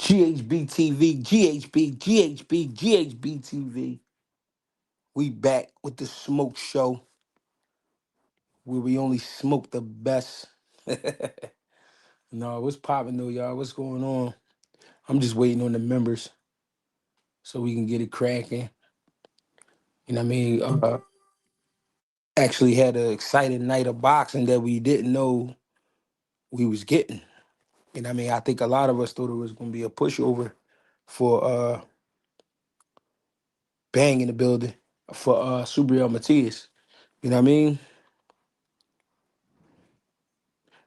GHB TV, GHB, GHB, GHB TV. We back with the smoke show where we only smoke the best. No, what's popping though, y'all? What's going on? I'm just waiting on the members so we can get it cracking. You know what I mean? Actually had an exciting night of boxing that we didn't know we was getting. You know what I mean? I think a lot of us thought it was gonna be a pushover for Bang in the building for Subriel Matias. You know what I mean?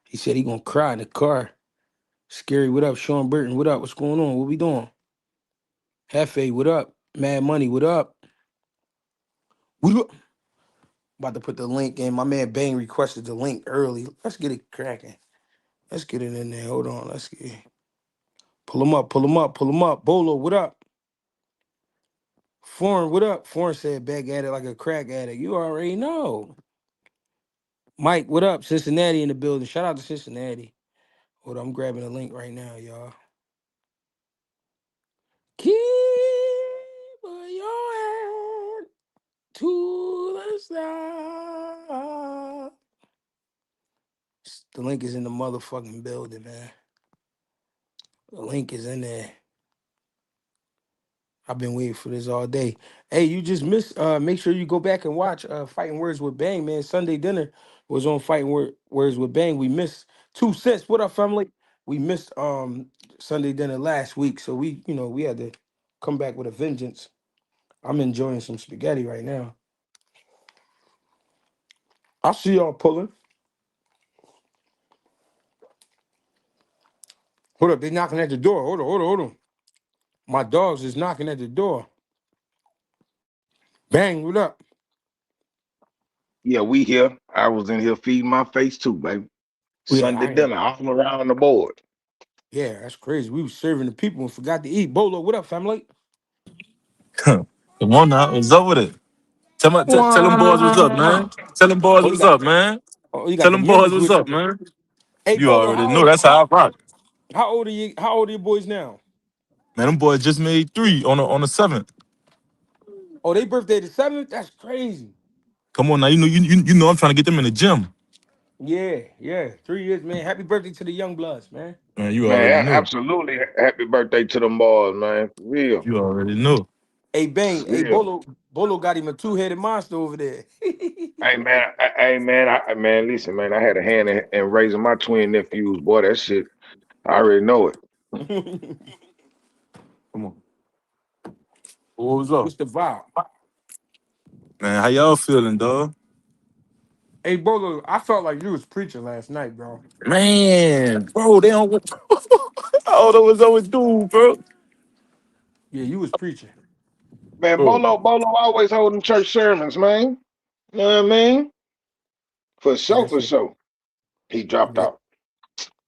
He said he gonna cry in the car. Scary, what up? Sean Burton, what up? What's going on? What we doing? Hefe, what up? Mad Money, what up? What up? About to put the link in. My man Bang requested the link early. Let's get it cracking. Let's get it in there. Hold on. Let's get pull him up, pull him up, pull him up. Bolo, what up? Foreign, what up? Foreign said back at it like a crack addict. You already know. Mike, what up? Cincinnati in the building. Shout out to Cincinnati. Hold on, I'm grabbing the link right now, y'all. Keep your hand to the side. The link is in the motherfucking building, man. The link is in there. I've been waiting for this all day. Hey, you just missed. Make sure you go back and watch Fighting Words with Bang, man. Sunday dinner was on Words with Bang. We missed 2 cents. What up, family? We missed Sunday dinner last week, so we had to come back with a vengeance. I'm enjoying some spaghetti right now. I see y'all pulling. Hold up, they knocking at the door. Hold on. My dogs is knocking at the door. Bang, what up? Yeah, we here. I was in here feeding my face too, baby. Yeah, Sunday dinner, all around the board. yeah, that's crazy. We was serving the people and forgot to eat. Bolo, what up, family? Come on now, what's up with it? Tell them boys what's up, man. Wow. Tell them boys Oh, you what's got up, man. you got Tell the them boys members what's with up, you. man. Hey, You Bolo, already know that's how I rock. how old are you? How old are your boys now? Man, them boys just made 3 on the 7th. Oh, they birthday the 7th? That's crazy. Come on now, you know I'm trying to get them in the gym. Yeah. 3 years, man. Happy birthday to the young bloods, man. Man, you Man, already know. absolutely. Happy birthday to them boys, man. For real. You already know. Hey, For Bang. Hey, real. Bolo got him a two-headed monster over there. Hey man, listen, man. I had a hand in raising my twin nephews, boy. That shit, I already know it. Come on. What was up? What's the vibe? Man, how y'all feeling, dog? Hey, Bolo, I felt like you was preaching last night, bro. Man, bro, they don't. I don't know what's up with dude, bro. Yeah, you was preaching. Man, Bro, Bolo always holding church sermons, man. You know what I mean? For Yeah, sure, that's for it. sure. He dropped Yeah, out.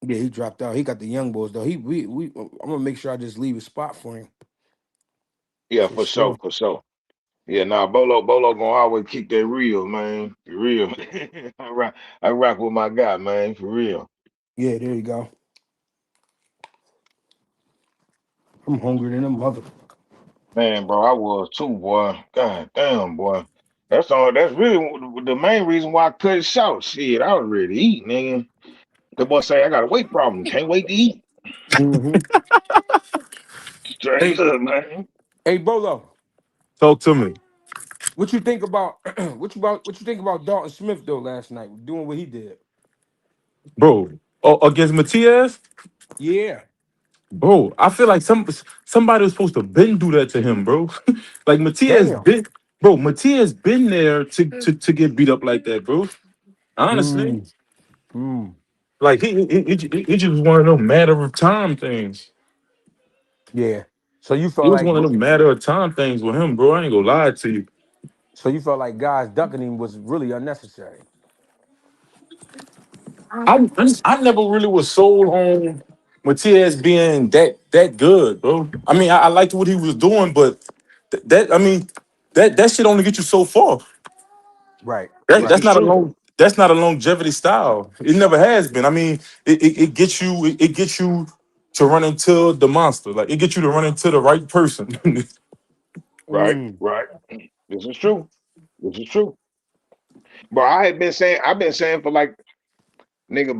yeah, he dropped out. He got the young boys though. We I'm gonna make sure I just leave a spot for him Yeah, for for sure, sure. for sure. Yeah, nah, Bolo gonna always keep that real, man. For real. I rock with my guy, man. For real. Yeah, there you go. I'm hungry than a mother. Man, bro, I was too, boy. God damn, boy. That's all. That's really the main reason why I cut it short. Shit, I was ready to eat, nigga. The boy say I got a weight problem. Can't wait to eat. Hmm. Straight Hey, up, man. hey, Bolo, talk to me, what you think about what you think about Dalton Smith though last night doing what he did? bro. Oh, against Matias? Yeah, Bro, I feel like somebody was supposed to been do that to him, bro. Like damn. Matias been there to get beat up like that, bro. Honestly, Mm, mm, like he just one of them matter of time things. yeah. So you It felt was like one of them matter of time things with him, bro. I ain't gonna lie to you, guys ducking him was really unnecessary. I never really was sold on Matias being that good, bro. I mean, I liked what he was doing, but that I mean that shit only get you so far. Right, That, This right. that's is not a true. long. That's not a longevity style. It never has been. I mean, it gets you. It gets you. to run into the monster. Like it gets you to run into the right person. Right, Mm. right. This is true. This is true. But I've been saying for like nigga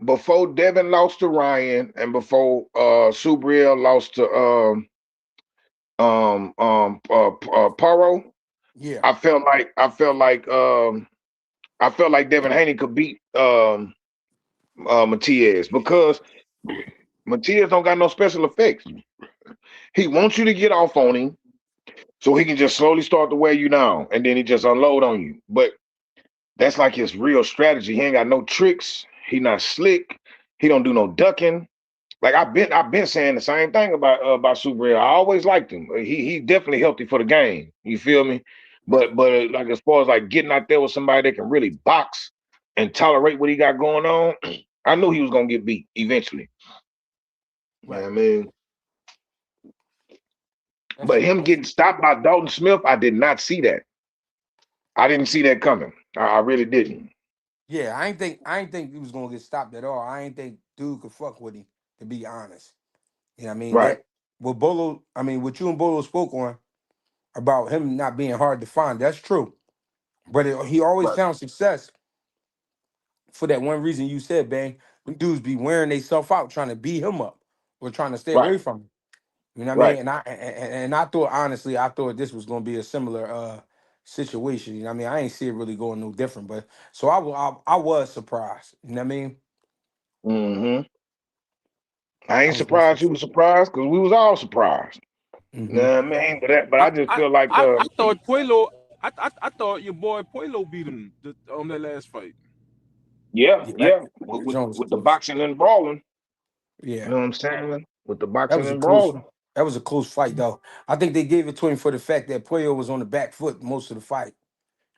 before Devin lost to Ryan and before Subriel lost to Paro, Yeah. I felt like Devin Haney could beat Matias because Matias don't got no special effects. He wants you to get off on him so he can just slowly start to wear you down and then he just unload on you. But that's like his real strategy. He ain't got no tricks. He not slick. He don't do no ducking. Like I've been saying the same thing about Super. I always liked him. He definitely healthy for the game. You feel me? Right. But like as far as like getting out there with somebody that can really box and tolerate what he got going on, I knew he was gonna get beat eventually. You know Right. what I mean? That's But him that's getting stopped by Dalton Smith, I did not see that. I didn't see that coming. I really didn't. yeah. I ain't think he was gonna get stopped at all. I ain't think dude could fuck with him. To be honest, you know what I mean Right, that what Bolo. I mean what you and Bolo spoke on about him not being hard to find. That's true. But he always right, found success for that one reason you said, bang. Them dudes be wearing themselves out trying to beat him up or trying to stay right, away from him. You know what I mean? right. And I thought honestly, I thought this was gonna be a similar situation. You know what I mean? I ain't see it really going no different, but so I was surprised. You know what I mean? Hmm. I I ain't was most surprised you was surprised because we was all surprised. You mm-hmm. know what I mean? But I just I, feel like I thought Puelo. I thought your boy Puelo beat him on that last fight. yeah, Yeah, yeah, that with joint was with the close. boxing and brawling. You Yeah. know what I'm saying? With the That boxing was a and close brawling. that was a close fight though. I think they gave it to him for the fact that Puyo was on the back foot most of the fight.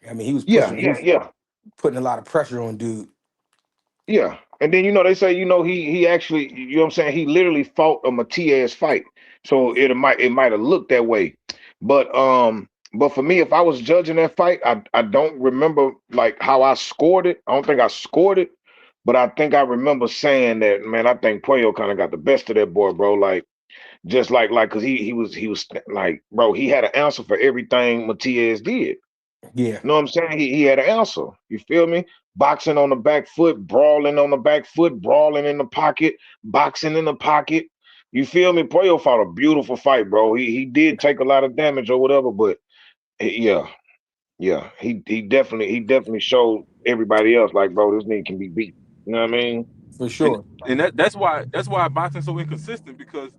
I mean, Yeah, he yeah, was yeah. putting a lot of pressure on dude. Yeah. And then they say, he actually, what I'm saying, he literally fought a Matias fight. So it might have looked that way. But for me, if I was judging that fight, I don't remember like how I scored it. I don't think I scored it, but I think I remember saying that, man, I think Puello kind of got the best of that boy, bro. Like just like cause he was like, bro, he had an answer for everything Matias did. Yeah, You know what I'm saying? He had an answer. You feel me? Boxing on the back foot, brawling on the back foot, brawling in the pocket, boxing in the pocket. You feel me? Puyo fought a beautiful fight, bro. He did take a lot of damage or whatever, but yeah, yeah. He definitely showed everybody else like, bro, this nigga can be beat. You know what I mean? for and sure. that's why boxing's so inconsistent because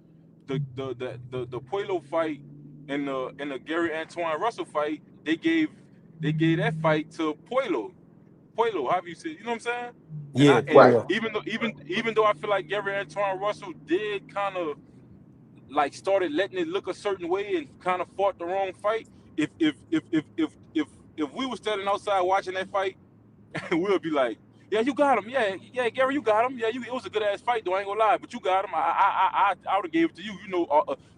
the Puelo fight and the Gary Antoine Russell fight they gave that fight to Puelo, however you say, you know what I'm saying? And Yeah, I and Right. Puyo. even though I feel like Gary Antoine Russell did kind of like started letting it look a certain way and kind of fought the wrong fight, if we were standing outside watching that fight, we'll be like, yeah, you got him. Yeah, yeah, Gary, you got him. Yeah, it was a good ass fight, though. I ain't gonna lie, but you got him. I would have gave it to you.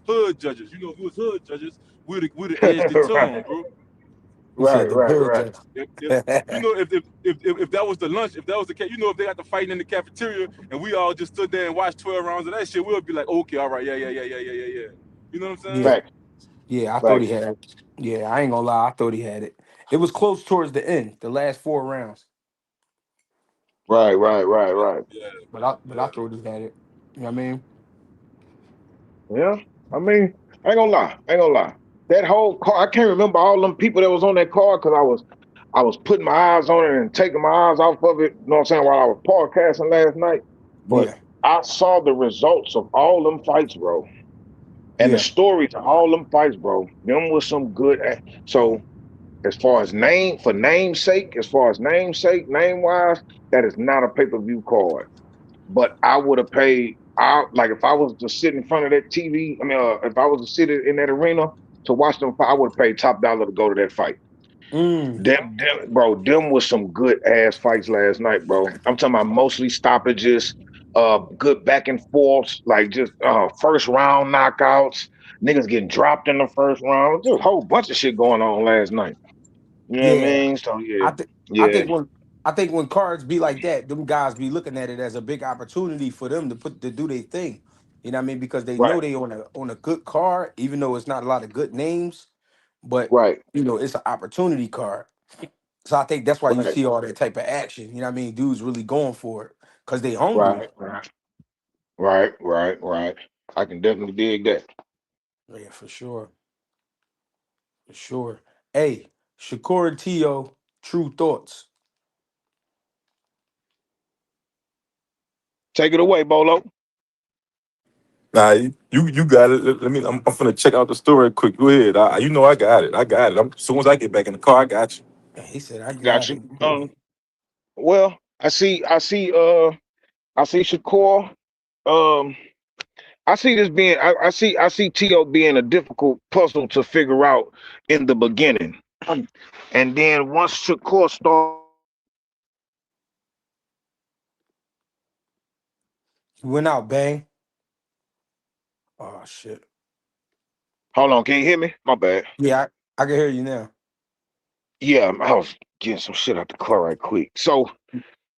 Hood judges. If it was hood judges, we'd have edged it to right. him, bro. He said Right. the Right. hood Right. judge. If that was the lunch, if that was the case, if they got the fighting in the cafeteria and we all just stood there and watched 12 rounds of that shit, we'll be like, okay, all right, yeah, yeah, yeah, yeah, yeah, yeah, yeah. You know what I'm saying? Yeah, Fact. yeah, I thought he Fact. had it. Yeah, I ain't gonna lie, I thought he had it. It was close towards the end, the last 4 rounds. Right. Right. Right. Yeah, Right. yeah, But I yeah. thought he had it. You know what I mean? Yeah, I mean, I ain't gonna lie. I ain't gonna lie. That whole car, I can't remember all them people that was on that car because I was putting my eyes on it and taking my eyes off of it. You know what I'm saying? While I was podcasting last night, but Yeah, I saw the results of all them fights, bro, and the yeah, stories of all them fights, bro. Them was some good. So as far as namesake, name wise, that is not a pay per view card. But I would have paid. I like if I was to sit in front of that TV. I mean, if I was to sit in that arena to watch them fight, I would have paid top dollar to go to that fight. mm, Bro, them was some good ass fights last night, bro. I'm talking about mostly stoppages, good back and forths, like just first round knockouts, niggas getting dropped in the first round, just a whole bunch of shit going on last night. You know what I yeah. mean? So yeah, I think I yeah, think when I think when cards be like that, them guys be looking at it as a big opportunity for them to do their thing. You know what I mean? Because they know Right. they on a good card, even though it's not a lot of good names, but Right. it's an opportunity card. So I think that's why you Right. see all that type of action. You know what I mean? Dudes really going for it because they hungry. Right. Right. Right. Right. Right. I can definitely dig that. Yeah, for sure. For sure. Hey, Shakur and Tio, true thoughts. Take it away, Bolo. Nah, you got it. Let me. I'm finna check out the story quick. Go ahead. You know I got it. I got it. As soon as I get back in the car, I got you. And he said, I Got got you. it. Well, I see Shakur. Um, I see this being, I see T.O. being a difficult puzzle to figure out in the beginning. And then once Shakur starts He went out, bang. Oh shit. hold on, can you hear me? My bad. Yeah, I can hear you now. Yeah, I was getting some shit out the car right quick. So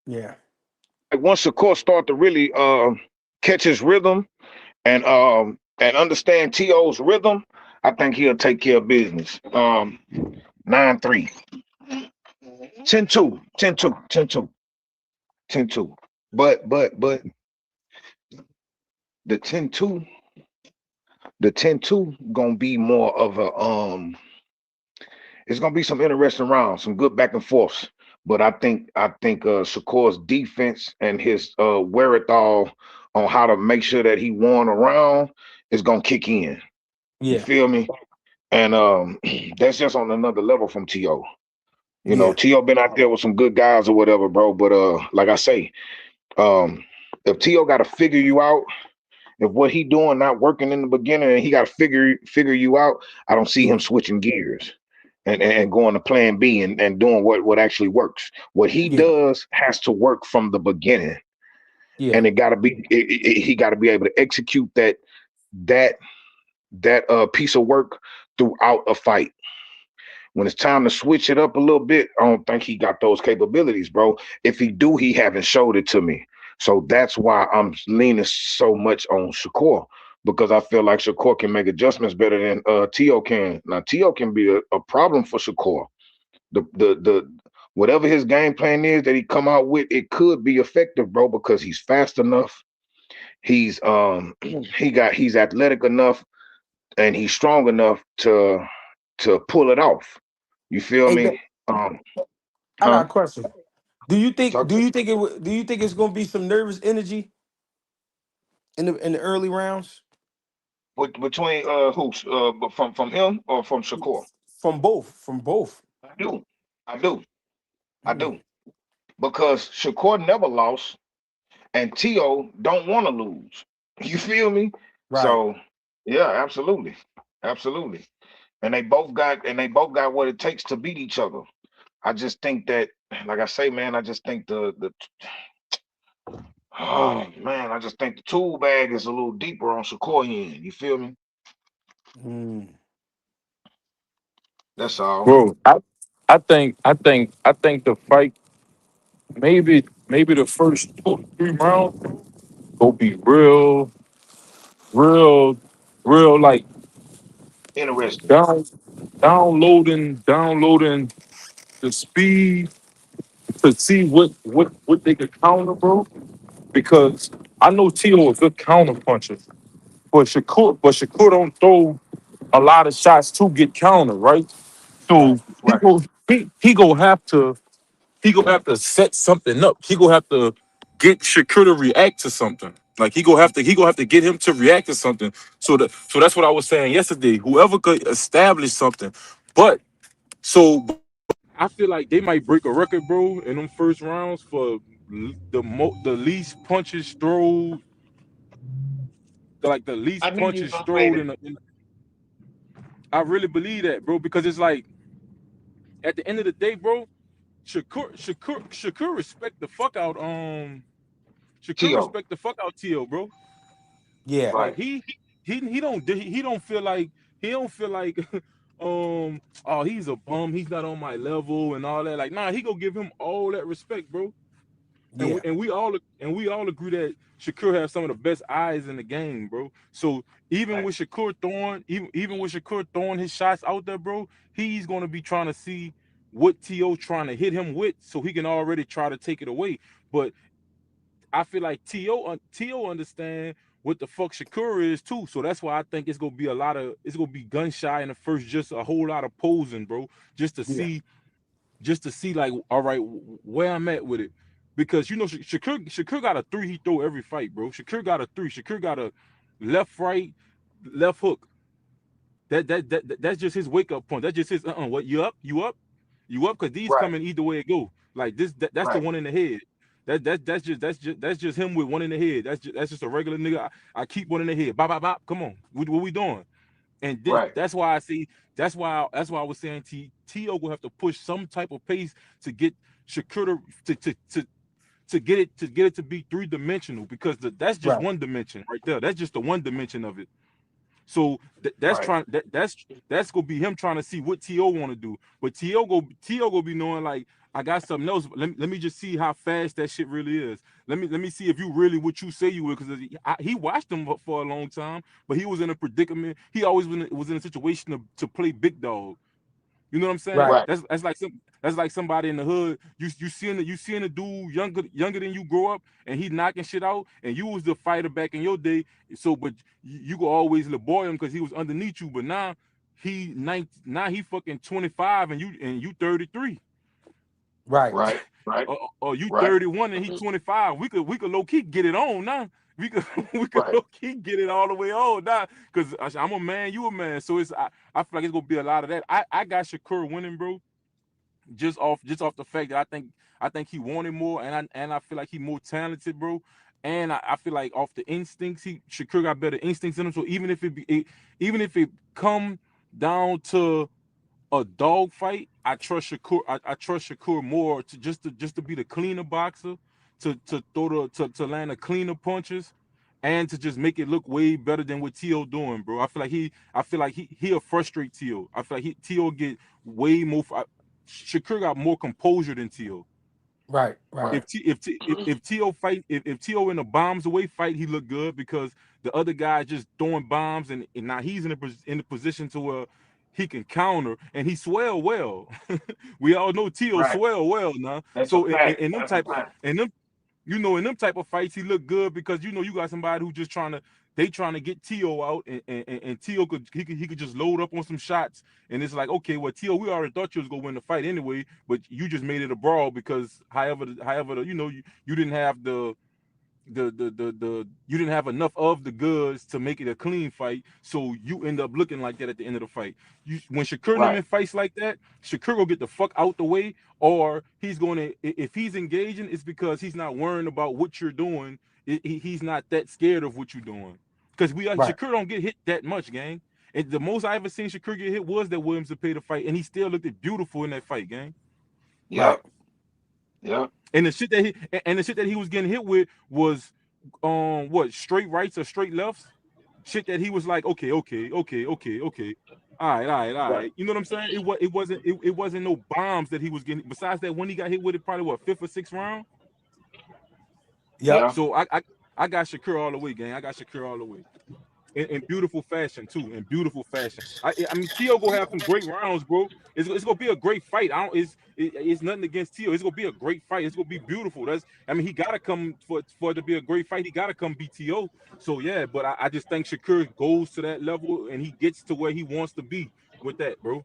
Yeah. like, once Shakur start to really catch his rhythm and understand T.O.'s rhythm, I think he'll take care of business. 9-3. 10-2. 10-2. 10-2. 10-2. But the 10-2, the 10-2 gonna be more of a it's gonna be some interesting rounds, some good back and forths. But I think Shakur's defense and his wherewithal on how to make sure that he won around is gonna kick in. You Yeah. feel me? And that's just on another level from T.O. You know, Yeah. T.O. been out there with some good guys or whatever, bro. But like I say, um, if T.O. got to figure you out, if what he doing not working in the beginning and he got to figure you out, I don't see Yeah. him switching gears and going to plan B and doing what actually works. What he Yeah. does has to work from the beginning, Yeah. and he got to be able to execute that piece of work throughout a fight. When it's time to switch it up a little bit, I don't think he got those capabilities, bro. If he do, he haven't showed it to me. So that's why I'm leaning so much on Shakur because I feel like Shakur can make adjustments better than Tio can. Now Tio can be a problem for Shakur. The whatever his game plan is that he come out with, it could be effective, bro, because he's fast enough. He's he's athletic enough and he's strong enough to pull it off. You feel Hey, me? Um, I got huh? a question. Do you think Talk do to you think do you think it's gonna be some nervous energy in the early rounds? between who's but from him or from Shakur? From both. From both. I do, I do, I Mm, do, because Shakur never lost and T.O. don't want to lose. You feel me? right. So yeah, absolutely, absolutely. And they both got what it takes to beat each other. I just think that, like I say, man, I just think the oh man, I just think the tool bag is a little deeper on Shakur end. You feel me? Mm. That's all. Bro, I think the fight maybe the first 2 3 rounds go be real real like Interesting. down downloading the speed to see what they could counter, bro. Because I know Tito is a good counter puncher, but Shakur don't throw a lot of shots to get counter, right? Right. So he go have to set something up. He go have to get Shakur to react to something. Like he go have to get him to react to something. So that's what I was saying yesterday. Whoever could establish something, but so I feel like they might break a record, bro, in them first rounds for the least punches thrown, like the I least knew you was punches gonna say thrown that. I really believe that, bro, because it's like at the end of the day, bro, Shakur respect the fuck out Shakur T.O. respect the fuck out Tio, bro. Yeah. Like Right. he don't feel like oh he's a bum, he's not on my level and all that. Like nah, he go give him all that respect, bro. Yeah. And we all agree that Shakur has some of the best eyes in the game, bro. So Facts. even with Shakur throwing his shots out there, bro, he's gonna be trying to see what T.O. trying to hit him with, so he can already try to take it away. But I feel like T.O. understand what the fuck Shakur is too. So that's why I think it's gonna be gun shy in the first, just a whole lot of posing, bro, just to Yeah. see like, all right, where I'm at with it. Because Shakur got a three he throw every fight, bro. Shakur got a three. Shakur got a left, right, left hook. That's just his wake up point. That's just his what, you up, because these Right. coming either way it go. Like this, that's the Right. one in the head. That's just him with one in the head. That's just a regular nigga. I keep one in the head. Bop bop bop. Come on, what we doing? And Right. that's why I see. That's why I was saying T.O. will have to push some type of pace to get Shakur to get it to be three dimensional, because that's just Right. one dimension right there. That's just the one dimension of it. So Right. that's gonna be him trying to see what T.O. want to do. But T.O. go be knowing, like, I got something else. But let me just see how fast that shit really is. Let me see if you really what you say you will, because he watched him for a long time, but he was in a predicament. He always was in a situation to play big dog. You know what I'm saying? Right. Right. That's like somebody in the hood. You seeing a dude younger than you grow up, and he knocking shit out, and you was the fighter back in your day. So, but you could always labor him because he was underneath you. But now he fucking 25, and you 33, Right. Right. Right. or you Right. 31 and he 25. We could low key get it on now. We could we could Right. low key get it all the way on now, because I'm a man, you a man. So I feel like it's gonna be a lot of that. I got Shakur winning, bro, just off the fact that I think he wanted more, and I feel like he more talented, bro. And I feel like off the instincts, Shakur got better instincts in him. So even if it come down to a dog fight, I trust Shakur. I trust Shakur more to be the cleaner boxer, to throw to land the cleaner punches, and to just make it look way better than what T.O. doing, bro. I feel like he'll frustrate T.O. I feel like T.O. get way more. Shakur got more composure than T.O. Right. Right. Right. If T.O. fight, if T.O. in a bombs away fight, he look good, because the other guy just throwing bombs, and now he's in a position to where he can counter, and he swell well. We all know T.O. Right. swell well now. That's a So fact. in them That's a type fact. in them in them type of fights, he look good, because you got somebody who just trying to get T.O. out, and T.O. could just load up on some shots, and it's like, okay, well, T.O., we already thought you was gonna win the fight anyway, but you just made it a brawl, because you didn't have the you didn't have enough of the goods to make it a clean fight, so you end up looking like that at the end of the fight. When Shakur and them Right. in fights like that, Shakur will get the fuck out the way, or he's going to, if he's engaging, it's because he's not worrying about what you're doing. He's not that scared of what you're doing, because Right. Shakur don't get hit that much, gang. And the most I ever seen Shakur get hit was that Williams to pay the fight, and he still looked beautiful in that fight, gang. Right. Yep. Yep. And the shit that he was getting hit with was what, straight rights or straight lefts, shit that he was like, okay, okay, okay, okay, okay, all right, all right, all Right. right. You know what I'm saying? It wasn't no bombs that he was getting. Besides that, when he got hit with it, probably what, fifth or sixth round. Yep. Yeah. So I got Shakur all the way, gang. I got Shakur all the way. In beautiful fashion too. In beautiful fashion. I mean, Tio gonna have some great rounds, bro. It's gonna be a great fight. It's nothing against Tio. It's gonna be a great fight. It's gonna be beautiful. I mean, he gotta come for it to be a great fight. He gotta come beat Tio. So yeah, but I just think Shakur goes to that level, and he gets to where he wants to be with that, bro.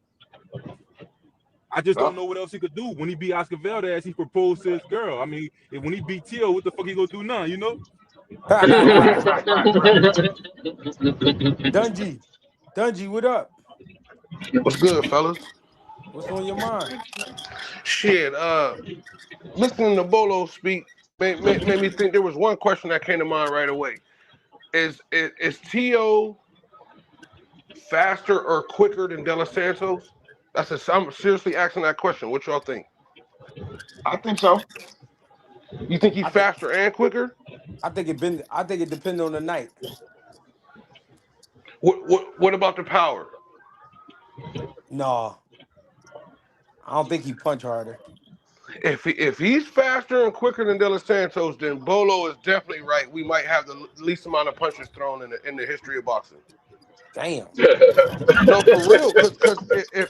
I just don't Yep. know what else he could do. When he beat Oscar Valdez, he proposed to his girl. I mean, when he beat Tio, what the fuck he gonna do now? You know? Right. Right. Right. Right. Dungy. Dungy, what up? What's good, fellas? What's on your mind? Shit, listening to Bolo speak made me think there was one question that came to mind right away. Is T.O. faster or quicker than De Los Santos? I'm seriously asking that question. What y'all think? I think so. You think he's I think faster and quicker? I think it depends on the night. What about the power? No, I don't think he punch harder. If he's faster and quicker than De Los Santos, then Bolo is definitely right. We might have the least amount of punches thrown in the history of boxing. Damn. No, for real, because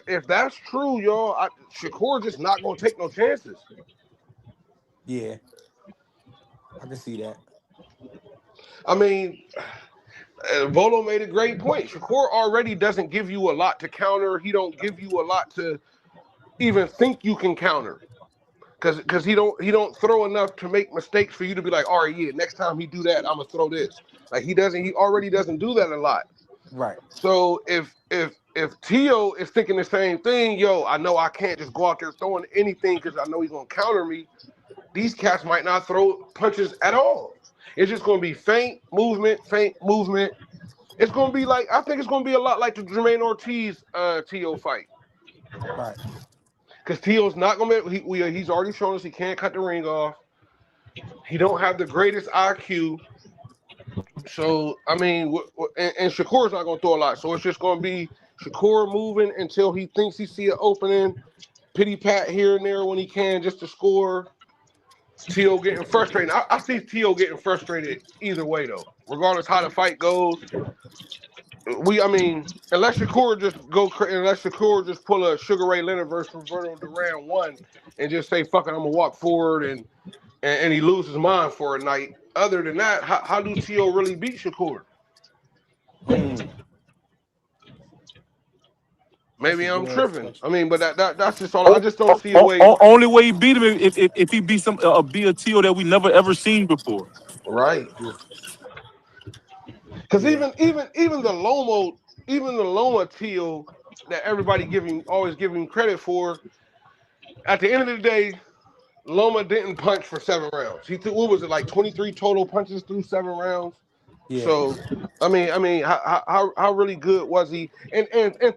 if that's true, y'all, Shakur just not gonna take no chances. Yeah, I can see that. I mean, Volo made a great point. Shakur already doesn't give you a lot to counter. He don't give you a lot to even think you can counter. Cause he don't throw enough to make mistakes for you to be like, all right, yeah, next time he do that, I'm gonna throw this. Like he already doesn't do that a lot. Right, So if Tio is thinking the same thing, yo, I know I can't just go out there throwing anything because I know he's gonna counter me. These cats might not throw punches at all. It's just gonna be feint movement. It's gonna be like I think it's gonna be a lot like the Jermaine Ortiz Tio fight. right. Because Tio's not gonna be he's already shown us he can't cut the ring off. He don't have the greatest IQ. So I mean, and Shakur's not gonna throw a lot. So it's just gonna be Shakur moving until he thinks he see an opening, pity pat here and there when he can just to score. Tio getting frustrated. I see Tio getting frustrated either way though. Regardless how the fight goes, I mean, unless Shakur just pull a Sugar Ray Leonard versus Roberto Duran one and just say fuck it, I'm gonna walk forward and he loses his mind for a night. Other than that, how do Tio really beat Shakur? Mm, that's a Maybe I'm good ass tripping. I question. mean, but that's just all. I just don't see a way. Only way he beat him if he beat some be a Tio that we never ever seen before. Right. Yeah, Because yeah, even the Loma Tio that everybody always giving credit for, at the end of the day, Loma didn't punch for 7 rounds. He threw what was it like 23 total punches through 7 rounds. yeah, So I mean, how really good was he? And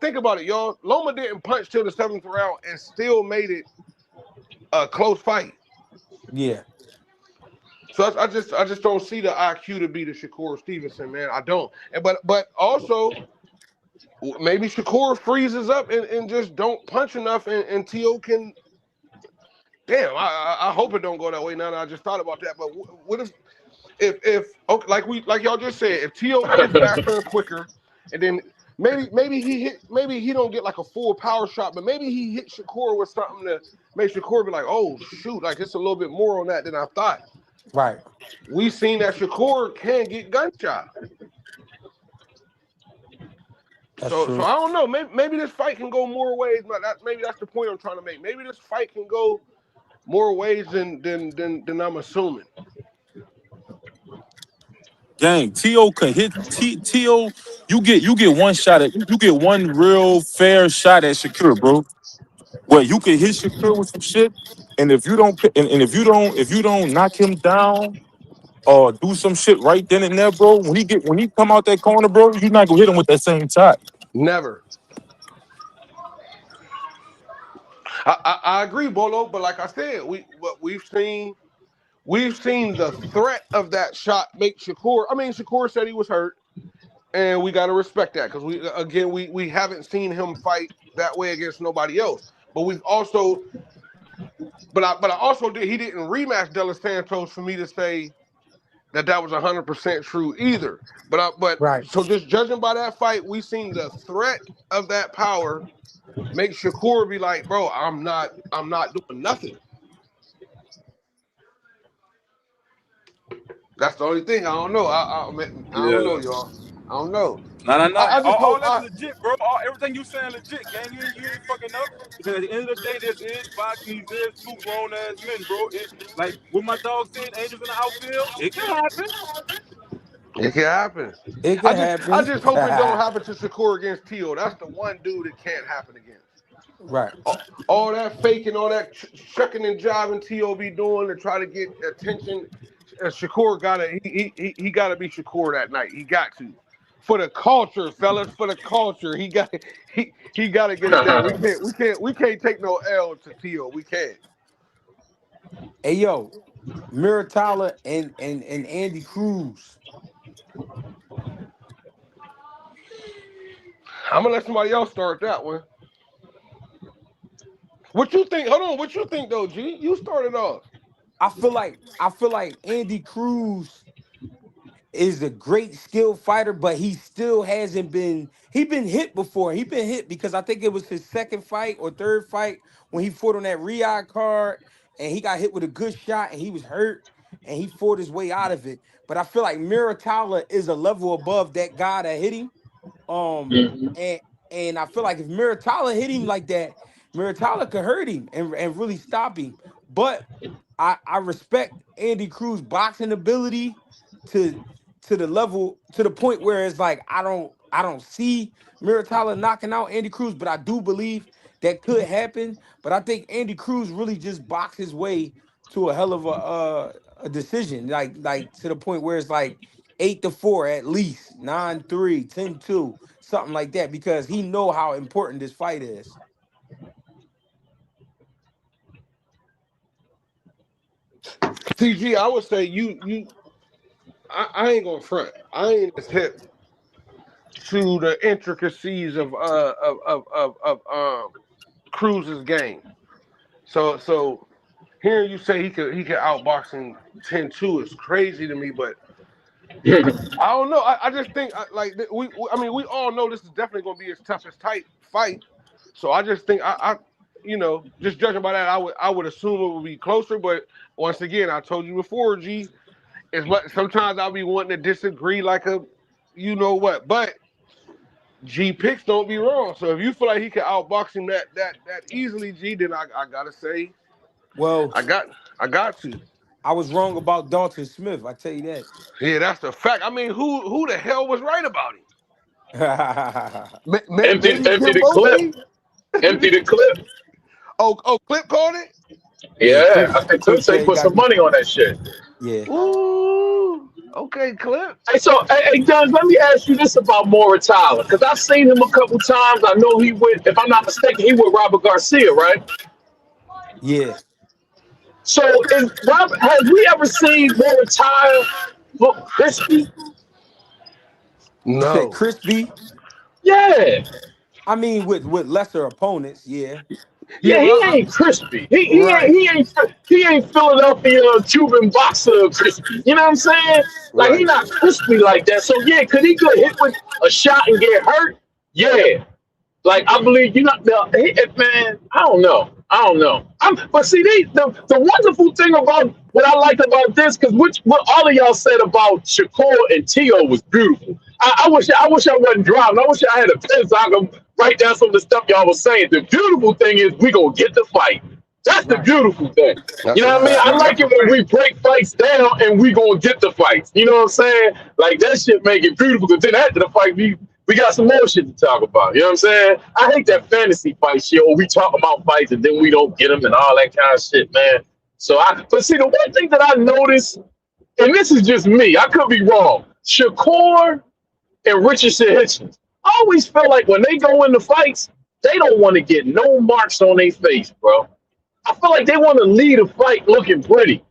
think about it, y'all. Loma didn't punch till the 7th round and still made it a close fight. yeah. So I just don't see the IQ to be the Shakur Stevenson, man. I don't. But also maybe Shakur freezes up and just don't punch enough and T.O. can. Damn, I hope it don't go that way. Now that I just thought about that, but what if okay, like y'all just said, if T.O. is faster and quicker, and then maybe he don't get like a full power shot, but maybe he hit Shakur with something to make Shakur be like, oh shoot, like it's a little bit more on that than I thought. Right. We seen that Shakur can get gunshot. That's So true. I don't know. Maybe this fight can go more ways. But maybe that's the point I'm trying to make. Maybe this fight can go more ways than I'm assuming. Gang, T.O. can hit T.O. You get one shot at you get one real fair shot at Shakur, bro. Where you can hit Shakur with some shit, and if you don't knock him down or do some shit right then and there, bro, when he come out that corner, bro, you're not gonna hit him with that same shot. Never. I agree, Bolo. But like I said, we've seen the threat of that shot make Shakur. I mean, Shakur said he was hurt, and we got to respect that because we haven't seen him fight that way against nobody else. But we've also but I also did he didn't rematch De Los Santos for me to say that was 100% true either. But Right. so just judging by that fight, we seen the threat of that power make Shakur be like, bro, I'm not doing nothing. That's the only thing. I don't know. I don't know, Yeah. y'all. I don't know. Nah, nah, nah. I just All hope. that's legit, bro. Everything you saying legit, gang. You ain't fucking up. Because at the end of the day, this is boxing. These is two grown ass men, bro. It like what my dog said, angels in the outfield. It can happen. It can happen. It I could just I happen. just hope it don't happen to Shakur against Tio. That's the one dude it can't happen against. Right. All that faking, all that shucking and jiving T.O. be doing to try to get attention. Shakur he gotta be Shakur that night. He got to. For the culture, fellas, for the culture. He gotta get it done. We can't take no L to T.O. We can't. Hey yo, Miratala and Andy Cruz. I'm gonna let somebody else start that one. What you think? Hold on. What you think though, G? You started off. I feel like Andy Cruz is a great skilled fighter, but he still hasn't been. He been hit before. He been hit because I think it was his second fight or third fight when he fought on that Riyadh card, and he got hit with a good shot, and he was hurt, and he fought his way out of it. But I feel like Miratala is a level above that guy that hit him. Um, Mhm. and and I feel like if Miratala hit him like that, Miratala could hurt him and really stop him. But I respect Andy Cruz boxing ability to the level to the point where it's like I don't see Miratala knocking out Andy Cruz, but I do believe that could happen. But I think Andy Cruz really just boxed his way to a hell of a decision, like to the point where it's like 8-4 at least, 9-3, 10-2, something like that, because he know how important this fight is. TG, I would say I ain't gonna front. I ain't as hip to the intricacies of Cruz's game. So hearing you say he could outbox him 10-2 is crazy to me, but I don't know. I just think like I mean we all know this is definitely gonna be his toughest type fight. So I just think just judging by that, I would assume it would be closer. But once again, I told you before, G, is what sometimes I'll be wanting to disagree like a you know what, but G picks don't be wrong. So if you feel like he can outbox him that easily, G, then I gotta say Well, I got I got to. I was wrong about Dalton Smith, I tell you Yeah, that's the fact. I mean, who the hell was right about him? that. Maybe Empty Kim the clip. Bowe? Empty the clip. Oh, Clip called it? Yeah, Yeah, I think Clip Clip said he said he put got some the money on that shit. yeah. Ooh. Okay, Clip. Hey, so, hey, Guns, let me ask you this about Mora Tyler, because I've seen him a couple times. I know he went, if I'm not mistaken, he with Robert Garcia, right? Yeah. So, has we ever seen Mora Tyler look crispy? You said No. crispy? Yeah. I mean, with lesser opponents, yeah. Yeah, Yeah, but he ain't crispy. right, He ain't Philadelphia Cuban boxer crispy. You know what I'm saying? Like he right. not crispy like that. So yeah, could he get hit with a shot and get hurt? Yeah. Like I believe you know, man. I don't know. I don't know. But see, the wonderful thing about what I like about this, because what all of y'all said about Shakur and Tio was beautiful. I wish I wasn't driving. I wish I had a pen so I could write down some of the stuff y'all was saying. The beautiful thing is we gonna get the fight. That's the Right. beautiful thing. You That's a know what I mean? Right. I fact. like That's a it when fact. we break fights down and we gonna get the fights. You know what I'm saying? Like that shit make it beautiful. Because then after the fight, we got some more shit to talk about. You know what I'm saying? I hate that Right. fantasy fight shit. Or we talk about fights and then we don't get them and all that kind of shit, man. But see, the one thing that I noticed, and this is just me, I could be wrong. Shakur and Richardson Hitchens, I always feel like when they go into fights, they don't want to get no marks on their face, bro. I feel like they want to lead a fight looking pretty.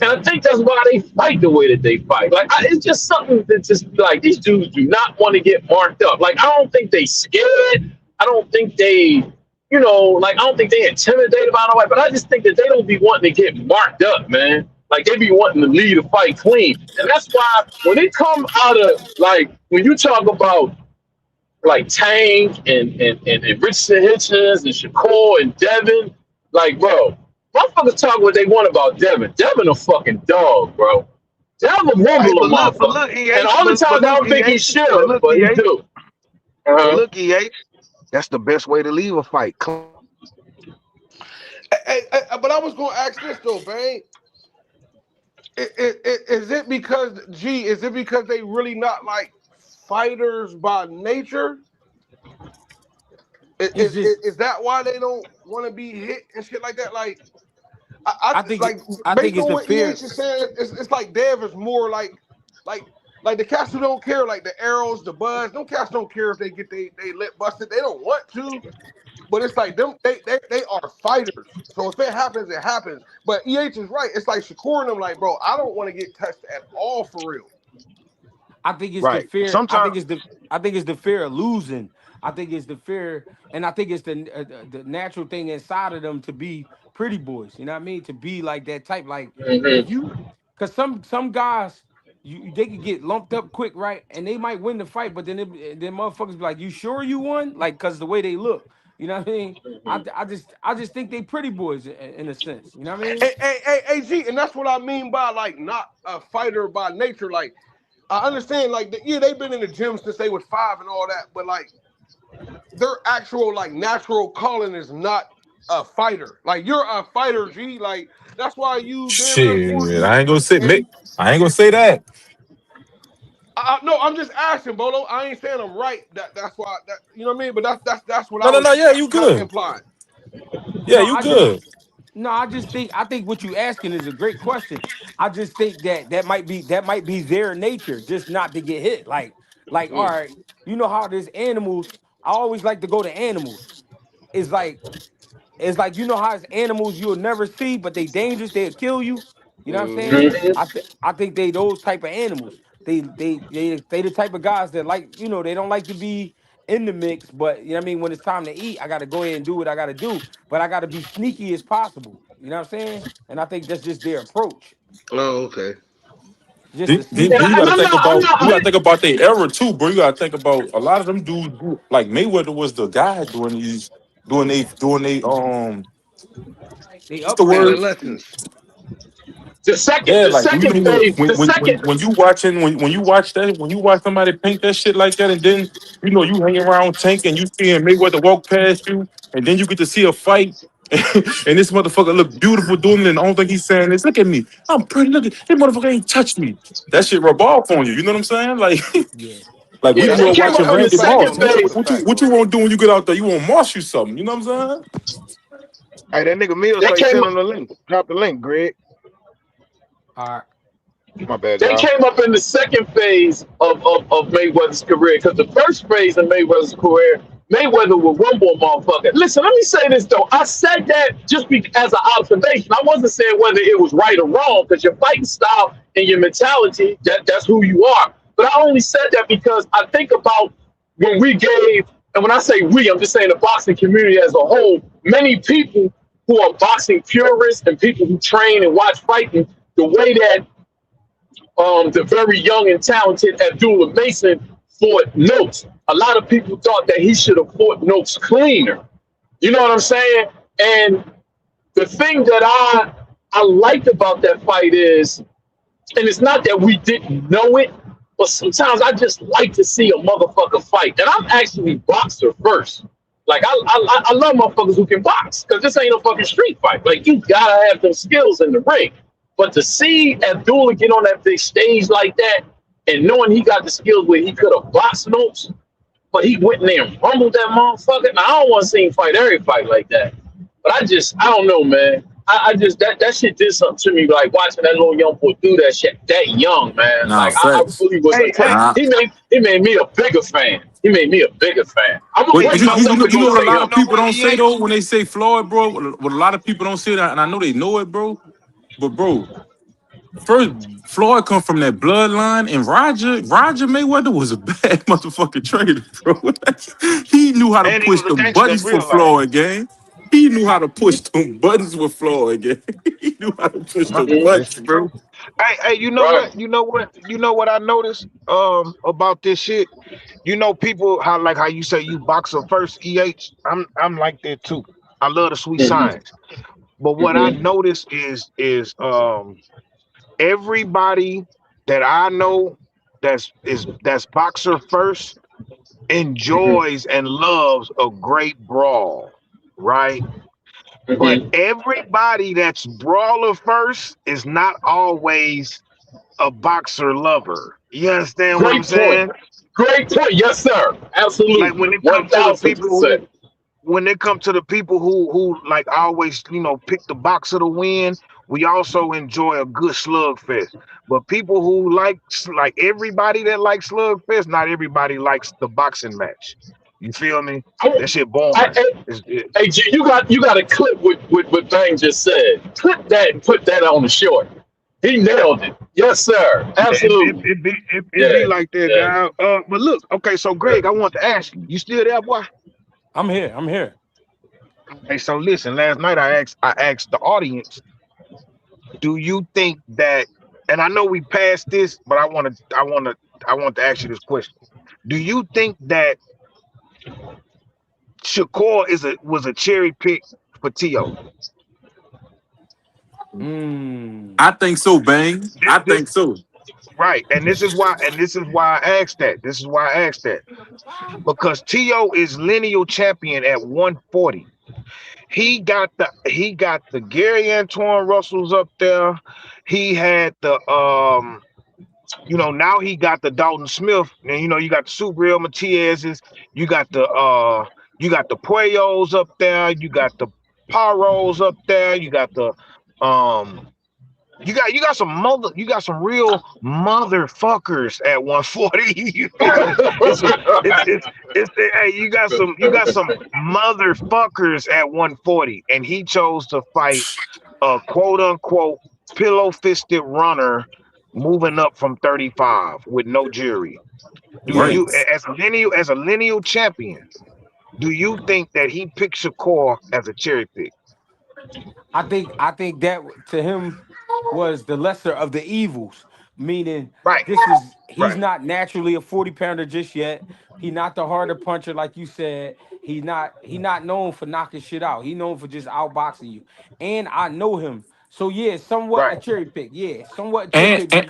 And I think that's why they fight the way that they fight. Like, it's just something that just like these dudes do not want to get marked up. Like, I don't think they scared. I don't think they, like, I don't think they intimidated by the way. But I just think that they don't be wanting to get marked up, man. Like, they be wanting to lead a fight clean. And that's why when they come out of, like, when you talk about, like, Tank and Richardson Hitchens and Shakur and Devin, like, bro, motherfuckers talk what they want about Devin. Devin a fucking dog, bro. Devin Hey, rumble a but motherfucker. look, And EH, all the times I don't think he but should, look, but he EH, do. but Uh-huh. look, EH. That's the best way to leave a fight. But I was gonna ask this though, Bang. Is it because Is it because they really not like fighters by nature? It's just Is that why they don't want to be hit and shit like that? Like I I think like I think based it's on a what EH fair. is saying, it's like Dev is more like like the cats who don't care, like the arrows, the buzz. No cats don't care if they get they lip busted. They don't want to, but it's like them. They are fighters. So if it happens, it happens. But EH is right. It's like Shakur and them. Like, bro, I don't want to get touched at all for real. I think it's the Right. fear. I Sometimes, think it's the. I think it's the fear of losing. I think it's the fear, and I think it's the natural thing inside of them to be pretty boys. You know what I mean? To be like that type. Like if Mm-hmm. you, because some guys, they could get lumped up quick, right? And they might win the fight, but then motherfuckers be like, "You sure you won?" Like, cause the way they look. You know what I mean? I just think they pretty boys in a sense. You know what I mean? Hey, G, and that's what I mean by like not a fighter by nature. Like I understand, like yeah, they've been in the gym since they was 5 and all that, but like their actual like natural calling is not a fighter. Like you're a fighter, G. Like that's why you damn near Shit, 40. I ain't gonna say And I ain't gonna say that. no, I'm just asking, Bolo. I ain't saying I'm right. That's why that you know what I mean. But that's what No, I no, was no. Yeah, you kind of good. implying. Yeah, No, you I just good. no, I think what you asking is a great question. I just think that might be their nature, just not to get hit. Like all Mm. right, you know how there's animals. I always like to go to animals. It's like it's like you know how it's animals you'll never see, but they dangerous. They'll kill you. You know what I'm Mm-hmm. saying? Mm-hmm. I think they those type of animals. They the type of guys that like they don't like to be in the mix, but you know what I mean. When it's time to eat, I got to go ahead and do what I got to do, but I got to be sneaky as possible. You know what I'm saying? And I think that's just their approach, Oh, okay. just Then, the then, And, then sneaky. you and gotta I'm think not. I'm about you not. gotta think about their era too, bro. You gotta think about a lot of them dudes like Mayweather was the guy doing they They what's the upbringing. word? Adolescence. The second. Yeah, The like second when phase. when The when when, second. when you watching when you watch that when you watch somebody paint that shit like that, and then you hang around Tank and you seeing Mayweather walk past you, and then you get to see a fight, and this motherfucker look beautiful doing it, and the only thing he's saying is, "Look at me, I'm pretty. Look at this motherfucker ain't touched me." That shit rub off on you. You know what I'm saying? Like Yeah, like we Yeah, That's grew they a up came fact. watching up in the No, Randy no, second Moss. no, What, that's a phase. what you fact, what you bro. gonna do when you get out there? You want to Moss you something? You know what I'm saying? Hey, that nigga Mill They say came. send him the link. Drop the link, Greg. all right. My bad, They y'all. came up in the second phase of Mayweather's career because the first phase of Mayweather's career, Mayweather was one more motherfucker. Listen, let me say this though. I said that just as an observation. I wasn't saying whether it was right or wrong because your fighting style and your mentality, that's who you are. But I only said that because I think about when we gave, and when I say we, I'm just saying the boxing community as a whole, many people who are boxing purists and people who train and watch fighting, the way that the very young and talented Abdullah Mason fought Notes. A lot of people thought that he should have fought Notes cleaner. You know what I'm saying? And the thing that I liked about that fight is, and it's not that we didn't know it, but sometimes I just like to see a motherfucker fight. And I'm actually boxer first. Like I love motherfuckers who can box because this ain't a fucking street fight. Like you gotta have those skills in the ring. But to see Abdullah get on that big stage like that, and knowing he got the skills where he could have boxed Notes, but he went in there and rumbled that motherfucker. Now I don't want to see him fight every fight like that. But I don't know, man. I just that shit did something to me, like watching that little young boy do that shit that young, man. Nah, Like I facts. really was Hey, hey, attached. Nah. He made me a bigger fan. He made me a bigger fan. I'm gonna hey, But you brace know you myself who know to you go know what a see lot you of him. know people what don't he say ain't? though when they say Floyd, bro. What a lot of people don't say that, and I know they know it, bro. But bro, first Floyd come from that bloodline, and Roger Mayweather was a bad motherfucking trader, bro. He knew how to And he push was a them gangster in buttons for real life. Floyd, gang. He knew how to push them buttons with Floyd, gang. He knew how to push My, them Mhm. this buttons, is bro. true. Hey, you know Right. what? You know what? You know what I noticed about this shit? You know, people how you say you boxer first, I'm like that too. I love the sweet Mhm. science. But what I Mhm. notice is everybody that I know that's boxer first Mhm. enjoys and loves a great brawl, right? But Mhm. everybody that's brawler first is not always a boxer lover. You understand what I'm Great point. saying? Great point. Yes, sir. Like Absolutely. when it One comes to the thousand people who percent. when they come to the people who like always pick the boxer to win, we also enjoy a good slugfest. But people who like everybody that likes slugfest, not everybody likes the boxing match. You feel me? I, That shit boring. I, hey, you got a clip with what Bang just said. Clip that and put that on the short. He nailed it. Yes, sir. Absolutely. It be Yeah. like that, Yeah. guy. But look, okay, so Greg, I want to ask you. You still there, boy? I'm here. I'm here. Okay, so listen. Last night I asked the audience, do you think that? And I know we passed this, but I want to ask you this question. Do you think that Shakur was a cherry pick for T.O.? Mm. I think so, Bang. I This think so. right, and this is why I asked that. This is why I asked that because T.O. is lineal champion at 140. He got the Gary Antoine Russells up there. He had now he got the Dalton Smith, and you got the Subriel Matias's, you got the Pueyos up there, you got the Paros up there, um you got some real motherfuckers at 140. You feel me? Hey, you got some motherfuckers at 140, and he chose to fight a quote unquote pillow fisted runner moving up from 35 with no jury. Do Right. you, as a lineal champion, do you think that he picked Shakur as a cherry pick? I think that to him was the lesser of the evils, meaning Right, he's right, not naturally a 40-pounder just yet. He not the harder puncher like you said. He not known for knocking shit out. He known for just outboxing you. And I know him. So yeah, somewhat right. a cherry pick. Yeah, somewhat a cherry And, pick and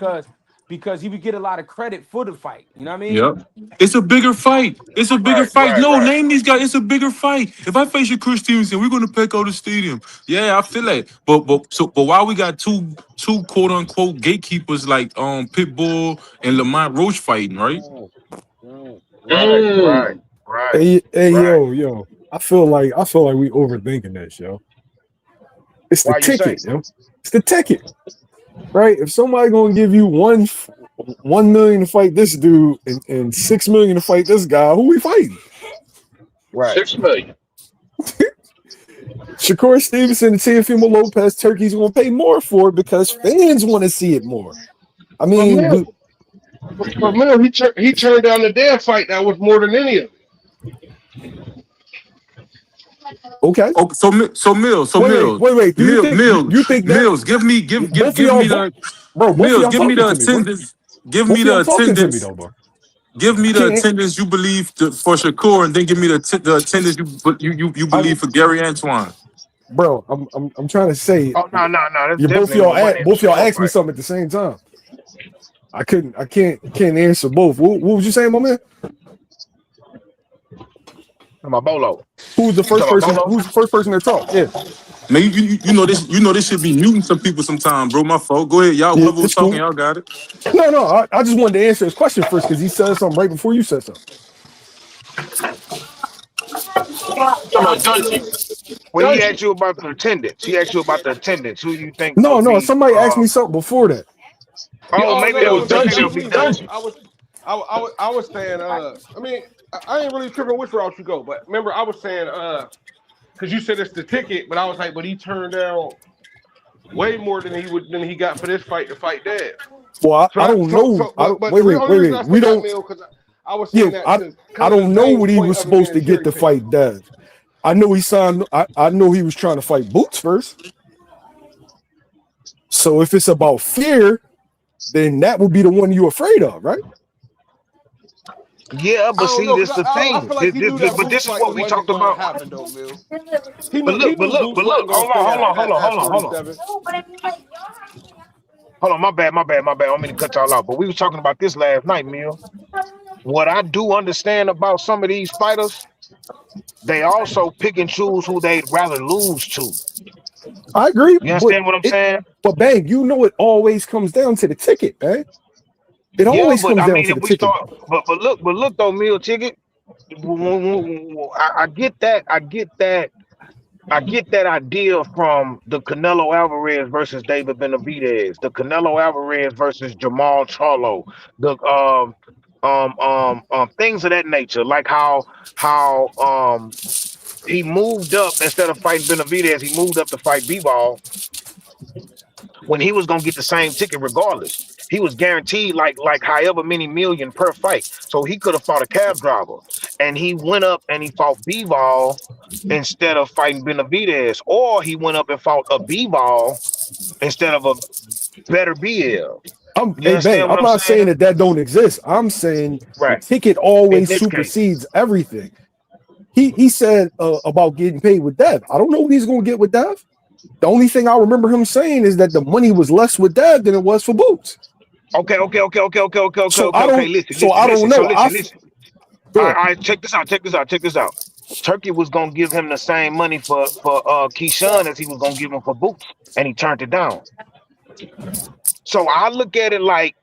because he would get a lot of credit for the fight. You know what I mean? yep. It's a bigger fight. It's a bigger Right, fight. right, No, right. name these guys. It's a bigger fight. If I face your Chris Stevenson, we're gonna pack out the stadium. Yeah, I feel that. But why we got two quote unquote gatekeepers like Pitbull and Lamont Roach fighting, right? Right, right, Mm. right, Hey, right. yo. I feel like we overthinking this, yo. It's the Why you say? ticket, yo. It's the ticket, right? If somebody gonna give you 1 million to fight this dude and 6 million to fight this guy, who we fighting? Right. 6 million. Shakur Stevenson and Teofimo Lopez. Turkey's gonna pay more for it because fans want to see it more. I But mean, man, but man, he turned down the damn fight that was more than any of it. okay. Oh, Wait. Do you think you think that Mills. Give me give give both of give y'all, me the both of Mills. y'all Give me talking the to me, bro? attendance. Give Both me of the y'all talking to me attendance. though, bro. Give I me the can't. attendance you believe for Shakur, and then give me the attendance you I, believe for Gary Antoine. bro. I'm trying to say Oh no, that's you both definitely y'all more money in the both y'all Shakur asked me fight. something at the same time. I can't answer both. What was you saying, my man? Talking about Bolo. Who's the You first talking about person? Bolo? Who's the first person to talk? Yeah, Man, you know this should be muting some people sometime, bro. My fault. Go ahead, y'all. yeah, Whoever was it's talking, cool. y'all got it. No. I just wanted to answer his question first because he said something right before you said something. Talking about Dungey. When he asked Dungey. you about the attendance, who you think will No. be Somebody asked me something before that. oh, Oh maybe no, Yo, no, maybe that they'll Dungey. was be me, Mills. Dungey. I was saying, I mean, I ain't really tripping which route you go, but remember, I was saying, because you said it's the ticket, but I was like, but he turned down way more than he got for this fight to fight Dad. Well, So I that don't know. but Wait, the wait, only wait, reason wait. I We said that, don't. Mill, because I was Yeah, saying that I to I color the don't know same what he point was of it being supposed a to get cherry to pick. fight Dev. I know he signed. I know he was trying to fight Boots first. So if it's about fear, then that would be the one you're afraid of, right? yeah, I but don't see, know, this because the I thing. feel like he knew that But Boots this is fight what we wasn't talked going to about. happen, though, Mill. But He look, but knew look, Boots but wasn't look. going to Hold on, stay hold on, hold on, at hold on, hold on. 47. Hold on, my bad. I don't mean to cut y'all off. But we was talking about this last night, Mill. What I do understand about some of these fighters, they also pick and choose who they'd rather lose to. I agree, You understand what I'm saying? but bang, it always comes down to the ticket, man. It Yeah, always but comes I down mean, to if the we ticket. start, but look though, meal ticket. I get that. I get that idea from the Canelo Alvarez versus David Benavidez, the Canelo Alvarez versus Jamal Charlo, the things of that nature, like how he moved up instead of fighting Benavidez, he moved up to fight B-Ball. when he was gonna get the same ticket regardless. He was guaranteed like however many million per fight. So he could have fought a cab driver. And he went up and he fought B-Ball instead of fighting Benavidez. Or he went up and fought a B-Ball instead of a better BL. You Hey, bang, understand what I'm I'm not saying saying? that don't exist. I'm saying the Right. ticket In always this case. supersedes everything. He said about getting paid with Dev. I don't know what he's going to get with Dev. The only thing I remember him saying is that the money was less with Dev than it was for Boots. Okay. So I don't. Listen, So listen, I don't listen. So know. listen. All Good. right, check this out. Check this out. Turkey was gonna give him the same money for Keyshawn as he was gonna give him for Boots, and he turned it down. So I look at it like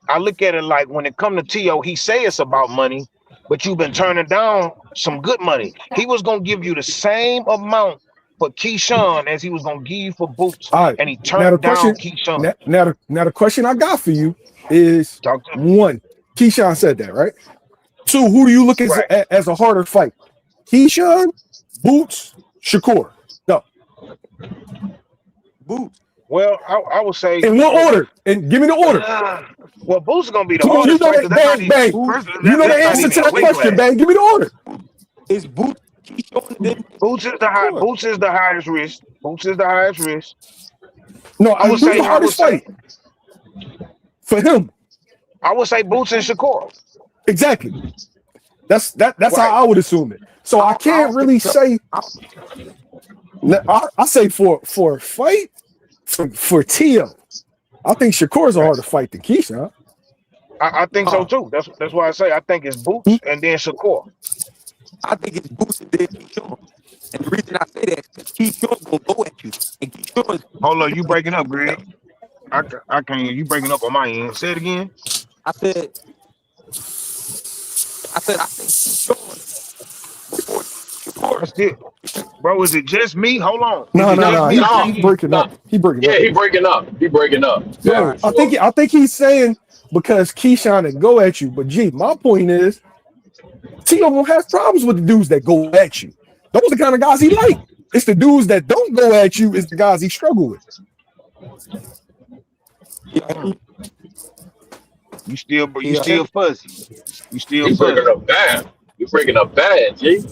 when it come to T.O., he say it's about money, but you've been turning down some good money. He was gonna give you the same amount for Keyshawn as he was gonna give you for Boots, All right. and he Now the turned down question. Keyshawn. Now the question I got for you is Talk to me. one. Keyshawn said that, right? Two. Who do you look Right. as a harder fight? Keyshawn, Boots, Shakur. No. Boots. Well, I would say In what order? And give me the order. well, Boots is gonna be the Come on, you hardest know fight that. because that's not Bang, even bang. first. You know the That's not answer even to a that weight question, class. bang. Give me the order. It's Boots. Keyshawn, then Boots is the high. Shakur. Boots is the highest risk. Boots is the highest risk. No, I would who's say. the hardest fight for him? I would say Boots and Shakur. Exactly. That's how Right. I would assume it. So I I can't don't think really so. say. I say for a fight for Tio, I think Shakur's a Right. harder fight than Keisha. I think so Uh, too. That's why I say I think it's Hmm? Boots and then Shakur. I think it's Boots and then Keyshawn. And the reason I say that is because Keyshawn gonna go at you. And Keyshawn, Hold on, you breaking up, Greg? I can't hear you breaking up on my end. Say it again. I said I think Keyshawn before I Shakur. still, bro. Is it just me? Hold on. Is No, it no, just no. me or can No, you He hear me? breaking no. up. He breaking Yeah, up. he breaking up. He breaking up. Yeah, All Yeah, right. I sure. think he's saying because Keyshawn and go at you. But gee, my point is Tio don't have problems with the dudes that go at you. Those are the kind of guys he like. It's the dudes that don't go at you is the guys he struggle with. Hmm. You Yeah. still fuzzy. You still He breaking fuzzy. up bad. He breaking up bad, G.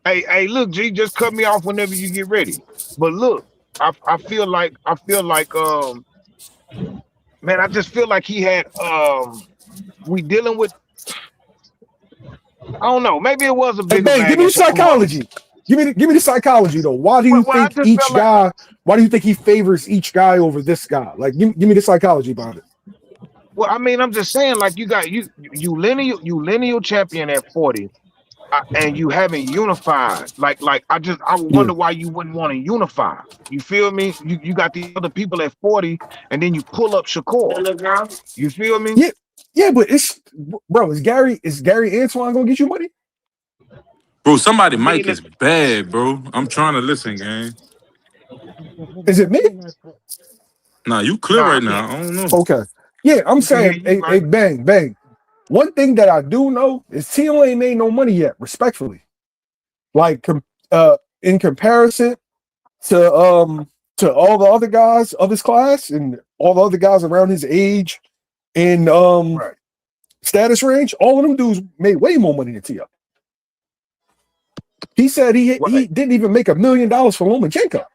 Hey, Hey, look, G, just cut me off whenever you get ready. But look, I feel like man, I just feel like he had we dealing with I don't know, maybe it was a Hey, bigger bang, give bag me in the Shakur. psychology. Give me the psychology though. Why do you Well, I think just felt each like guy? Why do you think he favors each guy over this guy? Like, give me the psychology behind it. well, I mean, I'm just saying, like you got you lineal champion at 40, and you haven't unified. Like I would Yeah, wonder why you wouldn't want to unify. You feel me? You got the other people at 40, and then you pull up Shakur. You feel me? yeah, yeah. But it's bro. Is Gary Antoine gonna get you money? Bro, somebody I mean, mic is bad, bro. I'm trying to listen, gang. Is it me? Nah, you clear nah, I right can't. now. I don't know. Okay. Yeah, I'm We can hear saying, you, hey, right? bang, bang. One thing that I do know is Tio ain't made no money yet, respectfully. Like, in comparison to all the other guys of his class and all the other guys around his age and Right. status range, all of them dudes made way more money than Tio. He said he Right. didn't even make $1 million for Lomachenko.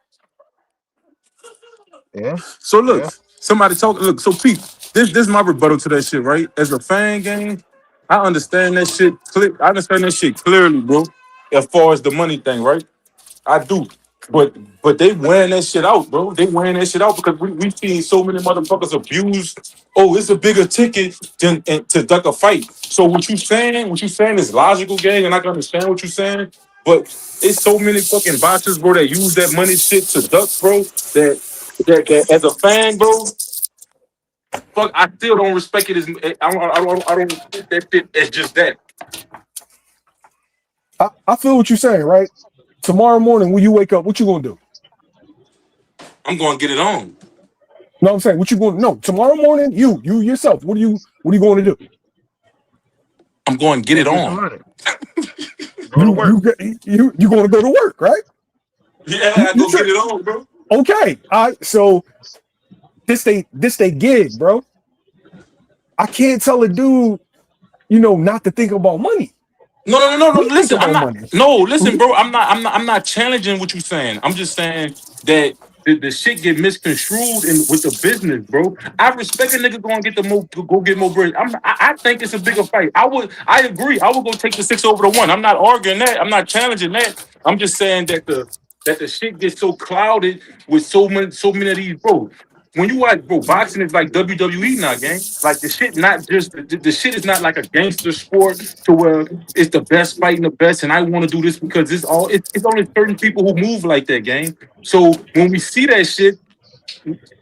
Yeah. So look, Yeah. somebody talk. Look, so Pete, this is my rebuttal to that shit, right? As a fan game, I understand that shit. I understand that shit clearly, bro. As far as the money thing, right? I do. But they wearing that shit out, bro. They wearing that shit out because we seen so many motherfuckers abuse. Oh, it's a bigger ticket to duck a fight. So what you saying is logical, gang, and I can understand what you're saying. But it's so many fucking boxers, bro, that use that money shit to duck, bro. That as a fan, bro, fuck, I still don't respect it as I don't respect that shit as just that. I feel what you're saying, right? Tomorrow morning when you wake up, what you gonna do? I'm gonna get it on. No, I'm saying what you going to no tomorrow morning, you yourself, what are you going to do? I'm going to get Go it get some on. money. Go to work. you going to go to work, right? Yeah, You, I you go tra- get it on, bro. okay. All right. So this they gig, bro. I can't tell a dude, not to think about money. No. We think Listen, I'm about not. money. No, listen, bro. I'm not challenging what you're saying. I'm just saying that the shit get misconstrued with the business, bro. I respect a nigga going get go get more bread. I think it's a bigger fight. I agree. I would go take the 6 over the 1. I'm not arguing that. I'm not challenging that. I'm just saying that the shit gets so clouded with so many of these, bro. When you watch, bro, boxing is like WWE now, gang. Like the shit, not just the shit is not like a gangster sport to where it's the best fighting the best, and I want to do this because it's only certain people who move like that, gang. So when we see that shit,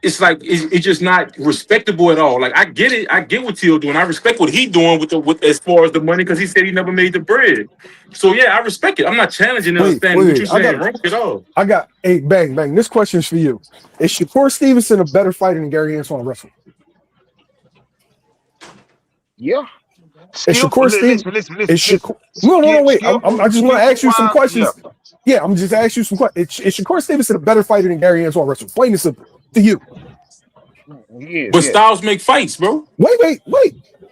it's like it's just not respectable at all. Like I get it, I get what Teal doing. I respect what he doing with as far as the money because he said he never made the bread. So yeah, I respect it. I'm not challenging it or Wait, saying wait, what you're wait. saying wrong at all. I got. Hey, bang, bang. This question's for you. Is Shakur Stevenson a better fighter than Gary Antoine Russell? Yeah. Is Skill. Shakur Steve? Is Shakur? No. Wait. I just want to ask you some Wise. Yeah. questions. Yeah, I'm just asking you some questions. Is Shakur Stevenson a better fighter than Gary Antoine Russell? Plain and simple to you. He is. But Yeah. Styles make fights, bro. Wait,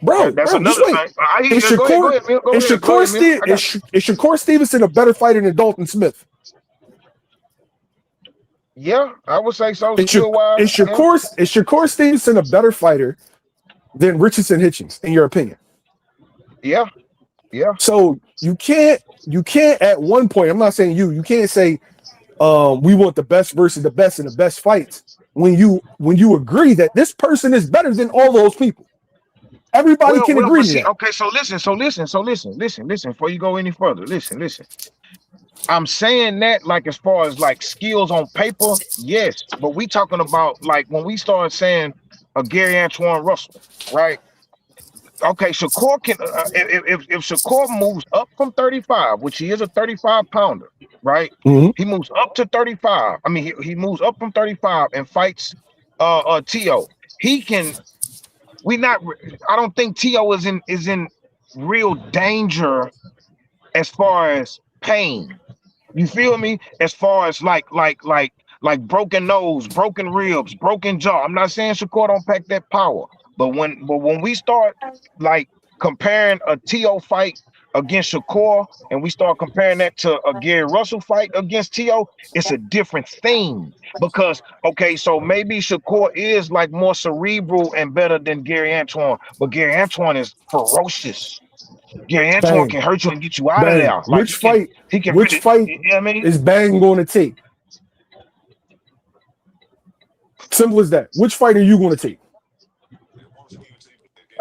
bro, That's just another wait. thing. I hear Is you. Go ahead. Shakur? Mill. Go Is ahead. Go Shakur ahead, Mill. Steve? I got Is Shakur Stevenson a better fighter than Dalton Smith? Yeah, I would say so. Is Skill wise. Yeah. Shakur Stevenson a better fighter than Richardson Hitchens, in your opinion? Yeah. Yeah. So you can't at one point. I'm not saying you can't say we want the best versus the best in the best fights when you agree that this person is better than all those people. Everybody can agree But to see, that. okay, so listen. Before you go any further, listen. I'm saying that like as far as like skills on paper, yes. But we talking about like when we start saying a Gary Antoine Russell, right? Okay, Shakur can if Shakur moves up from 35, which he is a 35 pounder, right? Mhm. He moves up to 35. I mean, he moves up from 35 and fights T.O. He can. We not. I don't think T.O. is in real danger as far as pain. You feel me? As far as like broken nose, broken ribs, broken jaw. I'm not saying Shakur don't pack that power, but when we start like comparing a T.O. fight against Shakur and we start comparing that to a Gary Russell fight against T.O., it's a different thing. Because okay, so maybe Shakur is like more cerebral and better than Gary Antoine, but Gary Antoine is ferocious. Gary Antoine Bang, can hurt you and get you out of bang. there. Like he can Which really, fight you know what I mean? is Bang going to take? Simple as that. Which fight are you going to take?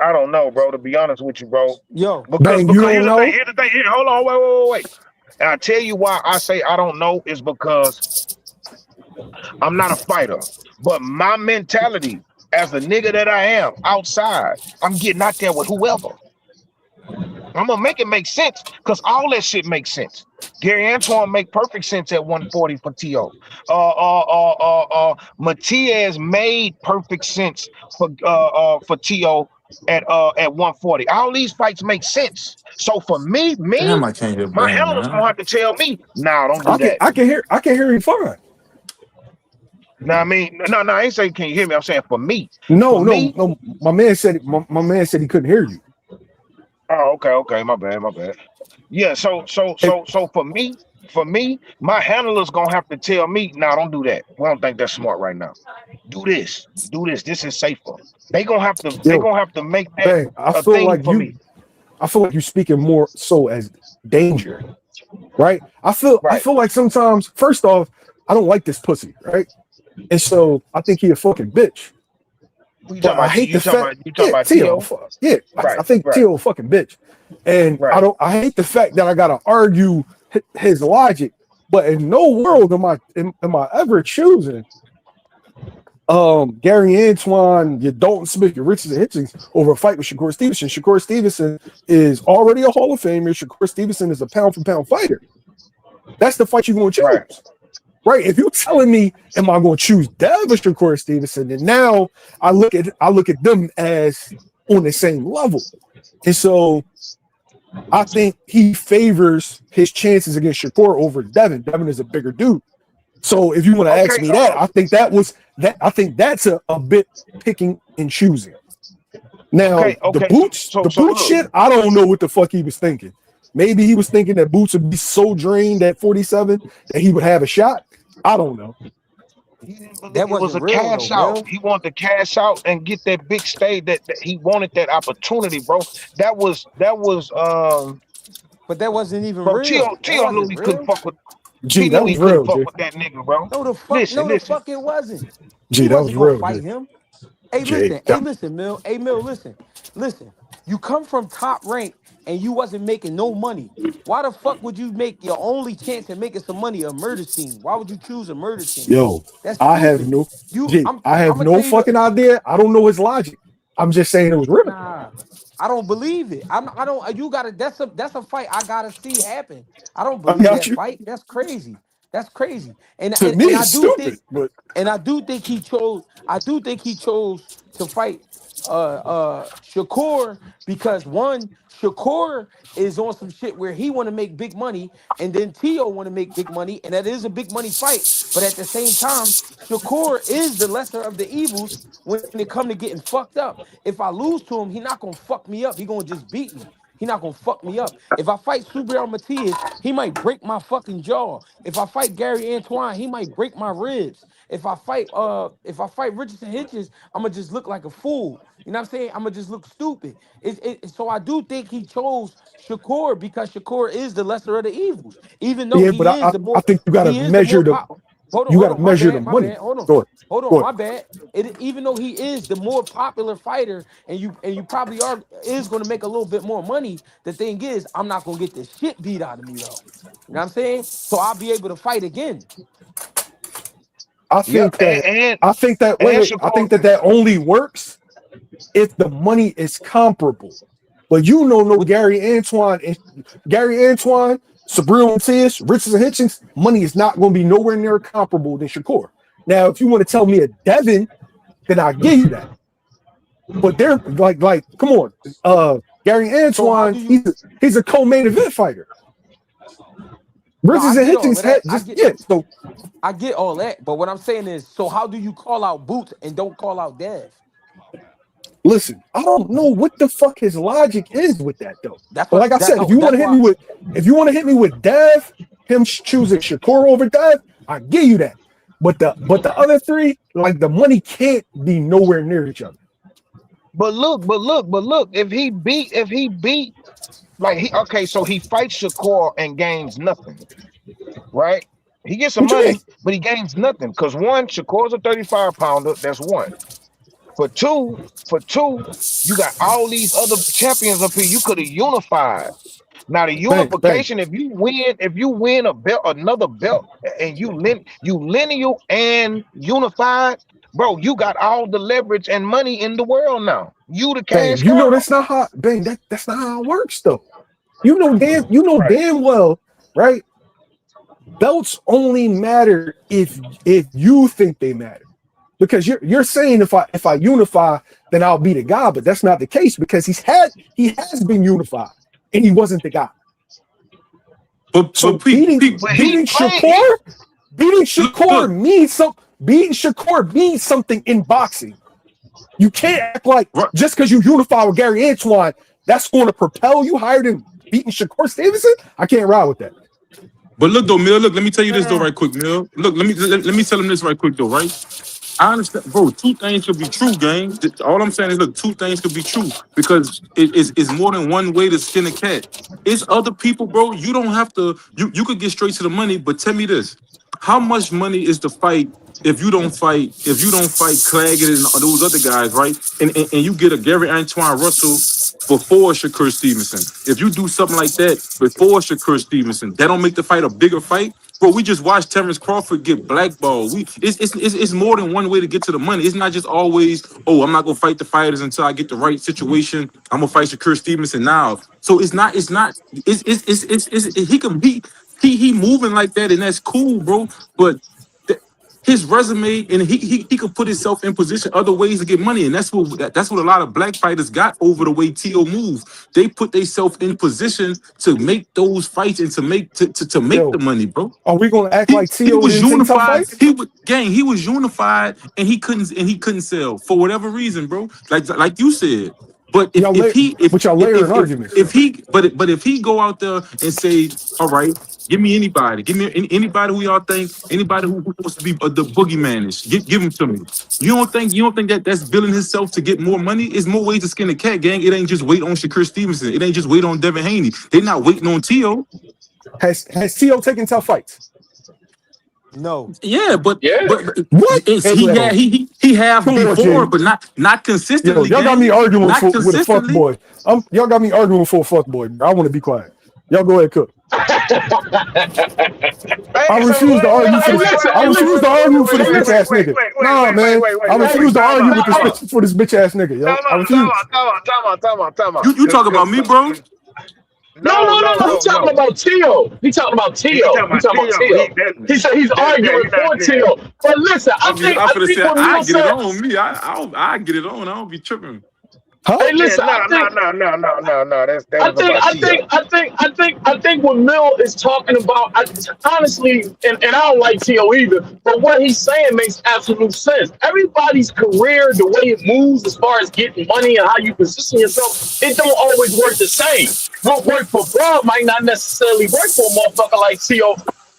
I don't know, bro. To be honest with you, bro, Yo, because Bang, you don't here's the thing. know? Here's the thing. Here, hold on, wait. And I tell you why I say I don't know is because I'm not a fighter, but my mentality as the nigga that I am outside, I'm getting out there with whoever. I'm gonna make it make sense because all that shit makes sense. Gary Antoine make perfect sense at 140 for T.O. Matias made perfect sense for T.O. at 140. All these fights make sense. So for me, Damn, I can't get my bang, handler's gonna man. have to tell me, nah, don't do that. I can hear you fine. Now I mean, no, I ain't saying can you hear me? I'm saying for me. No, For no, me, no. My man said he couldn't hear you. oh, okay, my bad. Yeah, If, so for me, my handler's gonna have to tell me, nah, don't do that. We don't think that's smart right now. Do this. This is safer. They yo, gonna have to make that Bang, a thing for me. I feel like you're speaking more so as danger, right? I Right. feel like sometimes, first off, I don't like this pussy, right? And so I think he a fucking bitch. Who you But talking I about? hate the fact, You talking yeah, about Tio, T.O.? I think Right, Tio a fucking bitch. And right. I hate the fact that I gotta argue his logic, but in no world am I ever choosing Gary Antoine, your Dalton Smith, your Richardson Hitchens over a fight with Shakur Stevenson. Shakur Stevenson is already a Hall of Famer. Shakur Stevenson is a pound for pound fighter. That's the fight you're going to Right. choose. Right? If you're telling me, am I going to choose Dev or Shakur Stevenson? And now I look at them as on the same level. And so I think he favors his chances against Shakur over Devin. Devin is a bigger dude. So if you want to ask Okay, me that, I think that was that. I think that's a bit picking and choosing. Now okay. the So boots look, shit, I don't know what the fuck he was thinking. Maybe he was thinking that Boots would be so drained at 47 that he would have a shot. I don't know. he didn't believe That it was wasn't a real though, cash out. Mill. He wanted to cash out and get that big stage. That he wanted that opportunity, bro. That was But that wasn't even bro. real. That Tio knew wasn't he couldn't real. fuck with. G, He that knew he was couldn't real, fuck G. with that nigga, bro. No, the fuck, Listen, no, the listen. fuck it wasn't. He G, that was wasn't gonna real, G. fight him. Hey, G. listen, hey, listen, Mill. Hey, Mill, listen. Listen. You come from top rank and you wasn't making no money. Why the fuck would you make your only chance at making some money a murder scene? Why would you choose a murder scene? Yo, That's I have stupid. no You, G. I'm, I I'm have gonna no tell you the fucking idea. I don't know his logic. I'm just saying it was real. nah. I don't believe it. I don't. You gotta. That's a fight I gotta see happen. I don't I believe got that you. fight. That's crazy. That's crazy. And To and me, and I it's do think. stupid, but And I do think he chose. I do think he chose to fight Shakur because one, Shakur is on some shit where he want to make big money, and then Tio want to make big money, and that is a big money fight. But at the same time, Shakur is the lesser of the evils when it come to getting fucked up. If I lose to him, he not gonna fuck me up. He gonna just beat me. He not gonna fuck me up. If I fight Subriel Matias, he might break my fucking jaw. If I fight Gary Antoine, he might break my ribs. If I fight Richardson Hitches, I'ma just look like a fool. You know what I'm saying? I'ma just look stupid. So I do think he chose Shakur because Shakur is the lesser of the evils. Even though yeah, but I think he is the more pop. you Hold gotta on, my measure the bad, my money. bad. Hold on. Go ahead. Hold Go on, ahead. my bad. Even though he is the more popular fighter, and you probably is going to make a little bit more money. The thing is, I'm not going to get the shit beat out of me though. You know what I'm saying? So I'll be able to fight again. I Yep, think that and wait. I Shakur. think that only works if the money is comparable. But you know, no With Gary Antoine, Sabril Matias, Richardson Hitchens, money is not going to be nowhere near comparable than Shakur. Now, if you want to tell me a Devin, then I give you that. But they're come on, Gary so how Antoine, do you? he's a co-main event fighter. No, I Richardson get all Hitchens of had that. I just get yeah. So I get all that. But what I'm saying is, so how do you call out Boots and don't call out Dev? listen, I don't know what the fuck his logic is with that though. That's But what like I said, that. That's why. if you want to hit me with Dev, him choosing Shakur over Dev, I give you that. But the other three, like the money can't be nowhere near each other. But look. If he beat, like okay, so he fights Shakur and gains nothing, right? He gets some What you mean? money, but he gains nothing because one, Shakur's a 35 pounder. That's one. For two, you got all these other champions up here. You could have unified. Now the Bang, bang. unification, if you win a belt, another belt, and you lineal and unified, bro, you got all the leverage and money in the world now. You the Bang. cash You know cow. that's not how bang, that's not how it works though. Right. Damn well, right? Belts only matter if you think they matter. Because you're saying if I unify, then I'll be the guy, but that's not the case because he has been unified and he wasn't the guy. So But Pete, But he beating played. He Shakur, beating look, Shakur means something in boxing. You can't act like right, just because you unify with Gary Antoine, that's going to propel you higher than beating Shakur Stevenson. I can't ride with that. but look though, Mill. Look, let me tell you this though, man. right quick, Mill. Look, let me tell him this right quick though, right? I understand, bro. Two things could be true, gang. All I'm saying is, look, two things could be true because it's more than one way to skin a cat. It's other people, bro. You don't have to. You could get straight to the money, but tell me this: how much money is the fight if you don't fight? If you don't fight Claggett and those other guys, right? And you get a Gary Antoine Russell before Shakur Stevenson. If you do something like that before Shakur Stevenson, that don't make the fight a bigger fight. Bro, we just watched Terrence Crawford get blackballed. It's more than one way to get to the money. It's not just always, oh, I'm not gonna fight the fighters until I get the right situation. I'm gonna fight Shakur Stevenson now. So he can be he moving like that, and that's cool, bro. But his resume, and he could put himself in position other ways to get money, and that's what a lot of black fighters got over the way T.O. moves. They put themselves in position to make those fights and to make the money, bro. Are we gonna act like He T.O. was didn't take tough unified. fights? He was unified, and he couldn't sell for whatever reason, bro. Like you said. But Y'all layering arguments. if he go out there and say, all right, give me anybody who y'all think, anybody who wants to be the boogeyman is, give him to me. You don't think that's building himself to get more money? It's more ways to skin the cat, gang. It ain't just wait on Shakur Stevenson. It ain't just wait on Devin Haney. They're not waiting on T.O. Has T.O. taken tough fights? No. Yeah, but what? He have before, but not consistently. Yo, y'all got me arguing with a fuck boy. Y'all got me arguing for a fuck boy. I want to be quiet. Y'all go ahead, cook. I refuse to argue for this. I refuse to argue for this bitch ass nigga. Nah, man. I refuse to argue for this bitch ass nigga. Yo, I refuse. You talking about me, bro? No. He's talking about T.O. He said he's arguing for T.O. But listen, I think I get it on me. I get it on. I don't be tripping. Huh? Hey, listen, No. I think what Mill is talking about, honestly, and I don't like T.O. either, but what he's saying makes absolute sense. Everybody's career, the way it moves as far as getting money and how you position yourself, it don't always work the same. What worked for Broad might not necessarily work for a motherfucker like T.O.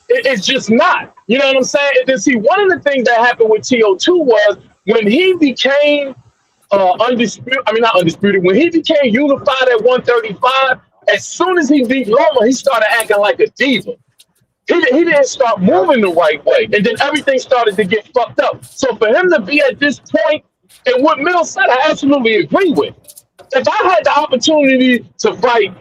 It's just not. You know what I'm saying? And then see, one of the things that happened with T.O. too was when he became not undisputed. When he became unified at 135, as soon as he beat Loma, he started acting like a diva. He didn't start moving the right way, and then everything started to get fucked up. So for him to be at this point, and what Mill said, I absolutely agree with. If I had the opportunity to fight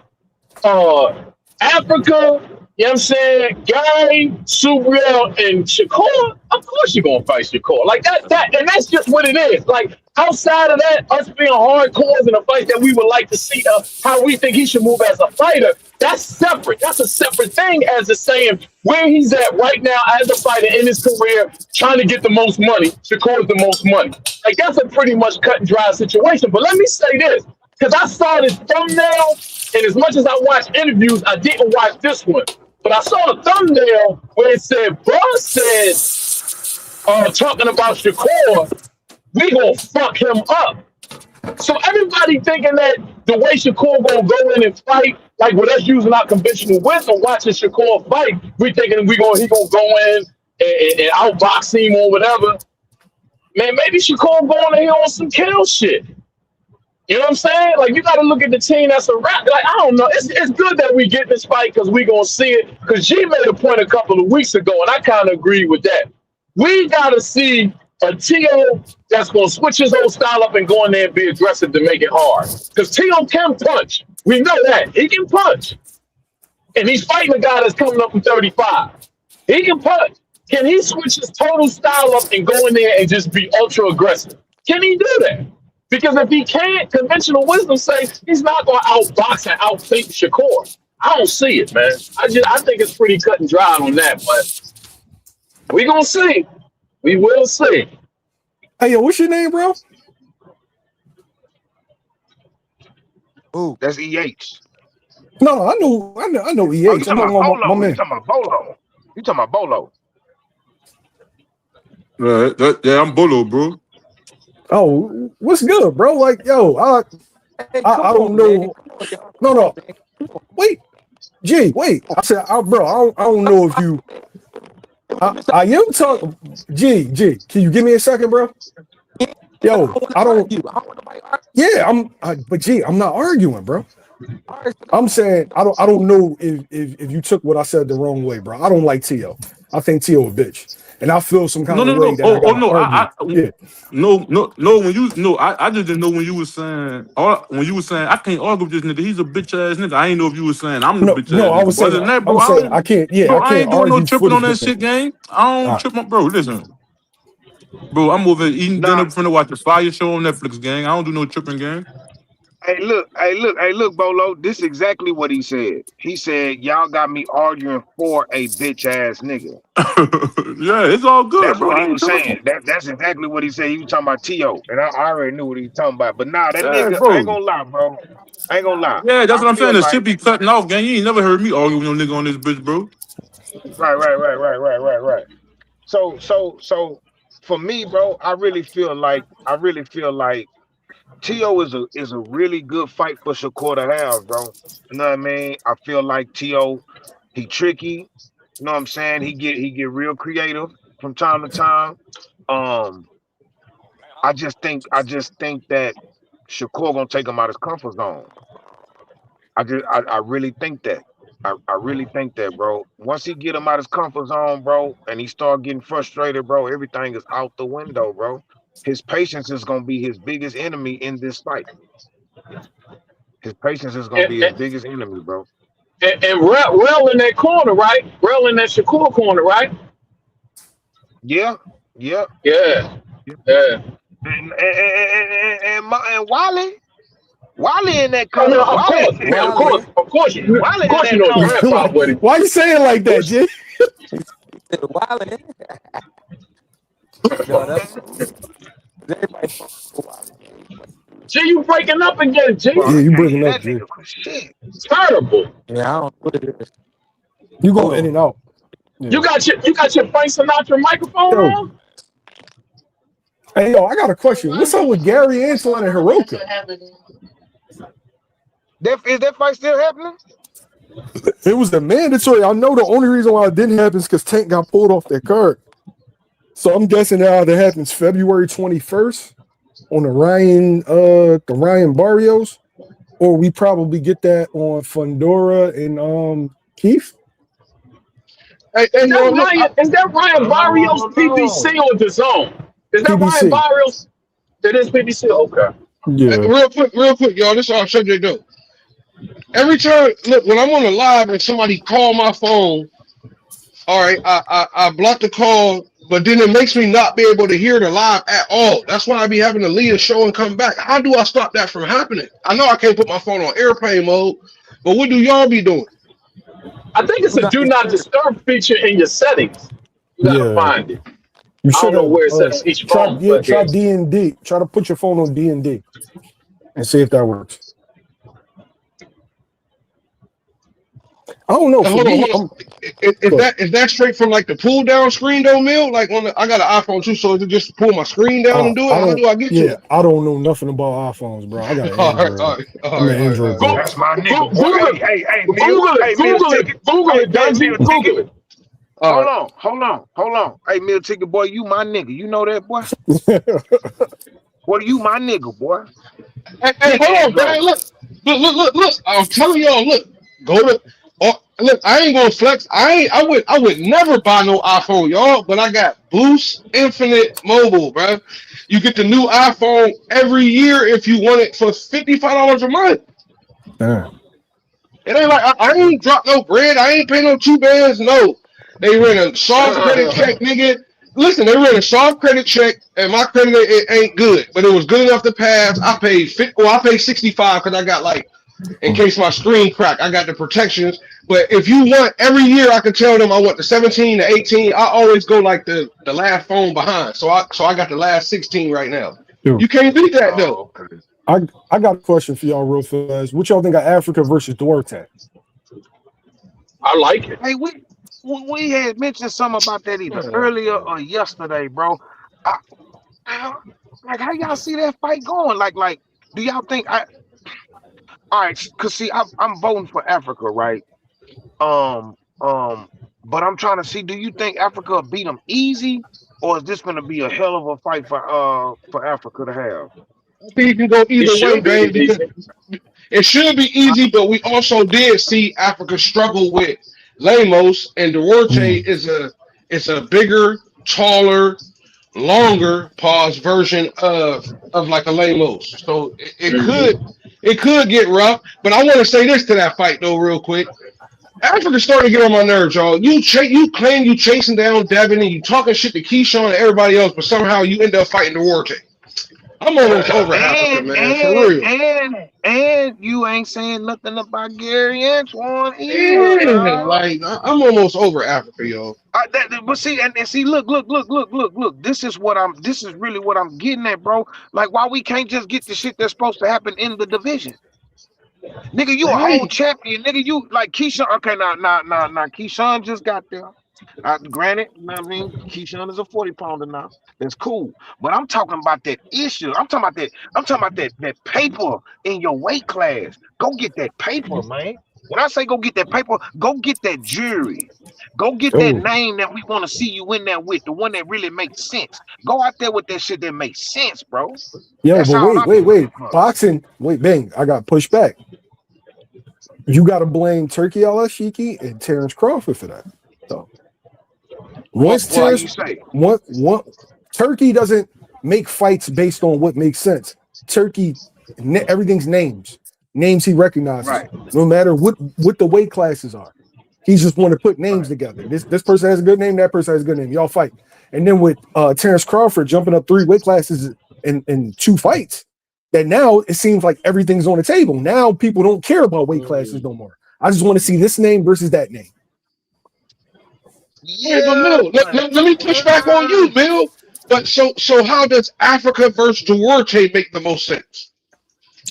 Africa, you know what I'm saying, Gary, Subriel, and Shakur, of course you're gonna fight Shakur. Like that, and that's just what it is. Like outside of that, us being hardcores in a fight that we would like to see how we think he should move as a fighter, that's separate. That's a separate thing as the saying where he's at right now as a fighter in his career, trying to get the most money. Shakur's the most money. Like that's a pretty much cut and dry situation. But let me say this, because I saw this thumbnail, and as much as I watch interviews, I didn't watch this one. But I saw a thumbnail where it said, Bro said, talking about Shakur, we gonna fuck him up. So everybody thinking that the way Shakur gonna go in and fight, like with us using our conventional wisdom, watching Shakur fight, we thinking he gonna go in and outbox him or whatever. Man, maybe Shakur going in here on some kill shit. You know what I'm saying? Like, you got to look at the team that's a rap. Like, I don't know. It's good that we get this fight because we going to see it. Because G made a point a couple of weeks ago, and I kind of agree with that. We got to see a T.O. that's going to switch his whole style up and go in there and be aggressive to make it hard. Because T.O. can punch. We know that. He can punch. And he's fighting a guy that's coming up from 35. He can punch. Can he switch his total style up and go in there and just be ultra aggressive? Can he do that? Because if he can't, conventional wisdom says he's not going to outbox and outthink Shakur. I don't see it, man. I think it's pretty cut and dry on that, but we gonna see. We will see. Hey, yo, what's your name, bro? Ooh, that's EH. No, I know EH. Oh, you talking about Bolo? You talking about Bolo? You talking about Bolo? Yeah, I'm Bolo, bro. Oh, what's good, bro? Like, yo, I don't know. No. Wait, G, wait. I said, bro, I don't know if you. I am talking. G, can you give me a second, bro? Yo, I don't. Yeah, but G, I'm not arguing, bro. I'm saying I don't know if you took what I said the wrong way, bro. I don't like T.O. I think T.O. a bitch. And I feel some kind of way that I just didn't know when you were saying I can't argue with this nigga. He's a bitch ass nigga. I ain't know if you were saying I'm a bitch ass nigga. I was saying that, bro. I can't. Yeah, bro, I ain't doing no tripping on that shit, gang. I don't trip on, bro. Listen, bro, I'm over eating dinner finna watch the Fire show on Netflix, gang. I don't do no tripping, gang. Hey, look, Bolo. This is exactly what he said. He said, "Y'all got me arguing for a bitch ass nigga." Yeah, it's all good, That's bro. what he I ain't was tripping. saying. That's exactly what he said. He was talking about T.O. And I already knew what he was talking about. But nah, that Yeah, nigga, I ain't bro. gonna lie, bro. I ain't gonna lie. Yeah, that's I what I'm saying. feel The shit like be cutting off, gang. You ain't never heard me argue with no nigga on this bitch, bro. right. So for me, bro, I really feel like T.O. is a really good fight for Shakur to have, bro. You know what I mean? I feel like T.O. he tricky. You know what I'm saying? He get real creative from time to time. Um, I just think that Shakur gonna take him out his comfort zone. I really think that. I really think that, bro. Once he get him out his comfort zone, bro, and he start getting frustrated, bro, everything is out the window, bro. His patience is gonna be his biggest enemy in this fight. His patience is gonna And, be his and, biggest enemy, bro. Rel in that corner, right? Rel in that Shakur corner, right? Yeah, yeah, Yeah, yeah. yeah. And Wally in that Oh no, corner. Wally, Wale. of Wally in course, you that know you corner. hip hop with it. Why you saying like Of that, course, Jay? Wale. No, that's everybody fuck with Wale. G, you breaking up again, G? Bro, Yeah, I you can't breaking hear up, that Jay. nigga for shit. Terrible. Yeah, I don't know what it is. You Hold going in on. and out. You Yeah. got your Frank Sinatra microphone Yo, on? hey, yo, I got a question. What's up with Gary Antoine and Hiroka? Is that fight still happening? It was the mandatory. I know the only reason why it didn't happen is because Tank got pulled off that card. So I'm guessing that either happens February 21st on the Ryan Barrios, or we probably get that on Fundora and Keith Hey, yo, look, Is that Ryan Barrios PBC No. or the zone? Is that Ryan PBC. Barrios? It is PBC. Okay. Yeah. real quick, y'all. This is our subject though. Every time, look, when I'm on a live and somebody call my phone, all right, I block the call, but then it makes me not be able to hear the live at all. That's why I be having to leave the show and come back. How do I stop that from happening? I know I can't put my phone on airplane mode, but what do y'all be doing? I think it's Do a not do not disturb. disturb feature in your settings. You gotta Yeah. find it. You I should don't know have where it says each phone, but try yes. D&D. Try to put your phone on D&D and see if that works. I don't know. For Hold on, me, hold on. I'm look, Is that straight from like the pull down screen though, Mill? Like I got an iPhone too, so is it just pull my screen down and do it? I How don't do I get to yeah, it? I don't know nothing about iPhones, bro. I got an All right, all Android. right, all I'm an right, all right, all Android right. Go, boy. That's my nigga, boy. Google it. Hey, Meal Google Ticket. it. Google it, Hey, Dungy. Meal Ticket. Google it. All right. Hold on. Hey, Meal Ticket, boy, you my nigga. You know that, boy? Boy, you my nigga, boy. Hey, Big hold on, Android. man. Look. I'm telling y'all, look, go to. Oh, look, I ain't gonna flex. I would never buy no iPhone, y'all. But I got Boost Infinite Mobile, bro. You get the new iPhone every year if you want it for $55 a month. Damn. It ain't like I ain't dropped no bread. I ain't pay no 2 bands. No, they ran a soft credit check, nigga. Listen, they ran a soft credit check, and my credit it ain't good, but it was good enough to pass. I paid I paid 65 because I got like in case my screen crack, I got the protections. But if you want every year, I can tell them I want the 17, the 18. I always go like the last phone behind. So I got the last 16 right now. Dude, You can't beat that though. Oh, okay. I got a question for y'all real fast. What y'all think of Africa versus Duarte? I like it. Hey, we had mentioned something about that either earlier or yesterday, bro. I, how, like, how y'all see that fight going? Do y'all think all right, cause see, I'm voting for Africa, right? Um, but I'm trying to see, do you think Africa will beat them easy, or is this gonna be a hell of a fight for Africa to have? I think you can go It either way, should be man, because easy. it should be easy, but we also did see Africa struggle with Lemos, and Duarte Mm. is a bigger, taller, longer pause version of like a Lemos. So it could get rough. But I want to say this to that fight though, real quick. Africa's starting to get on my nerves, y'all. You claim you chasing down Devin and you talking shit to Keyshawn and everybody else, but somehow you end up fighting Duarte. I'm almost over Africa, man. For real. And you ain't saying nothing about Gary Antoine either, Yeah, dog. like I'm almost over Africa, yo. But see, and see, look. This is really what I'm getting at, bro. Like, why we can't just get the shit that's supposed to happen in the division? Nigga, you a whole Right. champion. Nigga, you like Keyshawn. Okay, now. Keyshawn just got there. Granted, you know what I mean? Keyshawn is a 40 pounder now. That's cool. But I'm talking about that issue. I'm talking about that paper in your weight class. Go get that paper, man. When I say go get that paper, go get that jury. Go get that Oh, name that we want to see you in there with, the one that really makes sense. Go out there with that shit that makes sense, bro. yo, That's but all I've been looking wait. for. Boxing, wait, bang. I got pushed back. You got to blame Turkey Al-Ashiki and Terrence Crawford for that. So once Why Terrence, you say? one Turkey doesn't make fights based on what makes sense. Turkey, everything's names he recognizes, Right, no matter what the weight classes are. He just want to put names right. together. This person has a good name, that person has a good name. Y'all fight. And then with Terrence Crawford jumping up 3 weight classes in 2 fights, that now it seems like everything's on the table. Now people don't care about weight classes no more. I just want to see this name versus that name. Hey, but Yeah, Mill, let me push back on you, Mill. But so how does Africa versus Duarte make the most sense?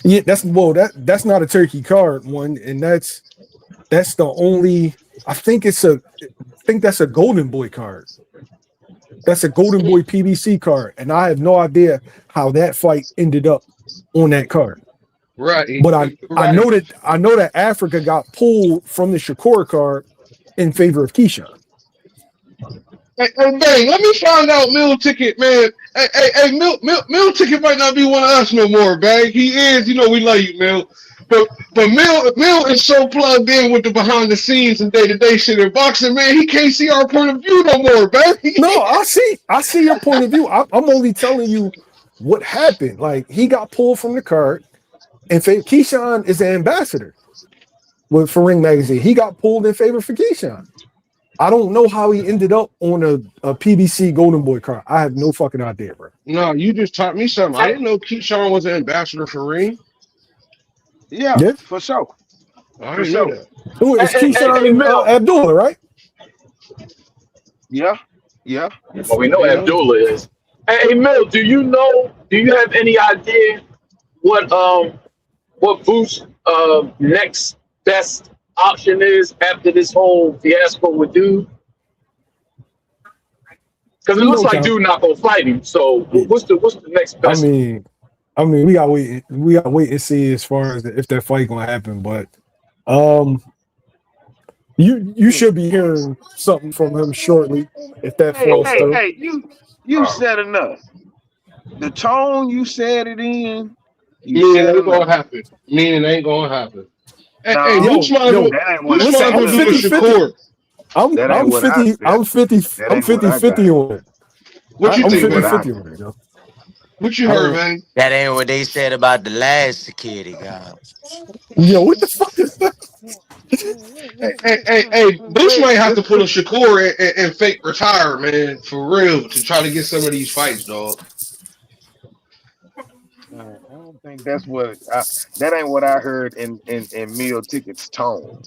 Yeah, that's not a turkey card one, and that's the only. I think that's a Golden Boy card. That's a Golden Boy PBC card, and I have no idea how that fight ended up on that card. Right, But I right. know that Africa got pulled from the Shakur card in favor of Keyshawn. Hey, bang, let me find out Mill Ticket, man. Hey, Mill Ticket might not be one of us no more, bang. He is, we love you, Mill. But Mill is so plugged in with the behind the scenes and day-to-day shit in boxing, man, he can't see our point of view no more, bang. No, I see your point of view. I'm only telling you what happened. Like he got pulled from the card, and Keyshawn is the ambassador for Ring Magazine. He got pulled in favor for Keyshawn. I don't know how he ended up on a PBC Golden Boy card. I have no fucking idea, bro. No, you just taught me something. I didn't know Keyshawn was an ambassador for Ring. Yeah, Yeah. for sure. I For didn't know sure. that. Who is Hey, Keyshawn and Mel. Abdullah, right? Yeah. Yeah. Well, we know You know? Abdullah is. Hey, Mel, do you have any idea what Booth's next best option is after this whole fiasco with Dude? Because it You looks know, like Count. Dude not gonna fight him. So Yeah. what's the next I best? mean, we got to wait and see as far as if that fight gonna happen. But you should be hearing something from him shortly if that falls through. Hey, you said enough. The tone you said it in, you Meaning it said ain't enough. gonna happen. Meaning it ain't gonna happen. Hey, No, Boots might as well, that ain't what Boots I might Listen, as said. I'm well do the 50-50. Shakur. That ain't I'm what I 50 said. I'm 50 That I'm ain't what I 50-50 got. on it. What you That I'm think, ain't what man? I 50-50 got. on it, yo. What you I heard, don't man? That ain't what they said about the last security guard. yo, what the fuck is that? Hey, Boots might have to pull a It's Shakur and fake retire, man, for real, to try to get some of these fights, dog. I don't think that ain't what I heard in Meal Ticket's tone.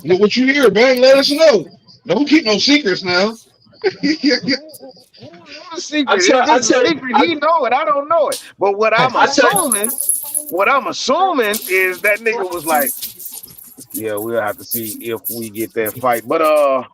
What you hear, man? Let us know. Don't keep no secrets now. What's the I secret? If tell I it's a tell secret, he know it. I don't know it. But I tell what I'm assuming is that nigga was like, yeah, we'll have to see if we get that fight. But I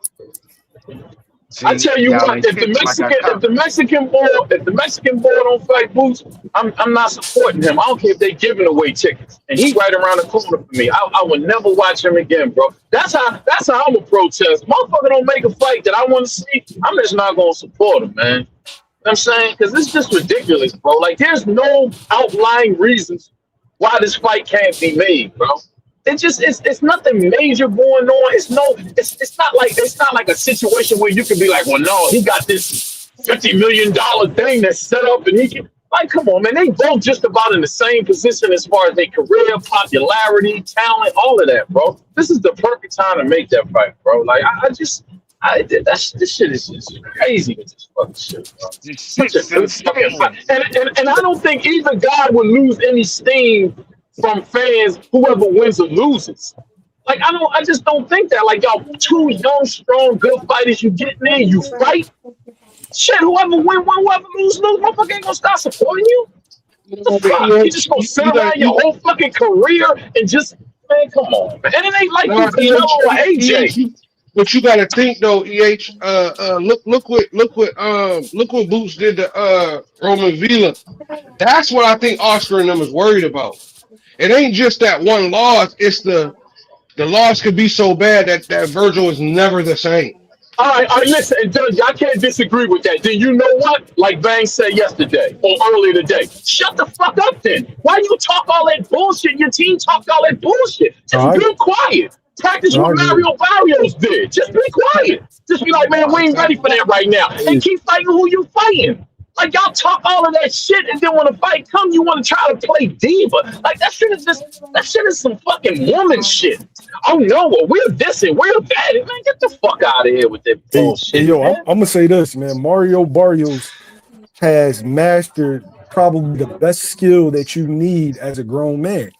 see, tell you y'all what, ain't sitting like I If the commented. Mexican boy don't fight Boots, I'm not supporting him. I don't care if they giving away tickets, and he right around the corner for me. I would never watch him again, bro. That's how I'm a protest. Motherfucker don't make a fight that I want to see. I'm just not gonna support him, man. You know what I'm saying? Because it's just ridiculous, bro. Like, there's no outlying reasons why this fight can't be made, bro. It's nothing major going on. It's not like a situation where you can be like, well, no, he got this $50 million thing that's set up and he can, like, come on, man. They both just about in the same position as far as their career, popularity, talent, all of that, bro. This is the perfect time to make that fight, bro. Like, I just This shit is just crazy with this fucking shit, bro. This Such a shit's fucking insane. and I don't think either God would lose any steam from fans, whoever wins or loses. Like I just don't think that. Like y'all, two young, strong, good fighters, you get in there, you fight. Shit, whoever win, whoever lose, motherfucker ain't gonna start supporting you. What the But fuck? You just gonna you, sit you got around your whole fucking career and just man, come on, man. And it ain't like you nah, Canelo or AJ. but you got to think though, EH. Look what Boots did to Roman Villa. That's what I think Oscar and them is worried about. It ain't just that one loss. It's the loss could be so bad that Virgil is never the same. All right, listen, and Doug, I can't disagree with that. Then you know what? Like Bang said yesterday or earlier today, shut the fuck up then. Why you talk all that bullshit? Your team talked all that bullshit. No, Just be quiet. Practice I what agree. Mario Barrios did. Just be quiet. Just be like, man, we ain't ready for that right now. And Hey, keep fighting who you fighting. Like y'all talk all of that shit, and then when a fight come, you want to try to play diva. Like that shit is some fucking woman shit. Oh no, well, we're this and we're that. Man, get the fuck out of here with that hey, bullshit, yo, I'm man. gonna say this, man. Mario Barrios has mastered probably the best skill that you need as a grown man,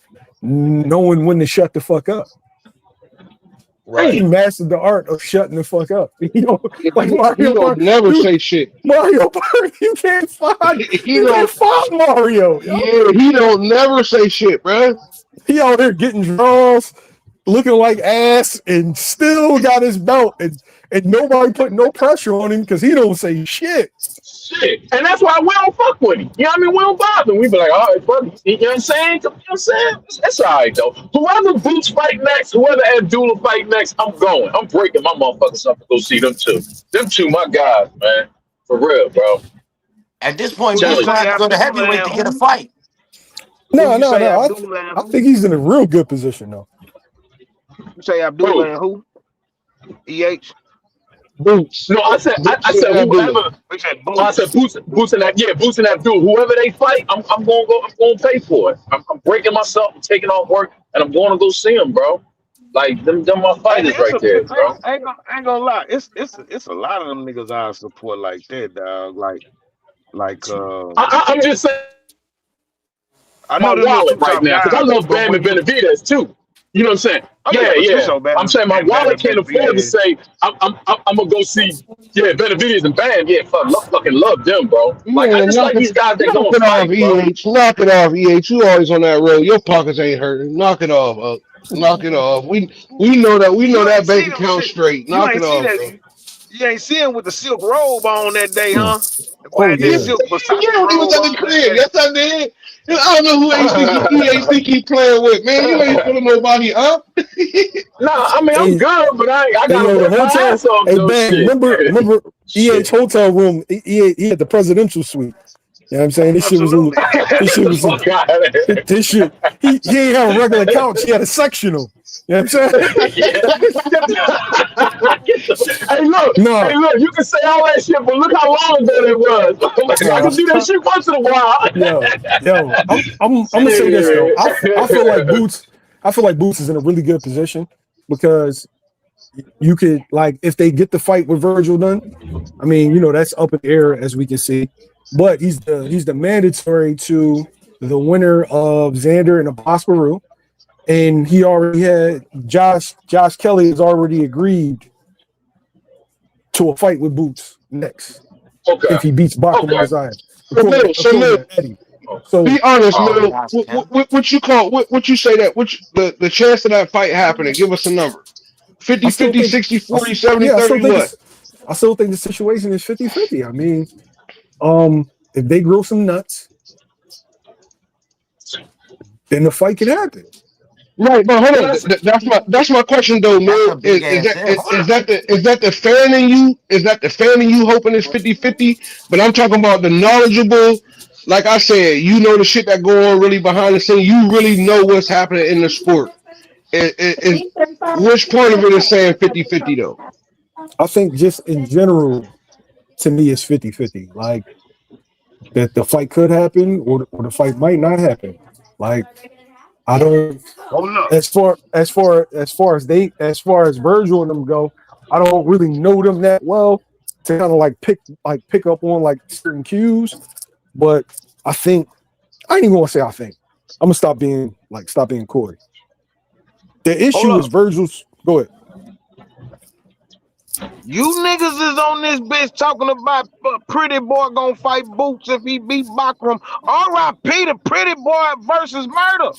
knowing when to shut the fuck up. He Right. Hey, mastered the art of shutting the fuck up. You know, like He Mario don't Barrios, never dude. say shit. Mario Barrios, He you can't don't. find Mario. Yo. Yeah, he don't never say shit, bro. He out there getting draws, looking like ass, and still got his belt, and nobody put no pressure on him because he don't say shit. shit. And that's why we don't fuck with him. You know what I mean? We don't bother him. We be like, all right, fuck him. You know what I'm saying? You know what I'm saying? That's all right, though. Whoever Boots fight next, whoever Abdullah fight next, I'm going. I'm breaking my motherfuckers up to go see them too. Them two, my guys, man. For real, bro. At this point, Who you Boots Telling gonna you. say have to go to Abdullah heavyweight and to get a who? fight. Who No, you no, say no. Abdullah and I who? think he's in a real good position though. You say Abdullah Who? and who? EH? Boots. No, I Boots said and Abdullah. whoever. We said Oh, I said Boots. Boots and that. Yeah, Boots and Abdul. Whoever they fight, I'm gonna go. I'm gonna pay for it. I'm breaking myself. I'm taking off work, and I'm going to go see them, bro. Like them my And fighters right there, bro. I ain't gonna lie. It's a lot of them niggas I support like that, dog. Like I'm just saying I my know them little wallet two right top now because I guys, love but Bam when and you Benavidez too. You know what I'm saying? oh yeah, Yeah, for yeah. sure, I'm saying my wallet can't afford to Benavidez. say I'm gonna go see Benavidez and Bam. Yeah, fucking love them, bro. Like I Man, just like these guys that knock go and it off, fight, bro. EH. Knock it off, EH. You always on that road. Your pockets ain't hurting. Knock it off, knock it off. We know that. We know You that ain't bank see them account shit. straight. You Knock it ain't see off, that. bro. You ain't see him with the silk robe on that day, huh? The boy Oh had that yeah. silk Yeah, Versace when he was robe at the on that crib. day. Yes, I did. I don't know who EH think he playing with, man. You ain't pulling nobody up. Nah, I mean I'm Hey, good, but I hey, gotta yo, the work my hotel. ass off Hey, though. bang. Shit, Remember EH shit. hotel room. He had the presidential suite. You know what I'm saying? This shit was a. Absolutely. This Get shit the was a. fuck out of This shit. He ain't have a regular couch. He had a sectional. You know what I'm saying? here. Yeah. No, Hey, look, you can say all that shit, but look how long ago that was. I no. can do that shit once in a while. Yo. I'm gonna say this though. I feel like Shit. Boots. I feel like Boots is in a really good position because you could like if they get the fight with Virgil done. I mean, that's up in the air as we can see, but he's the mandatory to the winner of Xander and Aposparo, and he already had Josh Kelly has already agreed to a fight with Boots next Okay. if he beats Bakum Okay. Isaiah, So, Mill, according to Eddie. So be honest, All right. Mill. Josh Kelly. What you call what you say that which the chance of that fight happening? Give us a number. I 50, still 50, think, 60, I, 40, 70, yeah, 30. What? I still think the situation is 50-50. I mean, if they grow some nuts, then the fight can happen. Right, but hold Well, on. that's That's my question though, That's Mill. a big ass Is if. that the fan in you? Is that the fan in you hoping it's 50-50? But I'm talking about the knowledgeable. Like I said, you know the shit that go on really behind the scene. You really know what's happening in the sport. Is which part of it is saying 50-50 though? I think just in general, to me, it's 50-50. Like that the fight could happen or the fight might not happen. Like I don't Hold up. as far as Virgil and them go, I don't really know them that well to kind of like pick up on like certain cues. But I think I ain't even want to say I think. I'm gonna stop being coy. The issue Hold is up. Virgil's. Go ahead. You niggas is on this bitch talking about Pretty Boy gonna fight Boots if he beat Bachram. R.I.P. to Pretty Boy versus Murder.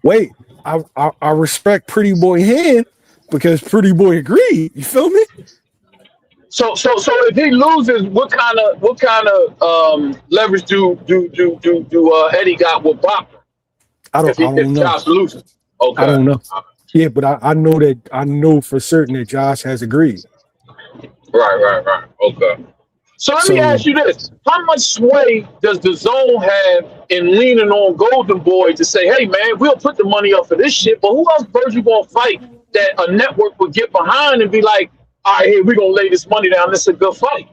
Wait, I respect Pretty Boy hand because Pretty Boy agreed. You feel me? So if he loses, what kind of leverage do Eddie got with Bach I don't if know. Josh loses? I Okay. don't know. Yeah, but I know for certain that Josh has agreed. Right. Okay. So let me So ask you this: how much sway does the zone have in leaning on Golden Boy to say, "Hey, man, we'll put the money up for this shit"? But who else Virgil gonna fight that a network would get behind and be like, "All right, here we gonna lay this money down. This is a good fight."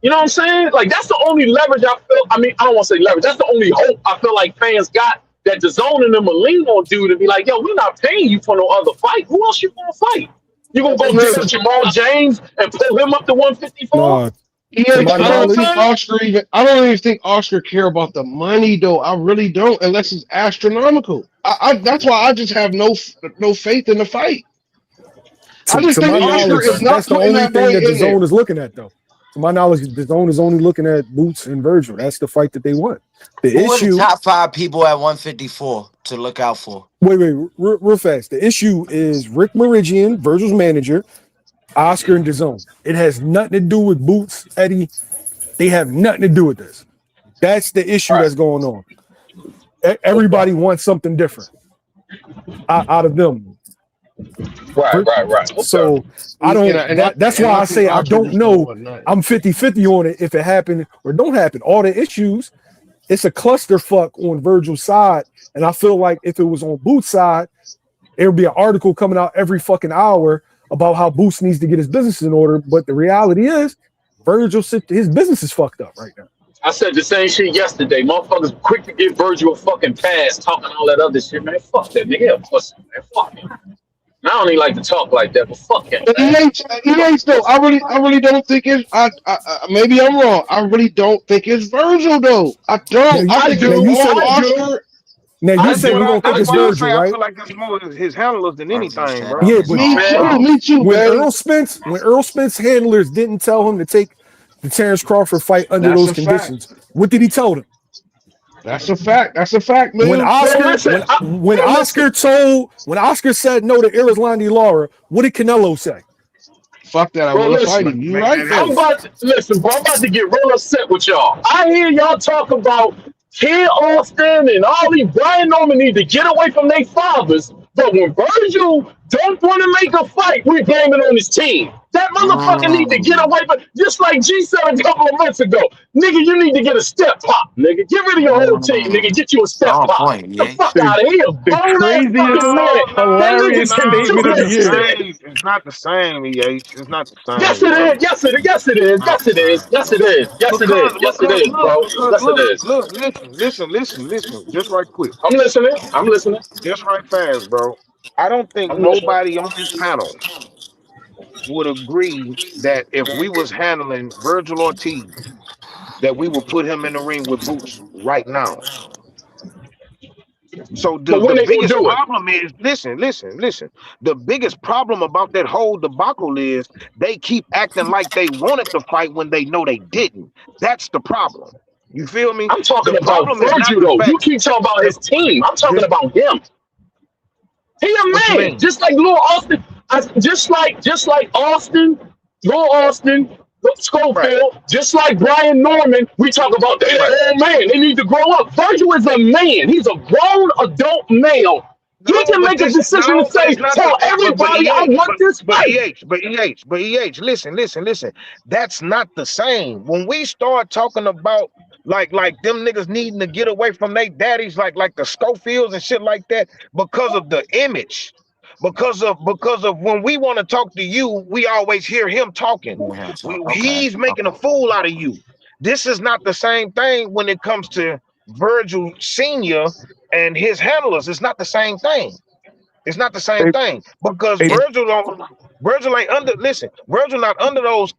You know what I'm saying? Like that's the only leverage I feel. I mean, I don't want to say leverage. That's the only hope I feel like fans got that the zone and them will lean on dude to be like, "Yo, we're not paying you for no other fight. Who else you gonna fight? You gonna go get Listen, Jamal James and pull him up to 154?" no, to EH, my You I know don't what think knowledge, I'm saying? Oscar even. I don't even think Oscar care about the money though. I really don't, unless it's astronomical. That's why I just have no faith in the fight. I just to think my Oscar knowledge, is not that's the putting only that thing money that the in zone there. is looking at, though. To my knowledge, the zone is only looking at Boots and Virgil. That's the fight that they want. The Who are the issue, top 5 people at 154 to look out for? wait, real fast. The issue is Rick Meridian, Virgil's manager, Oscar and DAZN. It has nothing to do with Boots, Eddie. They have nothing to do with this. That's the issue Right. that's going on. Okay. Everybody wants something different out of them. Right. Okay. So I don't that's why I I think say I Oscar don't just don't know. want nothing. I'm 50-50 on it if it happened or don't happen. All the issues, it's a clusterfuck on Virgil's side. And I feel like if it was on Boots' side, there would be an article coming out every fucking hour about how Boots needs to get his business in order. But the reality is, his business is fucked up right now. I said the same shit yesterday. Motherfuckers quick to give Virgil a fucking pass, talking all that other shit, man. Fuck that nigga. He a pussy, man. Fuck him. And I don't even like to talk like that, but fuck him, But man. EH though, I really don't think it's. Maybe I'm wrong. I really don't think it's Virgil though. I Now, don't. I I think it's now do. you more say I do. Oscar. you I That's say what you do. don't think I that's it's why I do. say Virgil, I right? feel like it's more his handlers than Virgil anything, said bro. Yeah, I'm but Me strong too. arm. Me too, when Betty. Earl Spence handlers didn't tell him to take the Terrence Crawford fight under That's those a fact. conditions, what did he tell them? That's a fact. That's a fact, When man. Man, Oscar listen. when Hey, listen. Oscar said no to Irizlandi Lara, what did Canelo say? Fuck that. I Bro, want to fight listen. him. You Make right that I'm though. happen. about to, listen, bro. I'm about to get real upset with y'all. I hear y'all talk about Kid Austin and all these Brian Norman need to get away from their fathers. But when Virgil don't want to make a fight, we blame it on his team. That motherfucker need to get Mm, away from just like G said a couple of months ago. Nigga, you need to get a step pop, nigga. Get rid of your whole team, nigga. mm. Get you a step Strong pop. point, The yeah. fuck out of here. The Grown ass craziest, fucking man. That hilarious nigga can do statement of the It's that year. shit. not the same. It's not the same, EH. It's not the Yes, same, it bro. is. Yes, it is. Yes, it is. Not Yes, the it is. same, Yes, bro. it is. Yes, it is. Yes, it Because is, bro. Yes, it is. listen, just right quick, I'm listening. I'm listening. just right fast, bro. I don't think I'm listening. nobody on this panel would agree that if we was handling Virgil Ortiz, that we would put him in the ring with Boots right now. So But the when they gonna biggest do it? problem is listen. The biggest problem about that whole debacle is they keep acting like they wanted to fight when they know they didn't. That's the problem. You feel me? I'm talking The about problem is not Virgil the though. fact You keep talking about the, his team. I'm talking the about him. He what you a man, mean. just like Lil Austin. Just like Austin, Lil Austin, Right, Schofield, just like Brian Norman. We talk about they right. old man. They need to grow up. Virgil is a man. He's a grown adult male. He No, can but make a this decision to no, but say, it's not the tell but everybody I EH, want this fight. but EH, listen. That's not the same. When we start talking about like them niggas needing to get away from their daddies, like the Schofields and shit like that, because of the image. Because of when we want to talk to you, we always hear him talking. Yeah, so, okay, He's making a okay. fool out of you. This is not the same thing when it comes to Virgil Senior and his handlers. It's not the same thing. It's not the same Hey, thing because hey, It, Virgil don't. Virgil ain't under. Listen, Virgil not under those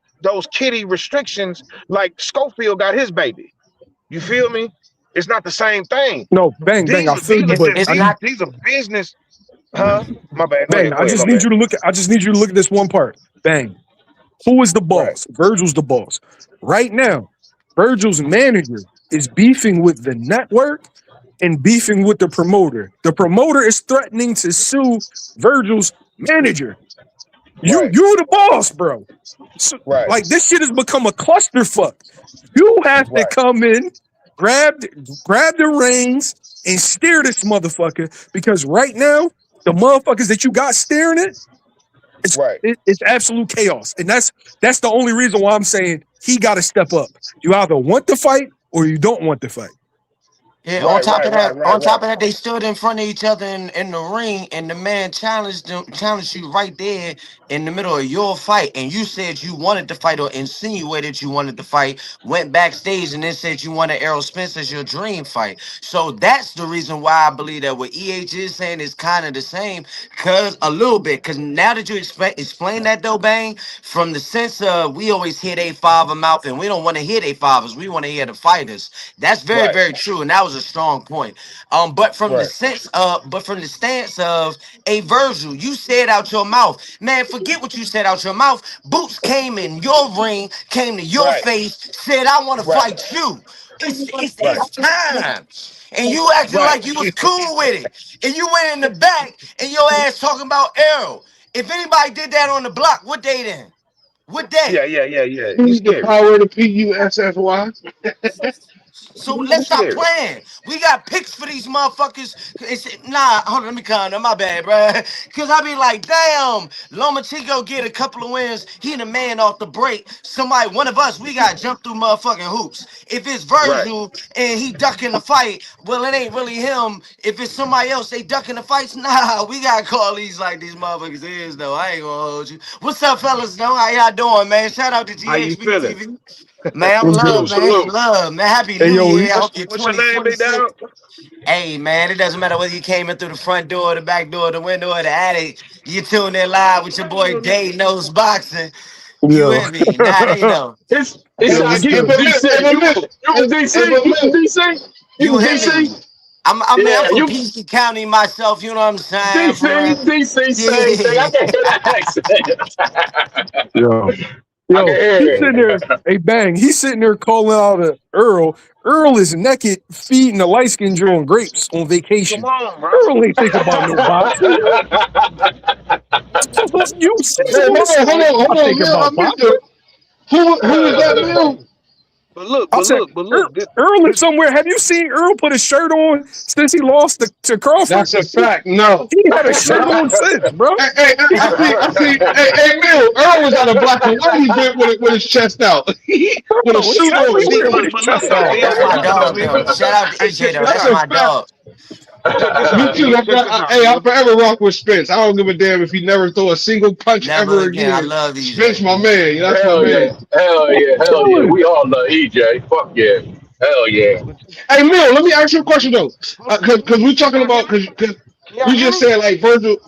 kitty restrictions like Schofield got his baby. You feel me? It's not the same thing. No, bang. I feel you, These are but just It's I not. these are business, huh? My bad. Go bang. ahead. I Go ahead. just My need bad. you to look. I just need you to look at this one part. Bang. Who is the Right. boss? Virgil's the boss. Right now, Virgil's manager is beefing with the network and beefing with the promoter. The promoter is threatening to sue Virgil's manager. You Right. the boss, bro. So, Right. like this shit has become a clusterfuck. You have to Right. come in, grab the reins, and steer this motherfucker because right now the motherfuckers that you got steering it, Right. it's absolute chaos, and that's the only reason why I'm saying he got to step up. You either want to fight or you don't want to fight. Yeah, Right. Right. Right. Right. on top Right. of that, they stood in front of each other in the ring, and the man challenged you right there in the middle of your fight, and you said you wanted to fight or insinuated you wanted to fight, went backstage and then said you wanted Errol Spence as your dream fight. So that's the reason why I believe that what EH is saying is kind of the same, cause a little bit, cause now that you explain that though, Bang, from the sense of we always hear they father mouth, and we don't want to hear they fathers, we want to hear the fighters. That's very, Right. very true, and that was a strong point. Right. But from the stance of a Virgil, you said out your mouth, man, forget what you said out your mouth. Boots came in your ring, came to your Right. face, said, I want to Right. fight you. Right. It's time. And you acting Right. like you was cool with it. And you went in the back and your ass talking about Arrow. If anybody did that on the block, what day then? What Yeah. day? Yeah. Yeah. Yeah. You Who's the scary. power of the PUSSY? So You let's stop scary. playing. We got picks for these motherfuckers. Nah, hold on, let me calm down. My bad, bro. Cause I be like, damn, Lomachenko get a couple of wins. He the man off the break. Somebody, one of us, we got to jump through motherfucking hoops. If it's Right. Virgil and he ducking the fight, well, it ain't really him. If it's somebody else, they ducking the fights. Nah, we gotta call these like these motherfuckers is though. I ain't gonna hold you. What's up, fellas? Though, how y'all doing, man? Shout out to How you GHB feeling? TV. Man, I'm What's good? love, Salute. man. Salute. Love, man. Happy Hey New yo, Year. I hope your What's your name, big dog? 2026. Hey, man, it doesn't matter whether you came in through the front door, the back door, the window, or the attic. You tuned in live with your boy Day Knows Boxing. You yo, with me? Now they know. It's yo, shot what's getting good? from DC. You from DC? You from DC? You You from hit me. DC? I'm Yeah, from you Peachtree County myself. You know what I'm saying? For DC, real. DC, same thing. I Yeah. can hear that accent. Yo, I can he's hear sitting it. there. Hey, bang, he's sitting there calling out a Earl. Earl is naked feeding a light skinned Joe on grapes on Come vacation. on, bro. Earl ain't think about no boxing. You Hey, seasonal this hold not on, thinking Mill. I about missed boxing. it. Who was that, Mill? But look. I But said, look. But look. Earl is This. somewhere. Have you seen Earl put a shirt on since he lost to Crawford? That's a fact. No. He had a shirt on since, bro. I see, Mill. Earl was at a black and white event with his chest out, with a Bro, he suit on. See, everywhere with but his but look chest though, out, Bill. That's bro. my Look though, dog, Bill. though. Shout out to Hey, EJ, check though. this That's That's out. a my fact. dog. Check this Me out, too. Bill. Check this out, I Bill. forever rock with Spence. I don't give a damn if he never throw a single punch Never ever again. I again. love Spence, EJ. my man. That's my Hell man. yeah. Hell yeah. Hell yeah. Chilling. We all love EJ. Fuck yeah. Hell yeah. But Hey, Mill, let me ask you a question though, hold on. because we Can talking y'all hear about me? because Can y'all we hear just me? said like Virgil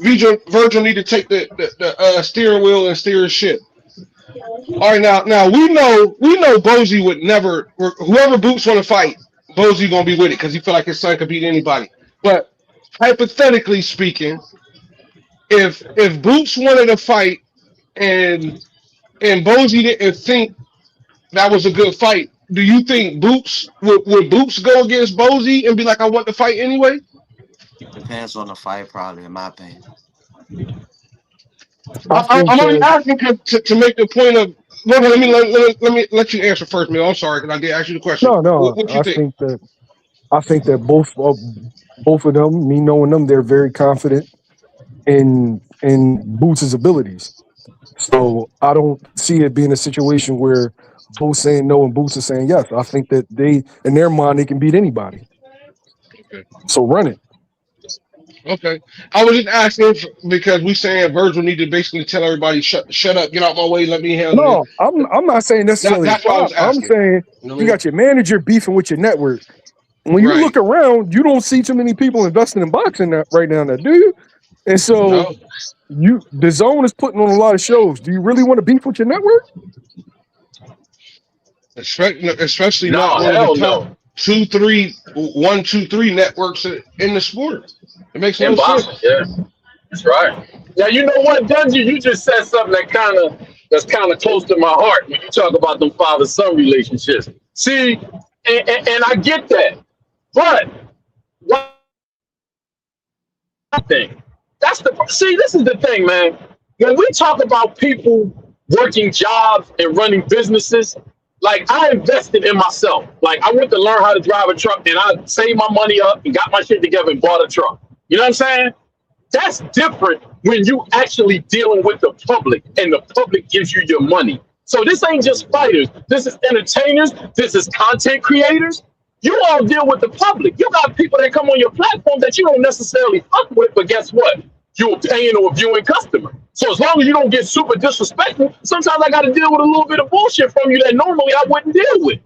need to take the steering wheel and steer his ship. All right, now we know Bozy would never whoever Boots want to fight, Bozy gonna be with it because he feel like his son could beat anybody. But hypothetically speaking, if Boots wanted to fight and Bozy didn't think that was a good fight, do you think Boots would Boots go against Bozy and be like, I want to fight anyway? Depends on the fight, probably, in my opinion. I think I'm only that asking to make the point of. Well, let me let you answer first, Mill. I'm sorry because I did ask you the question. no. What you think? I think that both of them, me knowing them, they're very confident in Boots' abilities. So I don't see it being a situation where Boots saying no and Boots is saying yes. I think that they, in their mind, they can beat anybody. Okay. So run it. Okay. I was just asking because we saying Virgil need to basically tell everybody shut up, get out my way, let me handle this. No, I'm not saying necessarily That's what I was stop. I'm asking. saying You know what you I mean? got your manager beefing with your network. When you Right. look around, you don't see too many people investing in boxing right now. Do you? And so No, the zone is putting on a lot of shows. Do you really want to beef with your network? especially not No, one of the hell top no. 1, 2, 3 networks in the sport. It makes In no boxing, sense. yeah. That's right. Now you know what, Dungy, you just said something that's kind of close to my heart when you talk about them father-son relationships. See, and I get that. But one thing. This is the thing, man. When we talk about people working jobs and running businesses, like I invested in myself. Like I went to learn how to drive a truck and I saved my money up and got my shit together and bought a truck. You know what I'm saying? That's different when you actually dealing with the public and the public gives you your money. So this ain't just fighters. This is entertainers. This is content creators. You all deal with the public. You got people that come on your platform that you don't necessarily fuck with, but guess what? You're a paying or viewing customer. So as long as you don't get super disrespectful, sometimes I got to deal with a little bit of bullshit from you that normally I wouldn't deal with.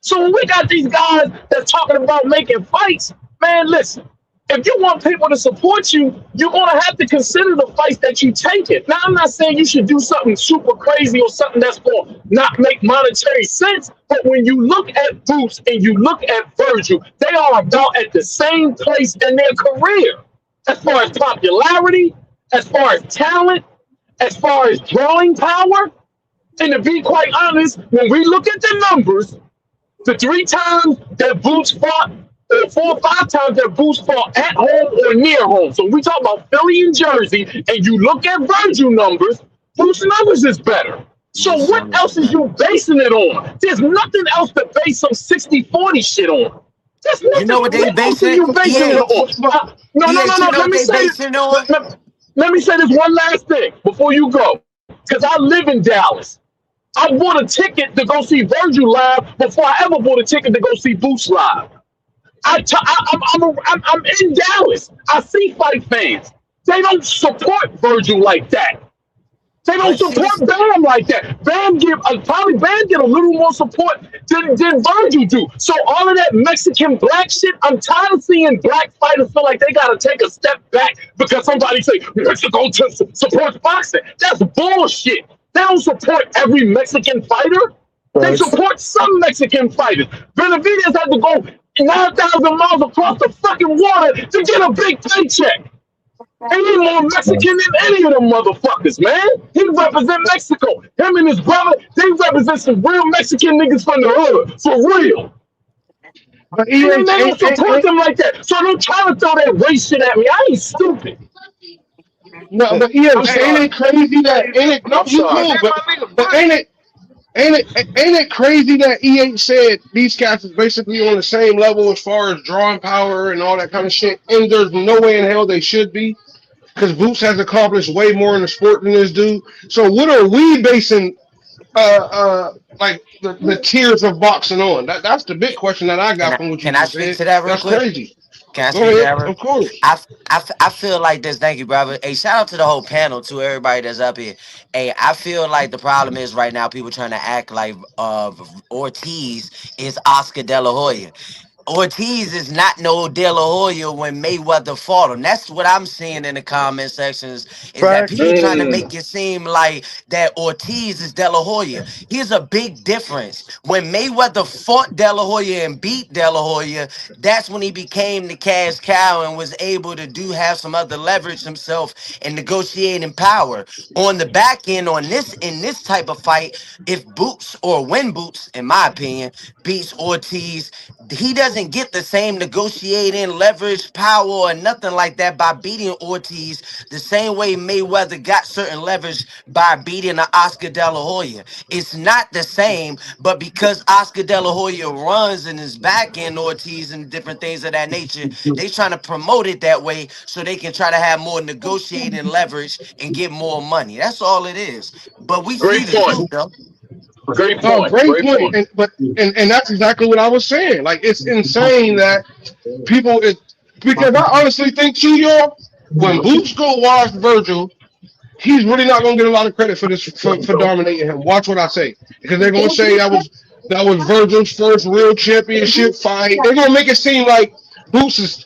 So when we got these guys that's talking about making fights, man, listen. If you want people to support you, you're gonna have to consider the fights that you take it. Now, I'm not saying you should do something super crazy or something that's gonna not make monetary sense. But when you look at Boots and you look at Virgil, they are about at the same place in their career, as far as popularity, as far as talent, as far as drawing power. And to be quite honest, when we look at the numbers, the 3 times that Boots fought, or 4 or 5 times that Boots fought at home or near home. So we talk about Philly and Jersey, and you look at Virgil numbers, Boots numbers is better. So Boots what numbers is else is better. you basing it on? There's nothing else to base some 60-40 shit on. There's You know nothing. what they What else base are it? you basing it EA, on? No, no, EA, no, you no. know Let what me they say base this. it on? Let me say this one last thing before you go, because I live in Dallas. I bought a ticket to go see Virgil live before I ever bought a ticket to go see Boots live. I'm in Dallas. I see fight fans. They don't support Virgil like that. They don't But see support this, Bam like that. Bam give probably Bam get a little more support than Virgil do. So all of that Mexican black shit, I'm tired of seeing black fighters feel like they gotta take a step back because somebody say Mexico supports boxing. That's bullshit. They don't support every Mexican fighter. They Facts. support some Mexican fighters. Benavidez had to go 9,000 miles across the fucking water to get a big paycheck. And he more Mexican than any of them motherfuckers, man. He represent Mexico. Him and his brother, they represent some real Mexican niggas from the hood, for real. But And then EH they don't support them like that. So don't try to throw that race shit at me. I ain't stupid. no, but I'm EH, ain't sorry. it crazy that ain't it? No, I'm you sorry. cool, but ain't it crazy that EH said these cats is basically on the same level as far as drawing power and all that kind of shit, and there's no way in hell they should be because Boots has accomplished way more in the sport than this dude. So what are we basing like the tiers of boxing on? That's the big question that I can got I from what you can I just speak said. to that real That's quick? crazy. Can I Go speak to ahead, that real? of course. I feel like this. Thank you, brother. Hey, shout out to the whole panel, to everybody that's up here. Hey, I feel like the problem is right now people trying to act like Ortiz is Oscar De La Hoya. Ortiz is not no De La Hoya when Mayweather fought him. That's what I'm seeing in the comment sections. Is that Facts. people trying to make Mm. it seem like that Ortiz is De La Hoya? Here's a big difference. When Mayweather fought De La Hoya and beat De La Hoya, that's when he became the cash cow and was able to have some other leverage himself and negotiating power. On the back end, on this in this type of fight, if Boots or when Boots, in my opinion, beats Ortiz, he doesn't get the same negotiating leverage power or nothing like that by beating Ortiz the same way Mayweather got certain leverage by beating an Oscar De La Hoya. It's not the same, but because Oscar De La Hoya runs in his back end Ortiz and different things of that nature, they trying to promote it that way so they can try to have more negotiating leverage and get more money. That's all it is. But we see Great the point. truth though. Great No, point. great Great point. point. And that's exactly what I was saying. Like it's insane that people is because I honestly think too, y'all, when Boots go watch Virgil, he's really not gonna get a lot of credit for this for dominating him. Watch what I say. Because they're gonna say that was Virgil's first real championship fight. They're gonna make it seem like Boots is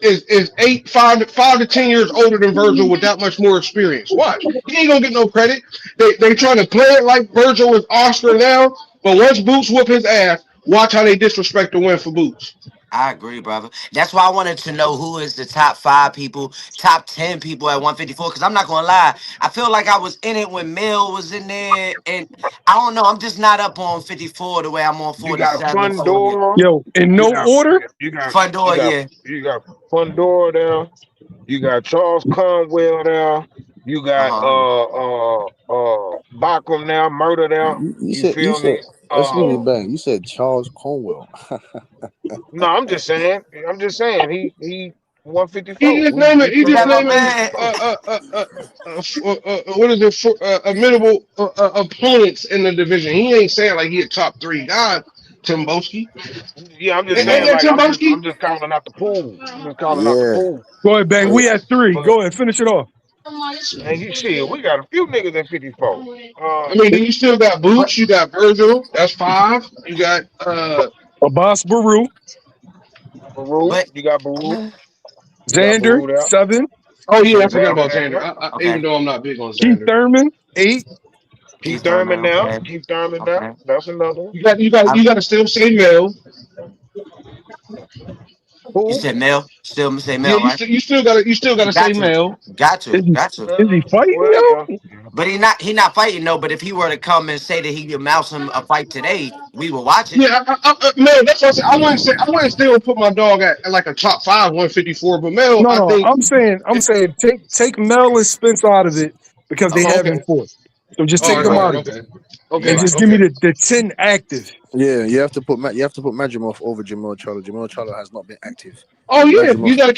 5 to 10 years older than Virgil with that much more experience. Watch. He ain't gonna get no credit. They trying to play it like Virgil is Oscar now, but once Boots whoop his ass, watch how they disrespect the win for Boots. I agree, brother. That's why I wanted to know who is the top 5 people, top 10 people at 154. Because I'm not gonna lie, I feel like I was in it when Mill was in there, and I don't know. I'm just not up on 54 the way I'm on You got 47, 40. Fundora. Yo, in You no got order. you got you Fundor, got yeah. you got Fundora there. You got Charles Conwell there. You Uh got huh. Bachram now, Murder there. You You said you feel said me? excuse me, bang. You said Charles Cornwell. No, I'm just saying. I'm just saying. He He 154. just name it. We He put just That him my in name there. his man. what is it for amenable opponents in the division. He ain't saying like he a top three guy. Timboski. Yeah, I'm just Ain't saying. Yeah. that Like I'm Timboski? just calling out the pool. I'm just calling out the Yeah. pool. Go ahead, bang. Yeah. We at 3. But Go ahead, finish it off. man, you shit. We got a few niggas in 54. I mean, It, you still got But Boots. You got Virgil. That's five. You got Abbas Baru, Baru. but You got Baru. You got Xander, Baru there. 7. oh yeah, I forgot Xander about down Xander. there. Even okay. though I'm not big on Keith Xander. Thurman, 8. Keith Keith Thurman. Thurman now. Okay. Keith Thurman now. Okay. That's another one. I, You got to still say Mel. you Who? said Mel. Still say Yeah, Mel, right? you still got to say Got to. Mel. Got to. Is he, Got to. is he fighting, Well, yo? yeah. But he not fighting though. But if he were to come and say that he could mouse him a fight today, we would watch it. Yeah, Mel. That's what I said. I wouldn't still put my dog at like a top five 154, but Mel, No, I no. think. I'm saying take Mel and Spence out of it because they Oh, haven't okay. fought. So just All take right, them all out right, of it okay, You're and okay, right. just give me okay. the 10 active. Yeah, you have to put Majimov over Jamal Charlo. Jamal Charlo has not been active. Oh yeah, Majimov, you gotta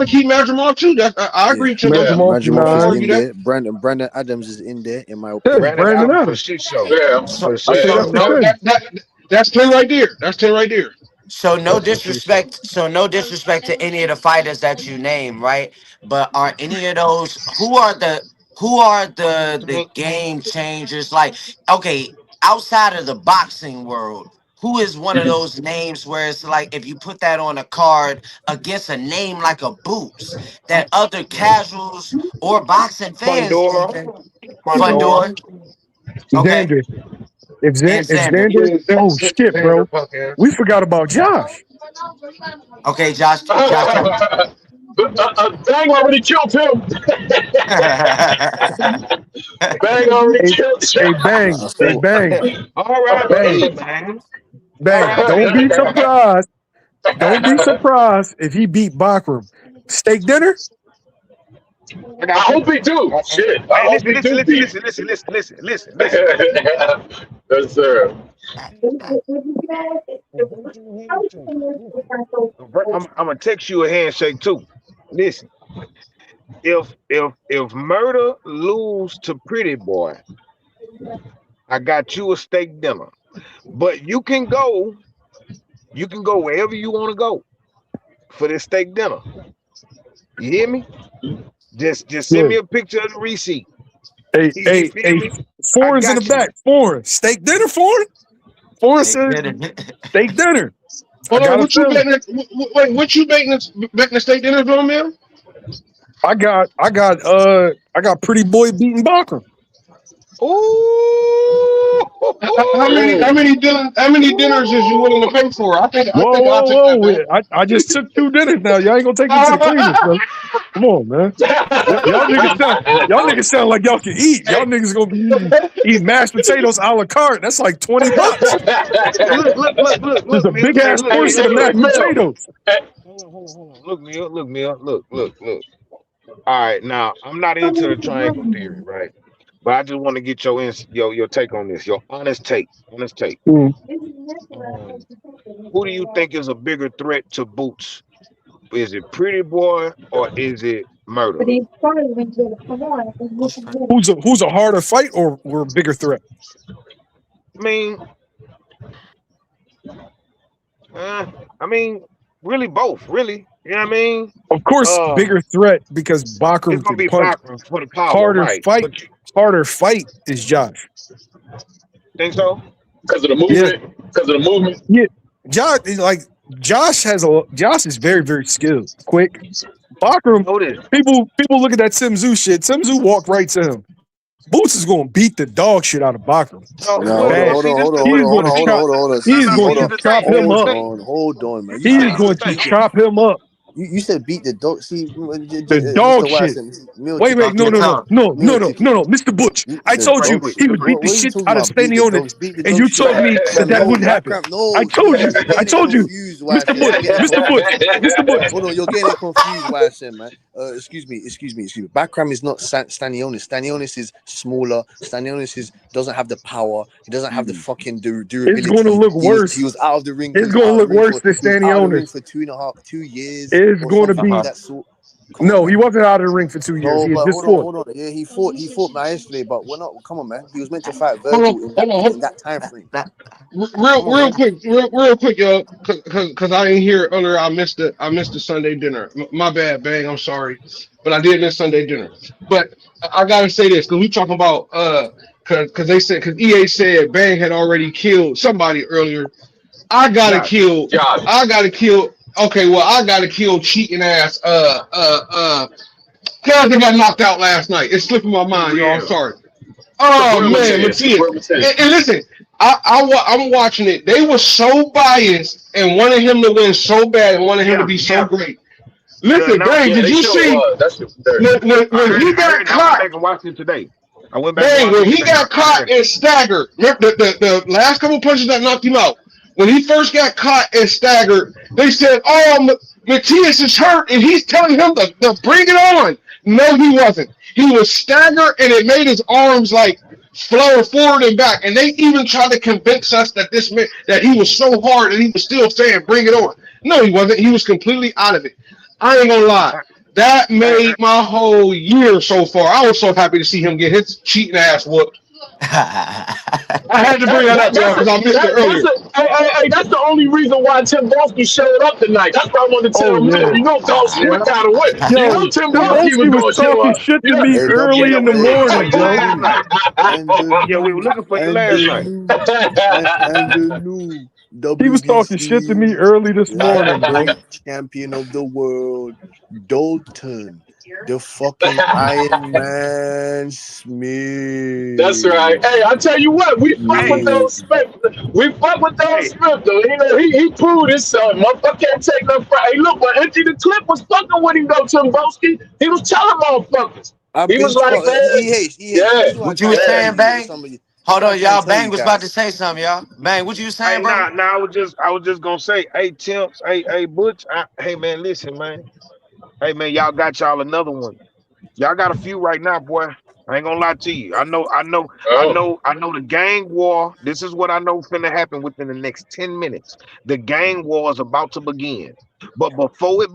keep Madrimov too. I yeah, agree, Yeah. Timboski. Majimov, I Majimov won't is 9. argue in that. there. Brandon Adams is in there, in my Yeah, opinion. Brandon Brandon Allen for Adams. shit show. Yeah. For So the I shit say so that's show. a no 10. That's 10 right there. That's 10 right there. so no Yeah, for sure. So. disrespect. So no disrespect to any of the fighters that you name, right? But are any of those who are the game changers? Like, okay, outside of the boxing world, who is one of those names where it's like if you put that on a card against a name like a Boots, that other casuals or boxing fans Fundora. even Fundora. Fundor, okay, Xander. and If Xander. Xander, Yeah, oh shit, Xander, bro. punk ass. We forgot about Josh. Okay, Josh Taylor. Bang already killed him. Bang already Hey, killed hey, him. bang. Hey, So bang. Bang. R.I.P. man. Bang. Don't be R.I.P. man. surprised. Don't be surprised if he beat Bachram. Steak dinner? I I got you. hope he do. Shit, I Hey, hope listen, he listen, do listen, beat. listen, listen, listen, listen, listen, listen. Yes, sir. I'm gonna text you a handshake too. Listen, if Murder lose to Pretty Boy, I got you a steak dinner. But you can go wherever you want to go for this steak dinner. You hear me? Just send Yeah. me a picture of the receipt. Hey, You hey, feel hey, me? I foreign's in the got you. back. Foreign. Steak dinner, foreign? Foreign They said did it. steak dinner. I Hold on, got a what you feeling. betting? Wait, what you betting the state dinners on, Mel? I got pretty boy beating Bachram. Ooh, How many dinners is you willing to pay for? I Whoa, think I'll whoa, take that whoa. bet. I just took 2 dinners now. Y'all ain't gonna take me to the cleaners, bro. Come on, man. Y'all niggas sound like y'all can eat. Y'all Hey. niggas gonna be eating mashed potatoes a la carte. That's like $20. look, Just a Mill. big Hey, ass look, portion Mill. of Hey, mashed Mel. potatoes. Hold on. Look, Mill. Look. All right, now I'm not into the triangle theory, right? But I just want to get your take on this, your honest take. Honest take. Mm. Um, who do you think is a bigger threat to Boots? Is it Pretty Boy or is it Murder? Who's first? Who's a harder fight or a bigger threat? I mean, uh, I mean, really both, really. You know what I mean? Of course, Uh, bigger threat because it's Bachram gonna can be punch. Bachman for the power, Harder right? fight, But you harder fight is Josh. think so? Because of the Yeah, movement. Because of the movement. yeah. Josh is like Josh is very, very skilled, quick. Bakram, Know this. people look at that Simzu shit. Simzu walked right to him. Boots is gonna beat the dog shit out of Bakram. No, Now well, Bad. well, see, this the He thing. is going to See, chop. hold on. He no, is no, CC, see, going hold this to on, the chop thing. This him the hold up. thing. on, hold on, man. You He said is This beat the going the to thing. dog. chop him up. You said beat the dog. See, The dog Mr. shit. Wise, Mil Wait, ticket, no, Talking no, no, tough. no, no, Mil no, ticket. no, no, Mr. Butch. I The told Right you dog quick. he shit. would beat the What are you shit talking out of about? Beat the Stanioni, dogs. Beat the and dog you shit told out of me Backram. that No, wouldn't happen. Backram. I No, told you. you're I getting it told you, confused, Mr. YSM. You're Butch, getting it Mr. Butch, confused. Mr. Butch. Hold on, you're getting it confused, YSM, man. Excuse me. Backram is not Stanionis. Stanionis is smaller. Stanionis doesn't have the power. He doesn't have the fucking It's going to durability. look He worse. was out of the ring. It's going to look worse than He was out of the ring Stanionis. for 2 years It's or going to something of be. that sort. Come on, No, he man. wasn't out of the ring for 2 years. No, He had but just hold on, fought. hold on. Yeah, he fought my yesterday, but we're not. Come on, man. He was meant to fight Hold on, Virgil in hold that on, in that time That, frame. that, Come on, real man. quick, real quick, y'all, cause I didn't hear it earlier. I missed the Sunday dinner. My bad, bang. I'm sorry, but I did miss Sunday dinner. But I gotta say this, cause we talking about cause EA said Bang had already killed somebody earlier. I gotta Josh. kill. Josh. I gotta kill. Okay, well I gotta kill cheating ass. Guys that got knocked out last night. It's slipping my For mind, y'all. I'm real. sorry. Oh Supreme man, Ten. Matthias. Supreme Ten. And listen, I'm watching it. They were so biased and wanted him to win so bad and wanted him to Yeah, be so yeah. great. The Listen, Bang, announcer. Yeah, did they you sure see was. That shit was dirty. when he I got heard. I went caught? back and watched it today. I went back and Bang, watched when it he today. got I caught heard. and staggered, remember the last couple punches that knocked him out. When he first got caught and staggered, they said, "Oh, Matthias is hurt," and he's telling him to bring it on. No, he wasn't. He was staggered, and it made his arms like flow forward and back. And they even tried to convince us that this man that he was so hard, and he was still saying, "Bring it on." No, he wasn't. He was completely out of it. I ain't gonna lie. That I, made my whole year so far. I was so happy to see him get his cheating ass whooped. I had to bring that up, y'all, because I missed it earlier. That's the only reason why Tim Bonski showed up tonight. That's what I wanted to tell Oh him. Man, yeah. you know, Bonski yeah. would kind of win. You know, Yo, Tim Yeah. Bonski was Timboski was going to show talking up. shit You to know, me Hey, early Yeah. in We the were looking for morning, you Joe. last night. and the Yeah, we were new looking for you and last the night. new and the new He was talking shit to me WBC early this morning, bro. lightweight champion of the world, Dalton, the fucking Iron Man that's right. Smith. Hey, I tell you what, we fuck with Hey, those Smith. We fuck with those hey, Smith, though. You know, he proved himself. Motherfucker can't take no fight. Hey, look, when Empty the Clip was fucking with him, though, Tim Bonski, he was telling motherfuckers. I've He been was like, spotted. man, EH. yeah, This is what I what you try was and tell yeah. saying, you. Bang? Somebody. This is Hold what I on, try and y'all. tell you Bang was about to guys. say something, y'all. Bang, what you hey, saying, bro? now I was just gonna say, hey, Temps, hey, Butch, hey, man, listen, man, hey, man, y'all got y'all another one. Y'all got a few right now, boy. I ain't gonna lie to you. Oh, I know the gang war. This is what I know finna happen within the next 10 minutes. The gang war is about to begin. But before it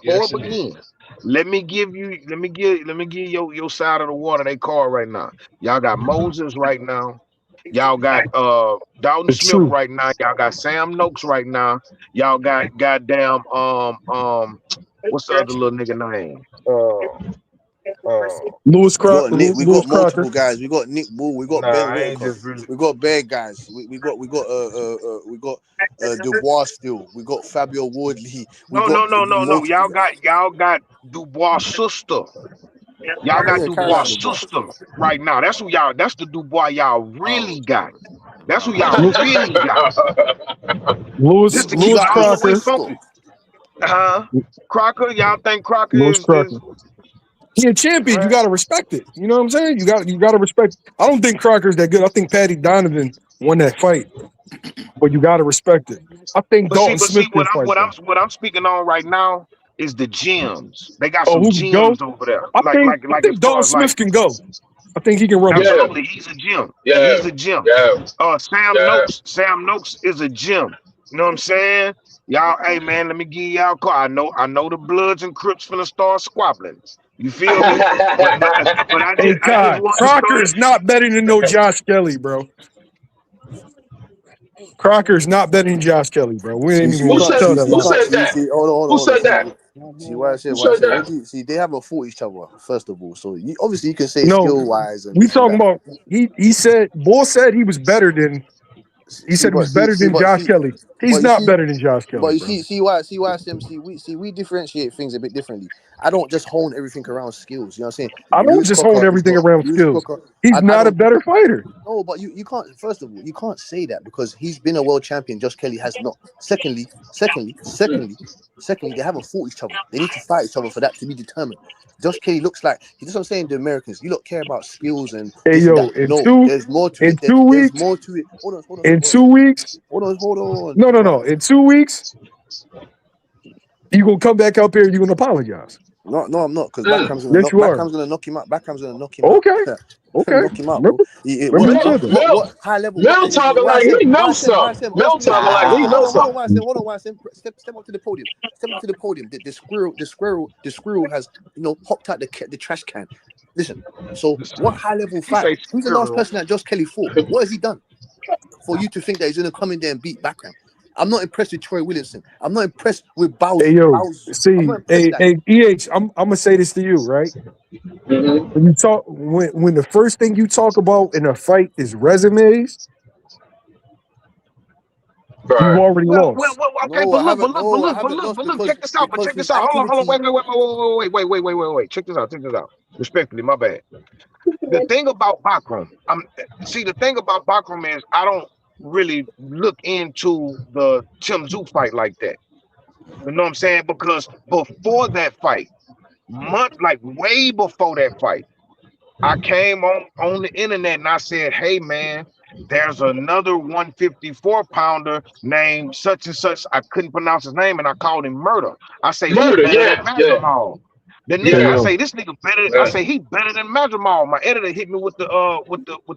Yes, it is. begins, let me give your side of the water they call right now. Y'all got Moses right now. Y'all got Dalton The Smith truth. right now. Y'all got Sam Noakes right now. Y'all got goddamn what's the other little nigga name? Uh We Lewis got Crocker. multiple guys. We got Nick Bull. We got Ben nah, I ain't Walker. just really. We got bad guys. We got Dubois still. We got Fabio Wardley. We No, got no, no, no, no. multiple guys. Y'all got Dubois sister. Y'all got Yeah, Caroline Dubois Dubois. sister right now. That's who y'all. That's the Dubois y'all Oh, really got. That's who oh. y'all really got. Lewis Just to We keep Lewis it got all the way Crocker. Mephisto. funky. Huh? Crocker, y'all think Crocker Lewis is Crocker. He a champion. You man? gotta respect it. You know what I'm saying? You gotta respect. I don't think Crocker's that good. I think Patty Donovan won that fight, but you gotta respect it. I think Dalton But see, Smith can fight though. what I'm speaking on right now is the gyms. They got Oh, some who can go? gyms over there. I think I Like as think far Dalton as like Smith can go. I think he can run. yeah, absolutely, he's a gym. yeah, He's a gym. yeah, yeah. Sam Noakes is a gym. You know what I'm saying? Y'all, hey man, let me give y'all a call. I know the Bloods and Crips finna start squabbling. You feel me? But Hey I just Kai, want to Crocker start. is not betting to no Josh Kelly, bro. Crocker is not betting Josh Kelly, bro. We See, ain't see, even Who you gonna can't said? tell see, that see, you Who lie. can't said see, that? see. Hold Who on. said that? See why I said, Who said that? they haven't fought each other. First of all, so obviously you can say No, skill wise and we this and talking that. about he said Bull said he was better than he See, said he but was better than Josh see, Kelly. He's you not see, better than Josh but Kelly, you bro. see why Sim, we differentiate things a bit differently. I don't just hone everything around skills. You know what I'm saying? I don't Lewis just hone Cocker is everything not around Lewis skills. Cocker. He's I not a don't. better fighter. No, but you can't. First of all, you can't say that because he's been a world champion. Josh Kelly has not. Secondly, they haven't fought each other. They need to fight each other for that to be determined. Josh Kelly looks like he. That's what I'm saying. The Americans, you don't care about skills and Hey this and yo, that. No, there's more to in it. two There's weeks, more to it. Hold on, hold on, in hold on, 2 weeks, hold on. no. In 2 weeks, you gonna come back up here and you gonna apologize. No, I'm not because Mm. Yes, you are. Backham's gonna knock him out. Backham's gonna knock him out. Okay, okay. Knock him out, bro. Remember, remember you Mel, said that. Mel, What high level? What Mel energy? talking like he knows Why something. Sam? Mel talking like he knows Hold on, something. why Sam? Step up to the podium. Step up to the podium. The squirrel has popped out the trash can. Listen. So what high level He fight? say Who's the last squirrel. person that Josh Kelly fought? What has he done for you to think that he's gonna come in there and beat Backham? I'm not impressed with Troy Williamson. I'm not impressed with Hey Bows. yo, Bows. I'm see, not impressed with that. I'm gonna say this to you, right? Mm-hmm. When you talk, when the first thing you talk about in a fight is resumes, you've Right. already Well, lost. okay, No, I haven't. No, I haven't lost but look, check this out, because check his this out. Hold on, activity. wait. Check this out. Respectfully, my bad. The thing about Bakram, the thing about Bakram is I don't really look into the Tim Tszyu fight like that. You know what I'm saying? Because before that fight, like way before that fight, I came on the internet and I said, "Hey man, there's another 154 pounder named such and such." I couldn't pronounce his name and I called him Murder. I say he Murder. better than Yeah. Majamal. The Hey nigga, I Yeah. yo, say this nigga better. I Yeah. say he better than Majamal. My editor hit me with the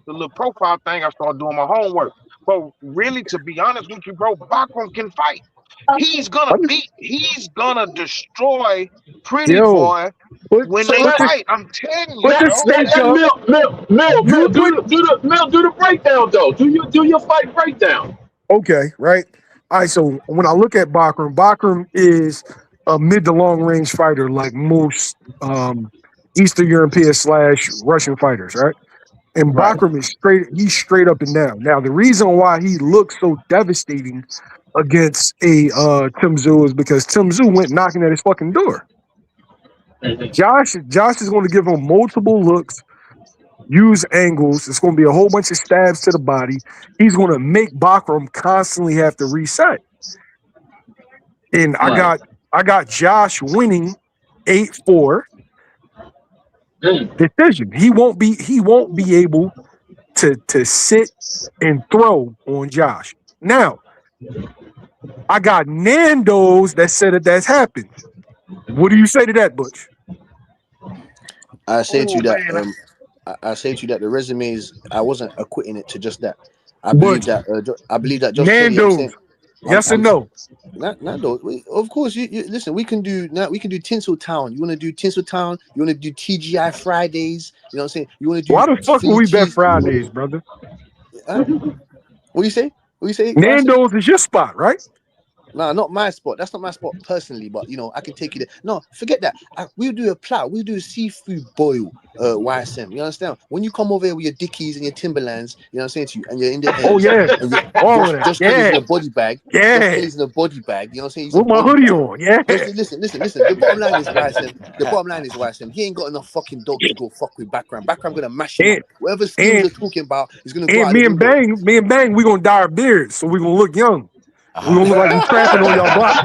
little profile thing. I started doing my homework. But really, to be honest with you, bro, Bakram can fight. I'm- He's gonna destroy Pretty yo, Boy put when So they put let the fight. I'm telling you, put let the bro. stakes let up. Mel You put do the breakdown though. Do your fight breakdown. Okay, right. All right. So when I look at Bakram, Bakram is a mid to long range fighter, like most Eastern European / Russian fighters, right? And Right. Bakram is straight. He's straight up and down. Now the reason why he looks so devastating against a Tim Tszyu is because Tim Tszyu went knocking at his fucking door. Josh is going to give him multiple looks, use angles. It's going to be a whole bunch of stabs to the body. He's going to make Bakram constantly have to reset. And Right. I got Josh winning 8-4 Mm. decision. He won't be able to sit and throw on Josh. Now, I got Nando's that said that that's happened. What do you say to that, Butch? I say to Oh you that man, I say to you that the resumes I wasn't acquitting it to just that. Butch, I believe that Josh Kelly. I'm Nando's, saying yes or I'm no? Nando. Of course, you listen. We can do now. We can do Tinsel Town. You want to do Tinsel Town? You want to do TGI Fridays? You know what I'm saying? You want to do Why the fuck would Philly we bet cheese? Fridays, brother? Huh? What do you say? What do you say? What I say? Nando's is your spot, right? No, not my spot. That's not my spot personally, but I can take you there. No, forget that. We'll do a plow. We'll do a seafood boil, YSM. You understand? When you come over here with your Dickies and your Timberlands, you know what I'm saying to you, and you're in the Oh ends, yeah, and you all of that. Josh Kelly's in Yeah, a body bag. Josh yeah. Kelly's in a body bag. You know what I'm saying? He's a With my body hoodie bag. on. Yeah. Listen. The bottom line is YSM. The bottom line is YSM. He ain't got enough fucking dogs to go fuck with Background. Background gonna mash him up. And Whatever skills and you're talking about is gonna go and out the window. me and Bang, we gonna dye our beards, so we gonna look young. We gonna look like we trapping on y'all block.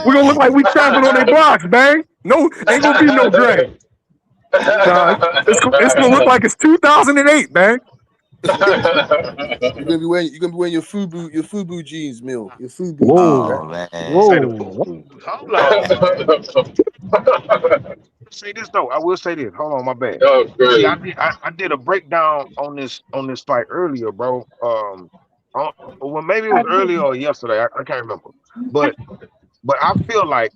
We gonna look like we trapping on their blocks, Bang. No, ain't gonna be no gray. Nah, it's gonna look like it's 2008, Bang. You're gonna be wearing your Fwwb jeans, Mill. Your Fwwb jeans, Whoa, right? Oh man. say the whoa. food. Hold on. Say this though. I will say this. Hold on, my bad. That was See, crazy. I did a breakdown on this fight earlier, bro. Well, maybe it was earlier or yesterday. I can't remember. But I feel like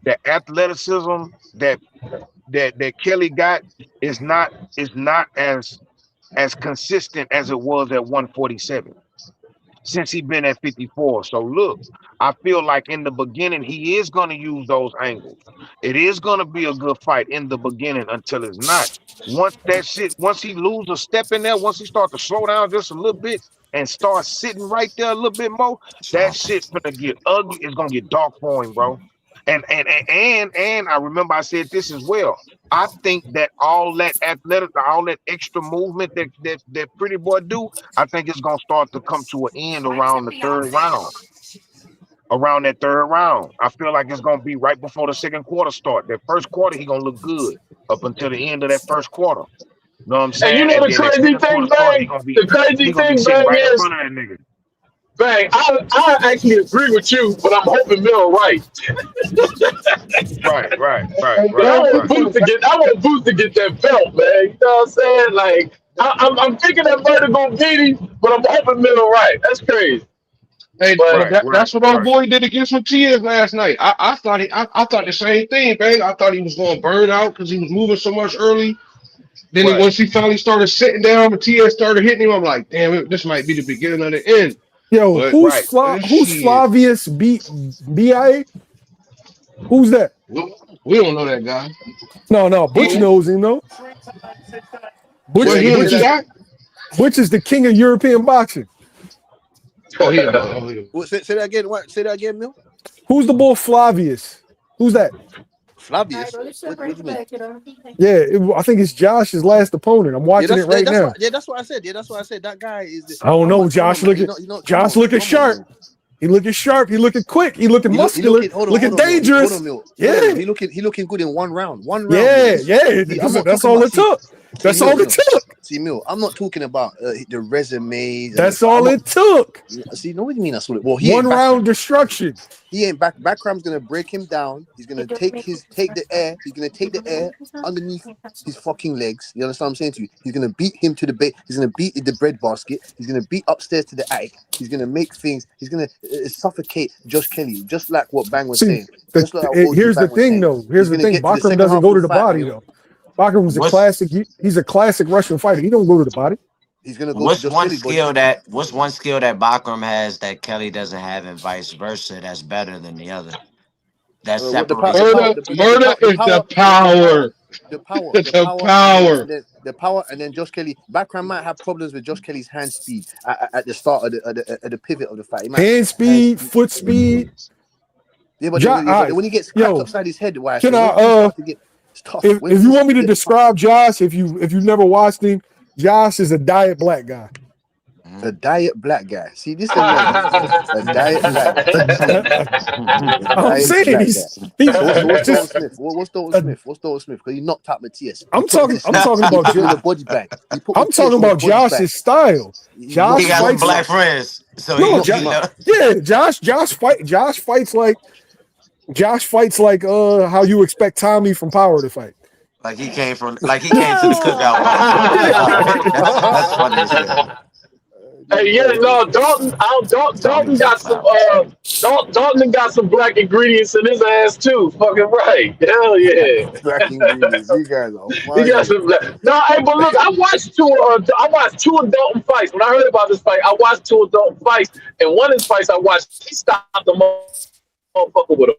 the athleticism that Kelly got is not as consistent as it was at 147 since he been at 54. So look, I feel like in the beginning he is going to use those angles. It is going to be a good fight in the beginning until it's not. Once he lose a step in there, once he start to slow down just a little bit and start sitting right there a little bit more, that shit gonna get ugly. It's gonna get dark for him, bro. And I remember I said this as well. I think that all that athletic, all that extra movement that Pretty Boy do, I think it's gonna start to come to an end around the third round. Around that third round, I feel like it's gonna be right before the second quarter start. That first quarter, he gonna look good up until the end of that first quarter. You know what I'm And you saying? know And the then that crazy second thing, quarter start, Bang? The he crazy gonna be thing, sitting Bang, right in is front of that nigga. Bang. I actually agree with you, but I'm hoping Mill right. Right, right, right, Hey, But right, I yo, want right. Boots to get that belt, man. You know what I'm saying? Like I'm thinking that brother gonna beat him, but I'm hoping Mill right. That's crazy. hey, But Right, right, that's what old right. boy did against Matias last night. I thought the same thing, man. I thought he was going to burn out because he was moving so much early. Then Right. once he finally started sitting down, Matias started hitting him. I'm like, damn, this might be the beginning of the end. Yo, But Right. who's shit, Flavius BIA? Who's that? we don't know that guy. No, Butch He, knows him, though. Say what that Butch again. he in Say the Butch that. shot? Butch is the king of European boxing. Oh, he don't know. Oh, he Say that again. What? Say that again, Mill. Who's the boy Flavius? Who's that? Flavius. What do you mean? Yeah, I think it's Josh's last opponent. I'm Yeah, watching it right that's now. what. Yeah, that's what I said. Yeah, that's what I said. That guy is. I don't know, Come on, Josh. man. Josh looking Come on, sharp. Mill. He looking sharp. He looking quick. He looking He muscular. looking. Hold Looking on, Mill. Hold dangerous. on, Mill. Yeah, Hold on, Mill. He looking good in one round. One round, Mill. yeah, yeah. See, I'm not That's talking all about. it took. See, That's all it Mill. took. See, Mill. I'm not talking about the resumes and That's the. I'm all not. it took. See, no, what do you mean? That's what. Well, he One ain't round Backram. destruction. He ain't back. Backram's gonna break him down. He's gonna take the air. He's gonna take the air underneath his fucking legs. You understand what I'm saying to you? He's gonna beat him to the bait. He's gonna beat the bread basket. He's gonna beat upstairs to the attic. He's gonna make things. He's gonna suffocate Josh Kelly, just like what Bang was See, saying. Just like what OG here's the Bang was thing, saying. though. Here's He's the gonna thing. get to the Bakram second doesn't half go of to the the fight, body, Mill. though. Bakram's a What's classic. He's a classic Russian fighter. He don't go to the body. He's gonna go to what's Josh one Kelly's body. skill that what's one skill that Bakram has that Kelly doesn't have, and vice versa, that's better than the other? That What separates the them. power, Murder is the power. The power. the power, and then Josh Kelly. Background might have problems with Josh Kelly's hand speed at the start of the pivot of the fight. He might Hand hand speed, speed. foot speed. But when he gets cracked Yo, upside his head, why I can say when I things start to get it's tough. When if you things want me to get tough, describe Josh, if you've never watched him, Josh is a diet black guy. a diet black guy. See, this is the word I'm looking for. A diet black guy. A I'm diet saying black guy. he's So what's Dalton just Smith? What's Dalton a, Smith? What's Dalton Smith? Because he knocked out Matthias. He I'm put him talking to I'm sleep. talking He about put him in a body bag. He put I'm talking Matthias in a about body bag. Josh's style. He He Josh knocked him got out. some He fights black knocked him out. friends, so He no knocked he him out. know. yeah, Josh fights like how you expect Tommy from Power to fight. like he came to the cookout walking. That's funny as hell. Hey, This yeah, guy's no, just Tommy Dalton got got some clout. Dalton got some black ingredients in his ass too. Fucking right. Hell yeah. black ingredients. You guys are He got funny. some black. No, hey, but look, I watched two of Dalton fights. When I heard about this fight, I watched two of Dalton fights, and one of his fights I watched, he stopped the motherfucker with a.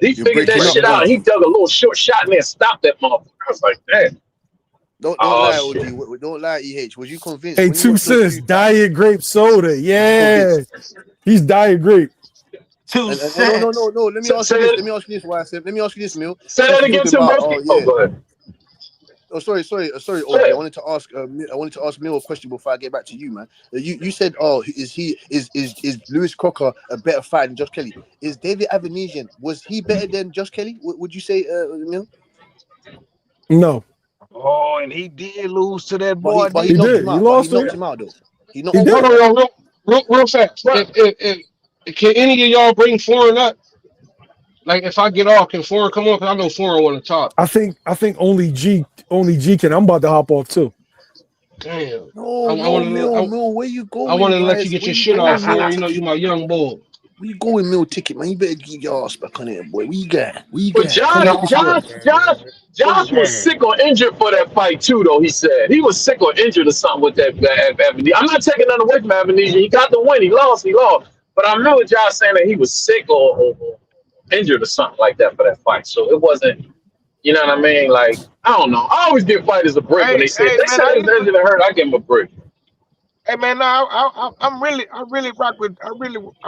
He You're figured that breaking up shit out, now. and he dug a little short shot and then stopped that motherfucker. I was like, damn. Don't Oh lie, OG. shit. Don't lie, EH. Was you convinced Hey, when you two watched those cents, two fights? diet grape soda. Was you Yeah. convinced? He's diet grape. Two And no. cents. Let me ask you Say this. Let that, me ask you this. Why I said? Let me ask you this, Mill. say Since that you're again, talking Tim about, Broski. oh Oh, yeah. go ahead. Oh, sorry, Go OG. I ahead. wanted to ask. I wanted to ask Mill a question before I get back to you, man. You said, is Lewis Crocker a better fighter than Josh Kelly? Is David Avanesian, was he better than Josh Kelly? Would you say, Mill? No, Oh, and he did lose to that But he boy, but he he didn't knocked he? him did. He out. But he lost to knocked him. him out though. He He knocked Oh, him hold out. did. on, real fast. But Can any of y'all bring foreign up? Like, if I get off, can foreign come on? Because I know foreign want to talk. I think only G can. I'm about to hop off too. Damn. I, No, I no, wanted to, Mill, Where you I going, wanted to let you guys? get Where your you shit off, going, Mill foreign. You know, Ticket? you my young bull. Where you going, Mill Ticket, man? You better get your ass back on there, boy. Where you got? Come Come on. get this work. Josh was sick or injured for that fight too, though. He said he was sick or injured or something with that Avenue. I'm not taking nothing away from Avenue. He got the win. He lost. But I remember Josh saying that he was sick or injured or something like that for that fight. So it wasn't. You know what I mean? Like, I don't know. I always give fighters a break when Hey, they say if hey, they man, say I it's used to. injured or hurt, I give them a break. Hey, man, no, I really rock with, I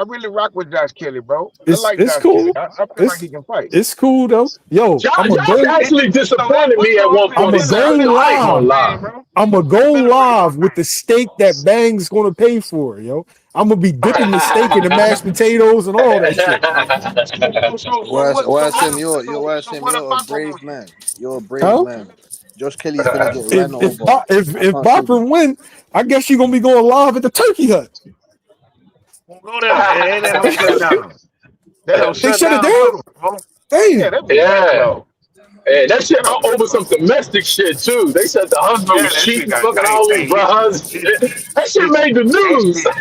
really rock with Josh Kelly, bro. I like It's Josh Kelly. cool. I feel like It's he can fight. it's cool though. Yo, Josh, I'm a Josh go. It, actually so that disappointed what's me at wrong with I'm a what's go a 147. better I ain't weight gonna live. on lie. bro? I'm a What's a go better weight on live with the name? steak that Bang's gonna pay for, yo. I'm gonna be dipping the steak in the mashed potatoes and all that shit. You're a brave man. You're a brave Huh? man. Josh Kelly's gonna get If ran if over. Bo- if I if can't say that. Bachman win, I guess you're gonna be going live at the Turkey Hut. Won't go there. And that don't shut down. That don't They shut shut it down down. too, bro. Yeah, Damn. that be Yeah. backload. Yeah, that shit That don't over some backload. domestic shit too. They said the husband Yeah, was that shit cheating, got. fucking Hey, all his hey, listen, bras. listen, That shit listen. made the That news. shit.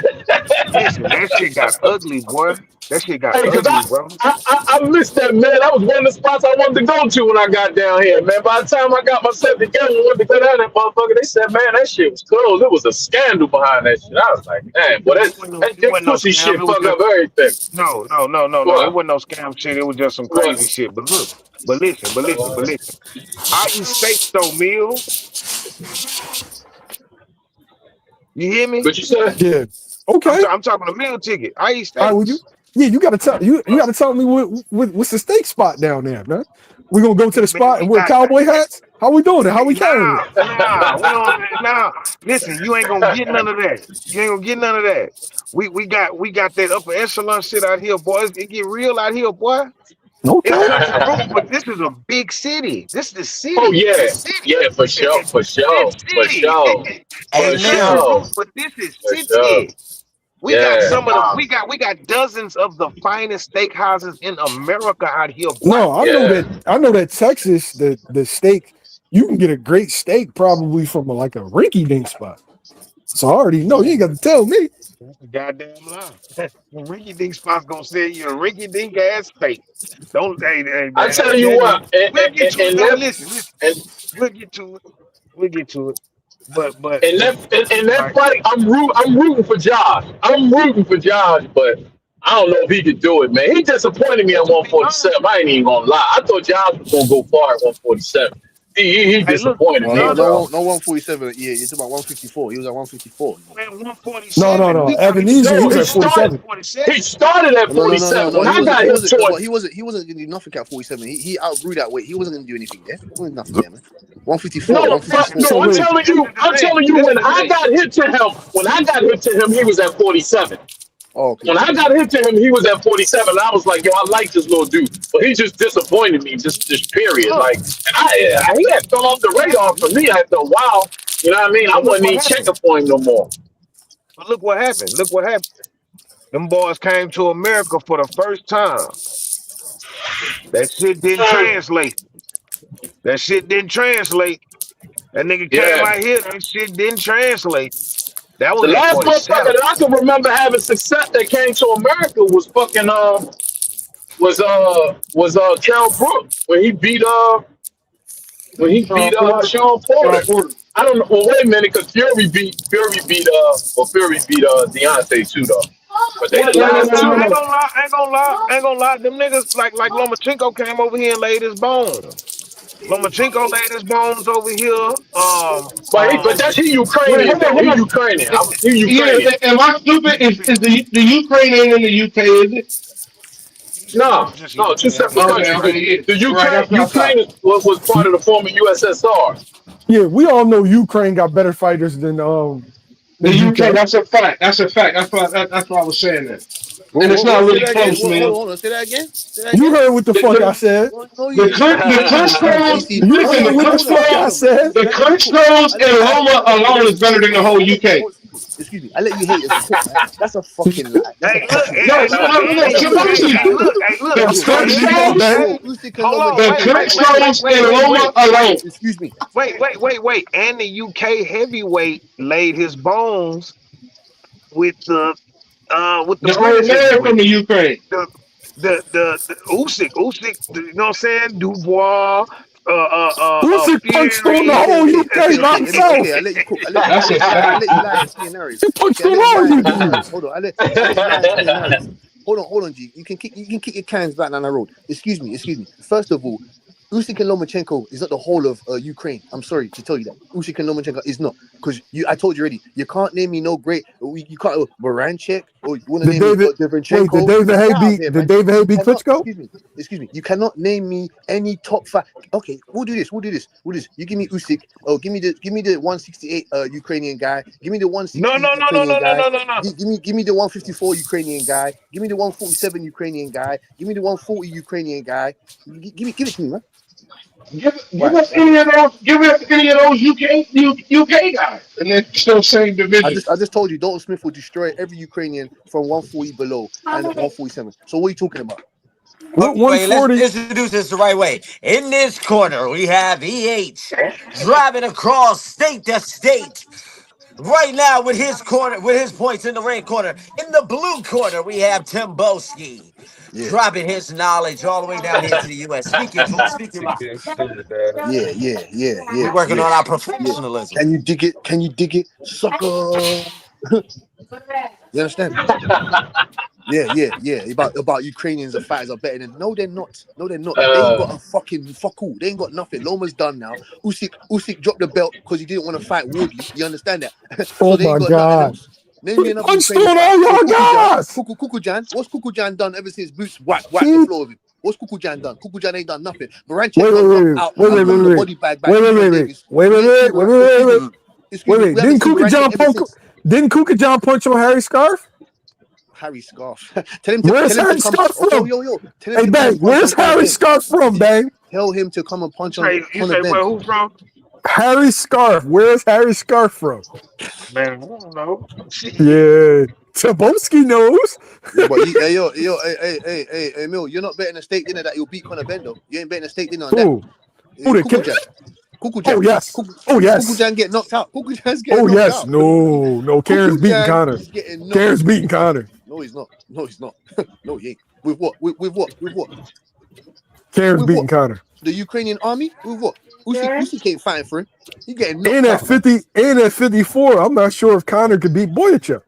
Listen, that shit got ugly, boy. That shit got Hey, cause ugly, bro. I missed that, man. That was one of the spots I wanted to go to when I got down here, man. By the time I got myself together and wanted to go down that motherfucker, they said, man, that shit was closed. It was a scandal behind that shit. I was like, damn, boy, It wasn't no, it that wasn't no pussy scam. shit It was fucked just up everything. no. It What? wasn't no scam shit. It was just some crazy What? shit. But look, but listen. I eat steak though, meal. You hear me? What you say? Yeah. Okay. I'm talking a meal ticket. I eat All right. Well, steaks. you gotta tell you gotta tell me what's the steak spot down there, man. We gonna go to the Man, spot we and wear got cowboy hats? How we doing it? How we carrying it? we don't listen, you ain't gonna get none of that. You ain't gonna get none of that. We got that upper echelon shit out here, boys. It get real out here, boy. It's Okay. country roots, but this is a big city. This is the Oh city. The yeah, city. yeah, for sure, for It's sure, for city. sure, Hey, for It's country Mill. sure, roots, but this is for sure. city. We got Yeah, some of the nah, we got dozens of the finest steakhouses in America out here, boy. No, yeah. I know that Texas, the steak, you can get a great steak probably from like a rinky dink spot. So I already know you ain't got to tell me. That's a goddamn lie. The Ricky Dink spot's gonna sell you a Ricky Dink ass steak. Don't hey I man. tell you Yeah, what, we'll get to it and though. that, Listen. and, We'll get to it. We'll get to it. But and the that, and that right. fight, I'm rooting for Josh. I'm rooting for Josh, but I don't know if he could do it, man. He disappointed me at To be honest, 147. I ain't even gonna lie. I thought Josh was gonna go far at 147. He hey look, to disappointed be Well, me, no, honest, bro. no 147. Yeah, you're talking about 154. He was at 154. man, No. 147. We thought he was Ebenezer, gonna he No, was he at start off at started. 47. 47. He started at No. 47. When He I wasn't. got He him wasn't. to Well, it, he wasn't gonna do nothing at 47. He outgrew that weight. He wasn't gonna do anything there. There was nothing there, man. 154. no, but Listen, no, 154. So wait, this is the I'm thing. telling you, This is when the I thing. got hit to him, he was at 47. Oh, okay. When I got hit to him, he was at 47. I was like, yo, I like this little dude, but he just disappointed me. Just period. Look, Like, and he had fell off the what radar happened. for me after a while. You know what I mean? I But look wasn't what even happened. checking for him no more. But look what happened. Look what happened. Them boys came to America for the first time. That shit didn't translate. That shit didn't translate. That nigga came Yeah, out here. That shit didn't translate. That the was at last motherfucker 47. that I can remember having success that came to America was fucking was Cal Brook when he beat Sean Porter. Sean Sean Porter. Porter. I don't know. Well, wait a minute, because Fury beat Deontay too though. But they Yeah, the No, no, last no, no, two. I ain't no. gonna lie. I ain't gonna lie. Them niggas like Lomachenko came over here and laid his bones. Lomachenko laid his bones over here. But that's he Wait, Ukrainian hold on, though. hold He on. Ukrainian. He Yeah, Ukrainian. am I stupid? Is the Ukraine ain't in the UK, is it? You said No, it's just no, two Ukraine. separate Okay, countries. okay, yeah. The Right, Ukraine that's what I thought. was part of the former USSR. yeah, we all know Ukraine got better fighters The than UK, UK. that's a fact. That's a fact. That's why I was saying that. And it's not What? Say really that again. close, man. Hold on. Say that again. Say that You again. heard what the The, fuck I the, said. No, you didn't. The You Klitschko's, see, You hold listen, heard on, the what the hold on, fuck I hold Klitschko's, on, man. said. the Let me cook. Klitschko's and Loma alone is better than the whole UK. Excuse me. I let you haters cook, man. That's a fucking lie. That's a Hey, look, fucking No, lie. hey, no, look, no, hey, no, no. That's hey, a fucking Shabashi, hey, lie. look, hey, the look. That's crazy talk, Hey, man. Klitschko's, hey, Usyk can hold never on, the get wait, his wait, hands wait, on. wait, Klitschko's wait, and wait, Loma wait, alone. Excuse me. And the UK heavyweight laid his bones with the The old British man from heavyweight. the Ukraine. The Usyk, you know what I'm saying? Dubois, Usyk punched on the Fury. Okay, whole okay, UK okay, by okay. himself. I let you cook. I That's a let you lie. I fact. let you lie and see a narrative. He Okay, punched I on let you all lie and you see a narrative. dudes. Hold on. I let you lie and see a narrative. Hold on, G. You can kick your cans back down the road. Excuse me. First of all, Usyk and Lomachenko is not the whole of Ukraine. I'm sorry to tell you that. Usyk and Lomachenko is not. Because I told you already, you can't name me no great. You can't Baranchek or you want to Did name me David wait? Did Devenchenko. David Man, Hay get out of beat? here, Did man. David Hay You beat cannot. Klitschko? Excuse me. You cannot name me any top five. Okay, we'll do this. You give me Usyk. Oh, give me the 168 Ukrainian guy. Give me the No, 160 no, no, no, Ukrainian no, no, guy. no, no, no. Give me the 154 Ukrainian guy. Give me the 147 Ukrainian guy. Give me the 140 Ukrainian guy. Give it to me, man. Give us Why? any of those. Give us any of those UK guys, and then still same division. I just told you Dalton Smith will destroy every Ukrainian from 140 below and 147. So what are you talking about? What Wait, let's 140? introduce this the right way. In this corner, we have EH driving across state to state. Right now, with his points in the red corner. In the blue corner, we have Tim Boski Yeah, dropping his knowledge all the way down here to the U.S. Speaking He about, getting stupid, man. we working on our yeah. professionalism. Can you dig it? Can you dig it, sucker? You understand? Yeah. About Ukrainians and fighters are better than. No, they're not. No, they're not. They ain't got a fucking fuck all. They ain't got nothing. Loma's done now. Usyk dropped the belt because he didn't want to fight Wardley. You understand that? So Oh they my ain't got nothing God! else. Name me He another punched Ukrainian on fighter. all Oh, y'all Kukujan. guys. Kukujan. What's Kukujan done ever since Boots wiped He the floor of him? What's Kukujan done? Kukujan ain't done nothing. Baranchek got knocked out and put on the body bag by Adrian Davis. We ain't seen excuse me. We haven't Didn't seen Kuka Baranchek John ever since. Didn't Kuka John punch on Harry Scarf? Harry Scarf. tell Where's him to Harry come. Scarf Oh, from? yo. Tell him Hey, to come Bang, and punch on where's Conor Harry Ben. Scarf from, Bang? Tell him to come and punch on You Conor say Ben. where? Who from? Harry Scarf. Where's Harry Scarf from? Man, I don't know. Shit. Yeah, Tabowski knows. Yeah, but hey, Mil, you're not betting a stake dinner that you'll beat Conor Ben though. You ain't betting a stake dinner on that. Who? Who the kid? Kukujan. Oh, yes. Oh, yes. Kukujan get knocked out. Kukujan's Oh, getting knocked yes. out. No. Karen's beating Kukujan Connor. is getting knocked. Karen's beating Connor. No, he's not. No, he's not. No, he ain't. With what? With what? Karen's With what? beating Connor. The Ukrainian army? With what? Usyk ain't fighting for him. He getting And knocked at out, man. 50, and at 54, I'm not sure if Connor could beat Boyachuk.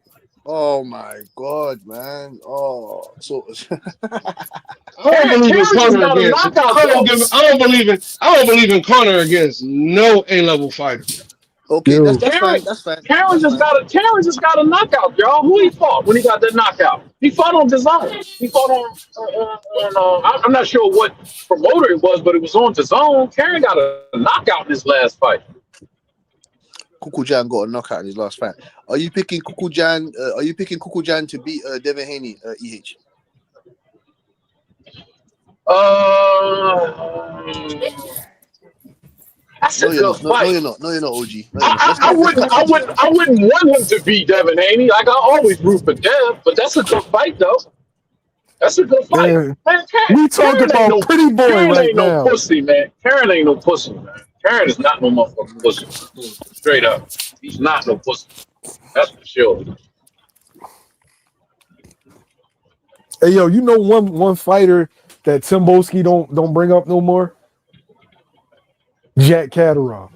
Oh my god, man. Oh, so I don't believe in Karen just Connor got a against. knockout though. I don't believe in Connor against no A-level fighter. okay. Yo, That's fine. That's fine. That's fine. Karen just got a knockout, y'all. Who he fought when he got that knockout? He fought on DAZN. He fought I'm not sure what promoter it was, but it was on DAZN. Karen got a knockout in his last fight. Kukujan got a knockout in his last fight. Are you picking Kukujan? Are you picking Kukujan to beat Devin Haney? EH. That's No, a you're good not. No, fight. you're not. No, you're not. OG. No, you're not. I wouldn't want him to beat Devin Haney. Like I always root for Dev, but that's a good fight though. That's a good fight. man. Man, We talking about Pretty Boy Karen right ain't no now. pussy, man. Karen ain't no pussy, man. Karen is not no motherfucking pussy. Straight up. He's not no pussy. That's for sure. Hey, yo, you know one fighter that Timboski don't bring up no more? Jack Catterall.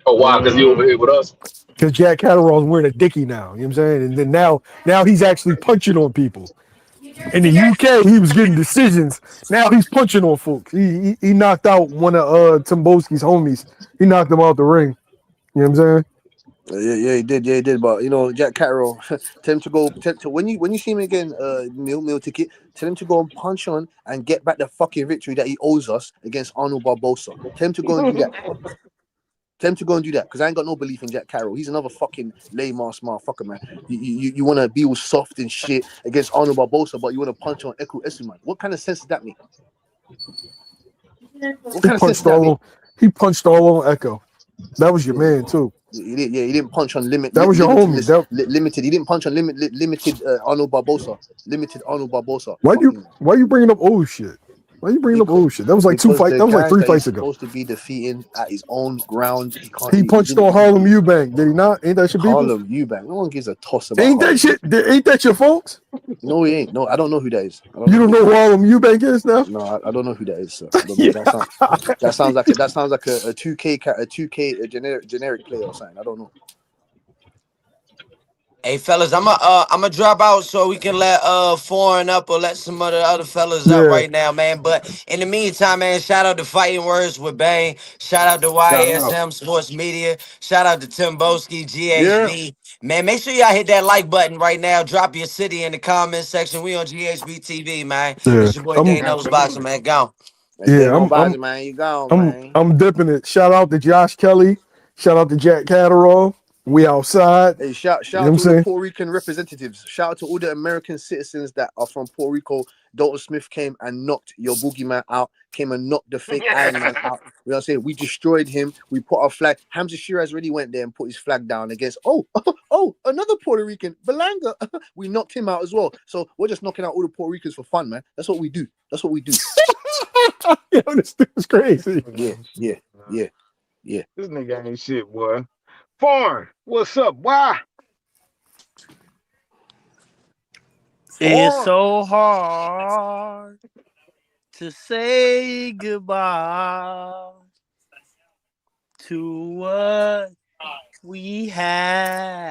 Oh, why? Because he over here with us? Because Jack Catterall's wearing a dickie now. You know what I'm saying? And then now he's actually punching on people. In the UK, he was getting decisions. Now he's punching on folks. He knocked out one of Timboski's homies. He knocked him out the ring. You know what I'm saying? Yeah, he did. Yeah, he did. But you know, Jack Carroll, tell him to go. When you see him again, meal ticket. Tell him to go and punch on and get back the fucking victory that he owes us against Arnold Barbosa. Tell him to go and do that. Tell him to go and do that because I ain't got no belief in Jack Carroll. He's another fucking lame ass motherfucker, man. You want to be all soft and shit against Arnold Barbosa, but you want to punch on Eku Esuman. What kind of sense does that make? What kind of sense does that make? He punched all on Echo. That was your man too. He didn't punch on That was your homie. limited. He didn't punch on limited Arnold Barbosa. Limited Arnold Barbosa. Why you bringing up old shit? Why you bringing up old shit? That was like two fights. That was like 3 fights ago. Supposed to be defeating at his own ground. He punched on Harlem Eubank. Did he not? Ain't that your people? Harlem Eubank. No one gives a toss about. Ain't that shit? Ain't that your folks? No, he ain't. No, I don't know who that is. You don't know who Harlem Eubank is now? No, I don't know who that is. Sir. That sounds like a 2K generic player or something. I don't know. Hey fellas, I'ma drop out so we can let foreign up or let some of the other fellas up Yeah, right now, man. But in the meantime, man, shout out to Fighting Words with Bang. Shout out to Shout out. YSM Sports Media. Shout out to Tim Boski, Yeah. GHB. Man, make sure y'all hit that like button right now. Drop your city in the comment section. We on GHB TV, man. yeah. It's your boy I'm Dane Nose Boxer, Absolutely. man. Go. That's yeah, day no bother, man. You gone, man. I'm dipping it. Shout out to Josh Kelly. Shout out to Jack Catterall. We outside. Hey, shout You know what out I'm to all the saying? Puerto Rican representatives. Shout out to all the American citizens that are from Puerto Rico. Dalton Smith came and knocked your boogeyman out, came and knocked the fake Iron Man out. You know what I'm saying? We destroyed him. We put our flag. Hamza Shiraz really went there and put his flag down against, another Puerto Rican, Belanga. We knocked him out as well. So we're just knocking out all the Puerto Ricans for fun, man. That's what we do. That's what we do. Yo, this dude's crazy. Yeah, yeah, yeah, yeah. This nigga ain't shit, boy. Foreign, what's up? Why? It's Foreign. so hard to say goodbye to what we had.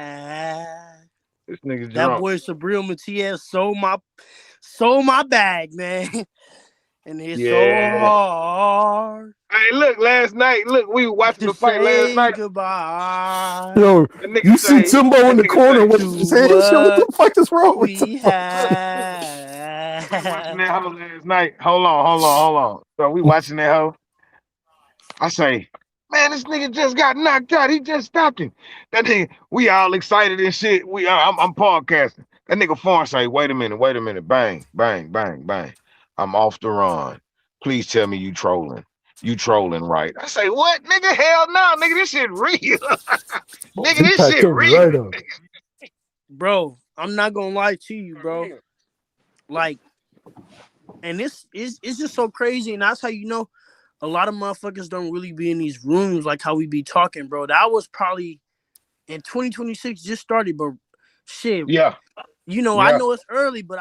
This nigga That drunk. boy Sabril Matias sold my bag, man. And it's so Yeah. hard Hey, look, last night, look, we were watching to the fight last say night. goodbye Yo, The nigga you see say, Timbo in that the nigga corner say, with his to hands. Yo, what the what fuck is wrong with we Timbo? we watching had. that hoe last night. Hold on. So we watching that hoe. I say, man, this nigga just got knocked out. He just stopped him. That nigga, we all excited and shit. I'm podcasting. That nigga Foreign say, wait a minute. Bang, bang, bang, bang. I'm off the run. Please tell me you trolling. You trolling, right? I say, what, nigga? Hell no, nigga. This shit real. Nigga, He this packed shit him real. right up. Bro, I'm not gonna lie to you, bro. Like, and this is it's just so crazy, and that's how you know a lot of motherfuckers don't really be in these rooms like how we be talking, bro. That was probably in 2026 just started, but shit, Yeah, I yeah, know it's early, but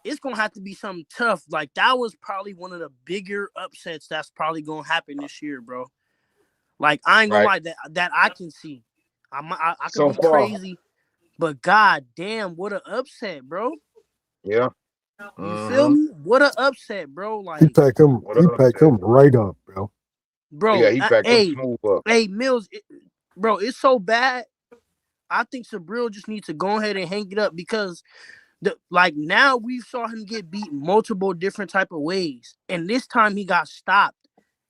it's gonna have to be something tough. Like that was probably one of the bigger upsets that's probably gonna happen this year, bro. Like I ain't gonna right. lie, that I can see. I could So be far, crazy, but god damn, what an upset, bro. yeah. You feel Mm-hmm. me? What an upset, bro. He Like, packed him. What He an packed upset. him right up, bro. Yeah, bro, he packed them hey, smooth up. hey, Mills, bro, it's so bad. I think Sabril just needs to go ahead and hang it up because now we saw him get beat multiple different type of ways, and this time he got stopped.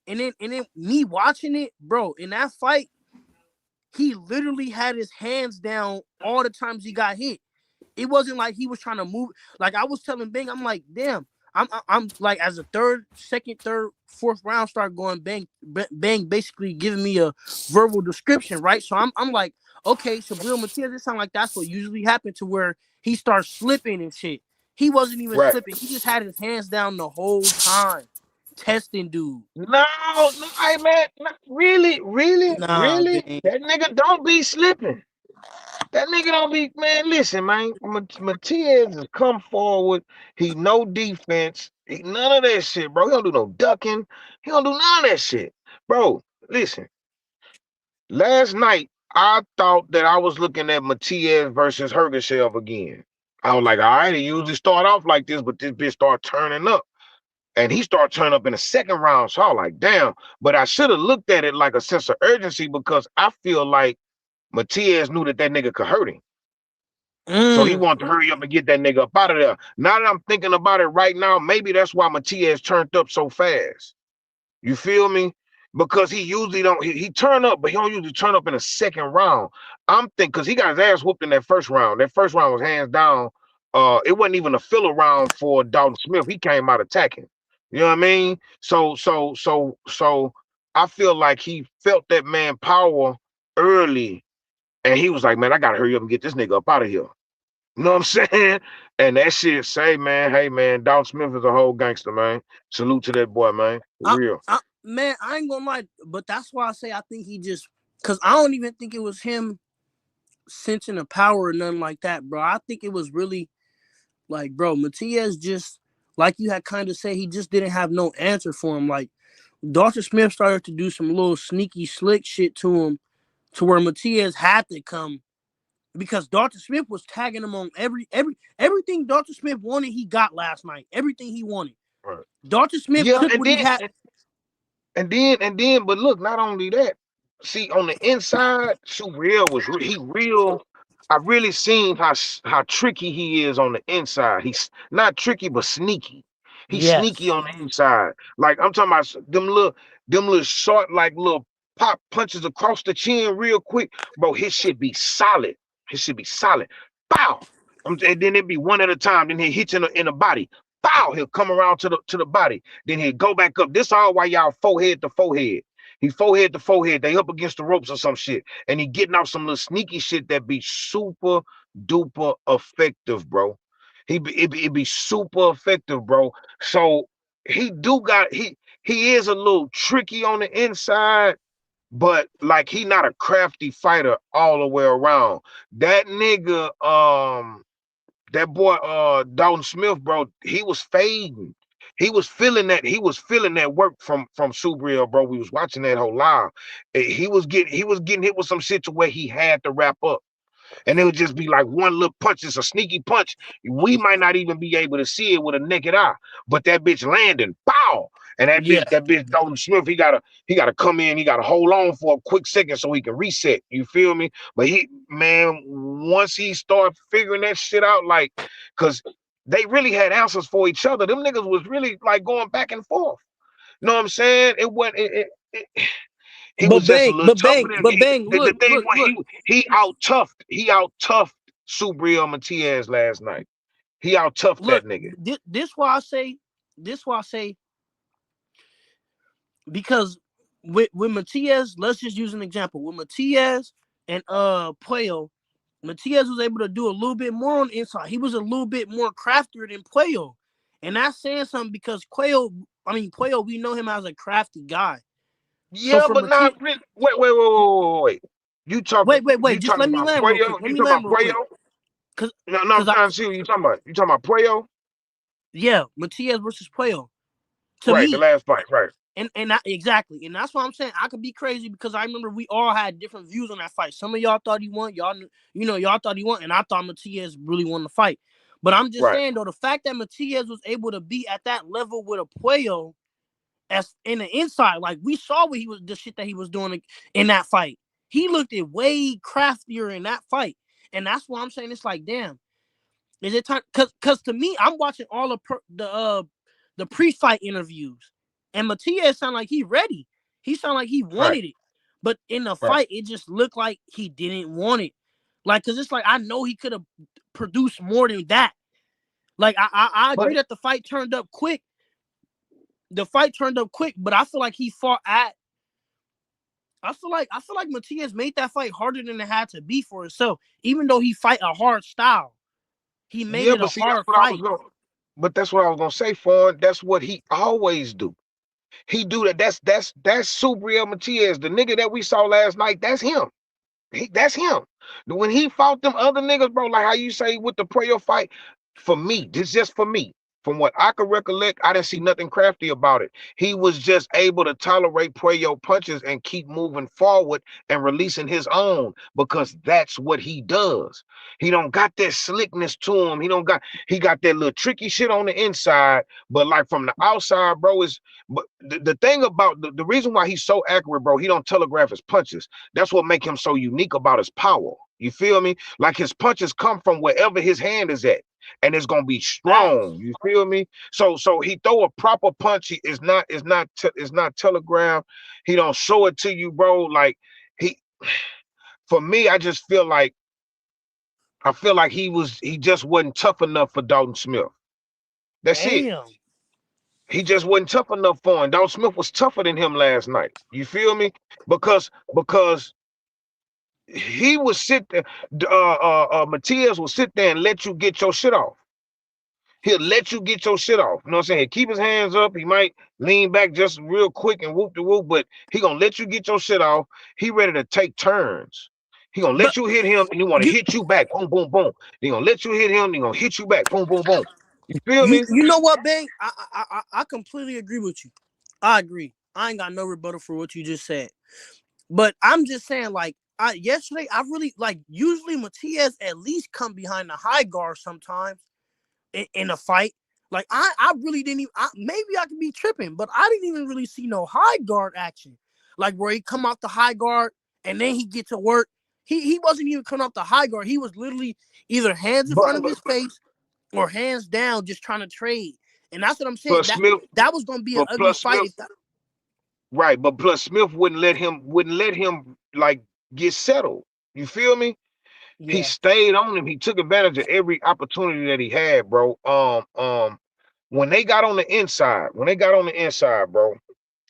And then me watching it, bro, in that fight, he literally had his hands down all the times he got hit. It wasn't like he was trying to move. Like I was telling Bang, I'm like, damn. I'm like as a second, third, fourth round start going, Bang basically giving me a verbal description, right? So I'm like, okay, so Sabril Matias, it sounds like that's what usually happened to where he starts slipping and shit. He wasn't even Right. slipping. He just had his hands down the whole time, testing dude. No, hey man, Nah, really. Bang. That nigga don't be slipping. That nigga don't be, man. Listen, man. Matias has come forward. He no defense. He none of that shit, bro. He don't do no ducking. He don't do none of that shit, bro. Listen. Last night, I thought that I was looking at Matias versus Hergeshev again. I was like, all right, he usually start off like this, but this bitch start turning up. And he started turning up in the second round. So I was like, damn. But I should have looked at it like a sense of urgency because I feel like Matias knew that nigga could hurt him. So he Mm. wanted to hurry up and get that nigga up out of there. Now that I'm thinking about it right now, maybe that's why Matias turned up so fast. You feel me? Because he usually don't he turn up, but he don't usually turn up in the second round. I'm thinking because he got his ass whooped in that first round. That first round was hands down. It wasn't even a filler round for Dalton Smith. He came out attacking. You know what I mean? So I feel like he felt that man power early, and he was like, man, I gotta hurry up and get this nigga up out of here. You know what I'm saying? And that shit say, man, hey man, Dalton Smith is a whole gangster, man. Salute to that boy, man. For real. Man, I ain't gonna lie, but that's why I say I think he just because I don't even think it was him sensing the power or nothing like that, bro. I think it was really like, bro, Matias just like you had kind of said, he just didn't have no answer for him. Like Dr. Smith started to do some little sneaky slick shit to him to where Matias had to come because Dalton Smith was tagging him on everything Dalton Smith wanted. He got last night. Everything he wanted. Right. Dalton Smith Yeah, took what he had. but look, not only that, see on the inside, Superreal was he real. I really seen how tricky he is on the inside. He's not tricky, but sneaky. He's sneaky Yes. on the inside. Like I'm talking about them little short, like little pop punches across the chin real quick, bro. His shit be solid. His shit be solid. Bow. And then it be one at a time. Then he hit you in the body. Bow. He'll come around to the body. Then he'll go back up. This all why y'all forehead to forehead. He forehead to forehead. They up against the ropes or some shit. And he getting off some little sneaky shit that be super duper effective, bro. It be super effective, bro. So he is a little tricky on the inside, but like he not a crafty fighter all the way around. That nigga, that boy Dalton Smith, bro, he was fading. He was feeling that work from Subriel, bro. We was watching that whole live. He was getting hit with some shit to where he had to wrap up. And it would just be like one little punch. It's a sneaky punch. We might not even be able to see it with a naked eye, but that bitch landing, pow! And Yeah. that bitch Dalton Smith, he gotta come in, he gotta hold on for a quick second so he can reset. You feel me? But once he start figuring that shit out, like, cause they really had answers for each other. Them niggas was really like going back and forth. You know what I'm saying? It wasn't. He was just a little tougher than the Look, thing. look, What look. he out toughed Subriel Matias last night. He out toughed Look. that nigga. This why I say. This why I say because with Matias, let's just use an example. With Matias and Puello, Matias was able to do a little bit more on the inside. He was a little bit more craftier than Puello. And that's saying something because Puello, we know him as a crafty guy. So Yeah, for but Matias, not really. Wait. wait. You Just talking let me about land real quick. Puello? Let You me talking land about real quick. Puello? Cause, No, I'm cause I, trying to see what you talking about. You talking about Puello? yeah, Matias versus Puello. To Right, the me, last fight, right. exactly, and that's why I'm saying I could be crazy because I remember we all had different views on that fight. Some of y'all thought he won, y'all thought he won, and I thought Matias really won the fight. But I'm just Right. saying though, the fact that Matias was able to be at that level with a Puello as in the inside, like we saw what the shit that he was doing in that fight. He looked it way craftier in that fight, and that's why I'm saying it's like, damn, is it time? Cause to me, I'm watching all the pre-fight interviews, and Matias sound like he ready. He sound like he Right. wanted it, but in the Right. fight, it just looked like he didn't want it. Like, cause it's like I know he could have produced more than that. Like I But agree that the fight turned up quick. The fight turned up quick, but I feel like he fought at. I feel like Matias made that fight harder than it had to be for himself. Even though he fight a hard style, he made yeah, it a but see, that's hard what I was fight. going. But that's what I was gonna say, Fawn. That's what he always do. He do that. That's Subriel Matias, the nigga that we saw last night. That's him. That's him. When he fought them other niggas, bro, like how you say with the prayer fight, for me, this just for me. From what I could recollect, I didn't see nothing crafty about it. He was just able to tolerate Puello punches and keep moving forward and releasing his own because that's what he does. He don't got that slickness to him. He got that little tricky shit on the inside, but like from the outside, bro, is but the thing about the reason why he's so accurate, bro, he don't telegraph his punches. That's what make him so unique about his power. You feel me? Like his punches come from wherever his hand is at, and it's gonna be Facts. strong. You feel me? So he throw a proper punch. He is not telegraphed. He don't show it to you, bro. Like he, for me, I feel like he just wasn't tough enough for Dalton Smith. That's it. Damn. He just wasn't tough enough for him. Dalton Smith was tougher than him last night. You feel me? Because he would sit there, Matias will sit there and let you get your shit off. He'll let you get your shit off. You know what I'm saying? He'll keep his hands up. He might lean back just real quick and whoop de whoop, but he gonna let you get your shit off. He ready to take turns. He gonna But let you hit him and he wanna you hit you back. Boom, boom, boom. He gonna let you hit him, he gonna hit you back. Boom, boom, boom. You feel you me? you know what, Bang? I completely agree with you. I agree. I ain't got no rebuttal for what you just said. But I'm just saying, like, yesterday I really like. Usually Matias at least come behind the high guard sometimes in a fight. Like I really didn't even. Maybe I could be tripping, but I didn't even really see no high guard action. Like where he come out the high guard and then he get to work. He wasn't even coming off the high guard. He was literally either hands in But, front of his face or hands down, just trying to trade. And that's what I'm saying. but Smith, That was gonna be an but ugly plus fight. Smith, right? But plus Smith wouldn't let him like get settled. You feel me? He Yeah, stayed on him. He took advantage of every opportunity that he had, bro. When they got on the inside, bro,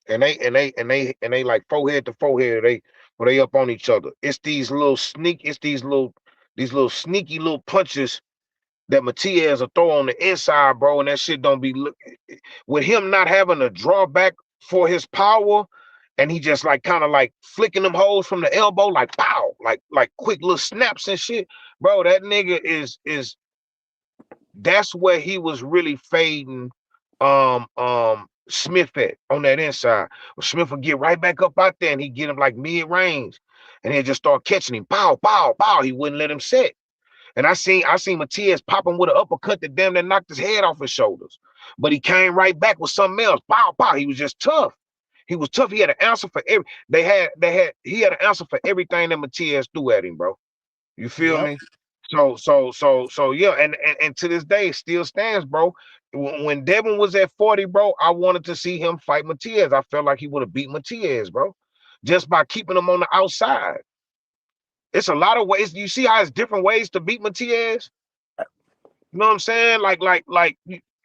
and they like forehead to forehead, they up on each other. It's these little sneaky little punches that Matias will throw on the inside, bro, and that shit don't be with him not having a drawback for his power, and he just like kind of like flicking them holes from the elbow, like pow, like quick little snaps and shit, bro. That nigga is that's where he was really fading Smith at on that inside. Well, Smith would get right back up out there and he'd get him like mid-range and then just start catching him. Pow, pow, pow. He wouldn't let him set. And I seen Matias pop him with an uppercut that damn near knocked his head off his shoulders. But he came right back with something else. Pow, pow. He was just tough. He was tough. He had an answer for he had an answer for everything that Matias threw at him, bro. You feel yep. me? So yeah, and to this day it still stands, bro. When Devin was at 40, bro, I wanted to see him fight Matias. I felt like he would have beat Matias, bro, just by keeping him on the outside. It's a lot of ways. You see how it's different ways to beat Matias? You know what I'm saying? Like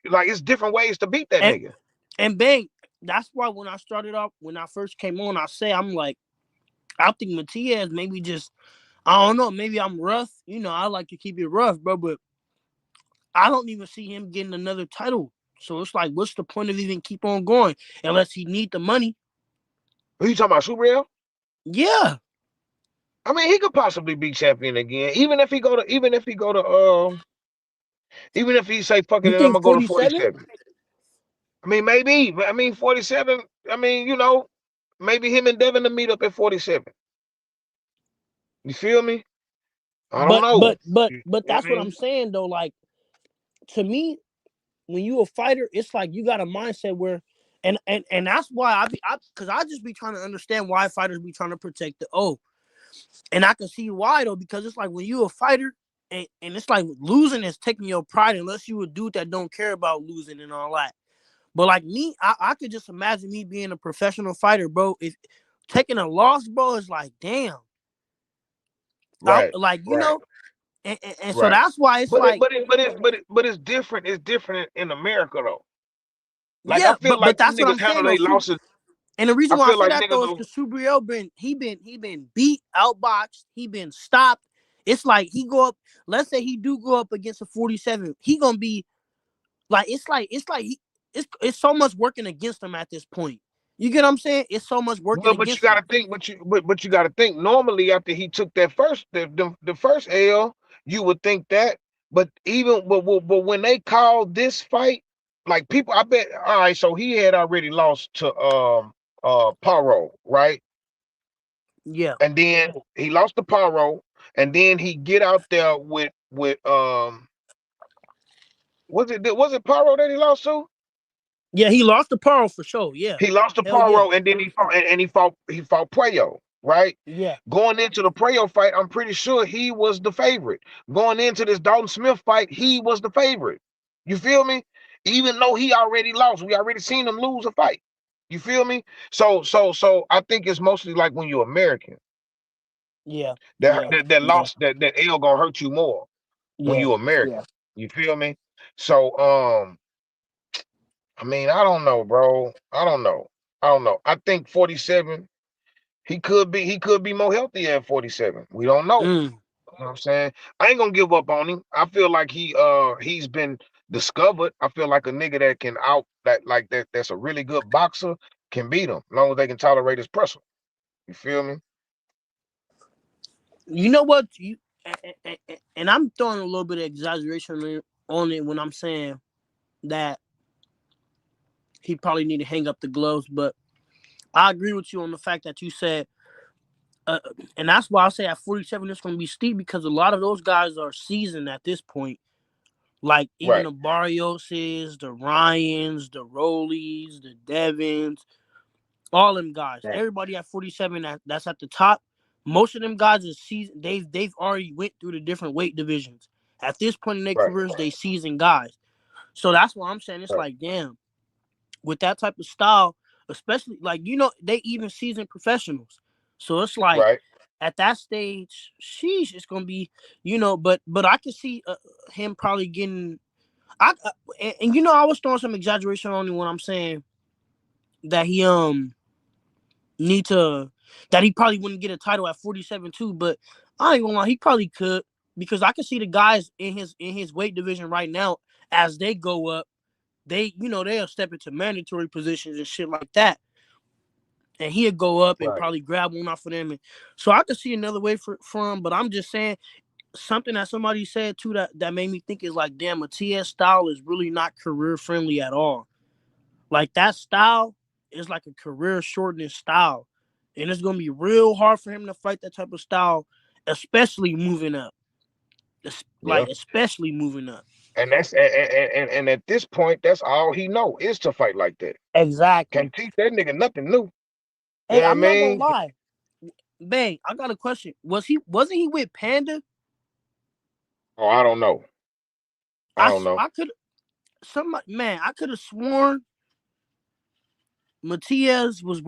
it's different ways to beat that And nigga. and bang, that's why when I started off, when I first came on, I'm like, I think Matias maybe just, I don't know, maybe I'm rough. I like to keep it rough, bro, but I don't even see him getting another title. So it's like, what's the point of even keep on going unless he need the money? Who you talking about, Super Real? Yeah, I mean, he could possibly be champion again, even if he say fuck it you and I'm think gonna go to 47? 47. I mean, maybe. I mean, 47. I mean, maybe him and Devin to meet up at 47. You feel me? I don't But know. but but You but know what that's I what I'm mean? saying though. Like to me, when you a fighter, it's like you got a mindset where, and that's why because I just be trying to understand why fighters be trying to protect the O, and I can see why though, because it's like when you a fighter, and it's like losing is taking your pride unless you a dude that don't care about losing and all that. But like me, I could just imagine me being a professional fighter, bro. If taking a loss, bro, is like damn, Right, like right, and so right. that's why it's But it, like but it, but it, but it, but it's different. It's different in America though. Like I yeah, feel but like them that's what niggas I'm handle saying though. their losses. And the reason I why I feel say like that niggas though is will. because Subriel he been beat, outboxed, he been stopped. It's like he go up. Let's say he do go up against a 47. He gonna be like it's so much working against him at this point. You get what I'm saying? It's so much working Well, but you against him. gotta think. But you gotta think. Normally, after he took that the first L, you would think that. But when they called this fight, like people, I bet. All right, so he had already lost to Paro, right? Yeah, And then he lost to Paro, and then he get out there with was it Paro that he lost to? yeah, he lost the Pearl for sure. Yeah, He lost to hell yeah, Paro, and then he fought Puello, right? yeah, Going into the Puello fight, I'm pretty sure he was the favorite. Going into this Dalton Smith fight, he was the favorite. You feel me? Even though he already lost, we already seen him lose a fight. You feel me? So I think it's mostly like when you're American, yeah, that yeah, that, that yeah, loss that L gonna hurt you more when yeah, you're American. yeah. You feel me? So I mean, I don't know, bro. I don't know. I think 47. He could be more healthy at 47. We don't know. Mm. You know what I'm saying? I ain't gonna give up on him. I feel like he's been discovered. I feel like a nigga that can out that like that's a really good boxer can beat him, as long as they can tolerate his pressure. You feel me? You know what? And I'm throwing a little bit of exaggeration on it when I'm saying that he probably need to hang up the gloves, but I agree with you on the fact that you said uh, and that's why I say at 47 it's going to be steep because a lot of those guys are seasoned at this point. Like even Right, the Barrioses, the Ryans, the Rollies, the Devins, all them guys. right, Everybody at 47 that's at the top. Most of them guys is seasoned. They've already went through the different weight divisions. At this point in their right, careers, they seasoned guys. So that's why I'm saying it's right, like, damn, with that type of style, especially like they even seasoned professionals. So it's like right. at that stage, sheesh, it's gonna be, but I can see him probably getting. And I was throwing some exaggeration on him when I'm saying that he need to that he probably wouldn't get a title at 47 too, but I ain't gonna lie, he probably could because I can see the guys in his weight division right now as they go up, they'll step into mandatory positions and shit like that. And he'll go up and Right. probably grab one off of them. And so I could see another way for him, but I'm just saying something that somebody said too that made me think is like, damn, a TS style is really not career friendly at all. Like that style is like a career shortening style. And it's gonna be real hard for him to fight that type of style, especially moving up. Yeah. Especially moving up. And that's and at this point, that's all he know is to fight like that. Exactly. Can't teach that nigga nothing new. You Hey, know what I I'm not gonna mean? lie. Bang, I got a question. Wasn't he with Panda? Oh, I don't know. I don't know. I could I could have sworn Matias was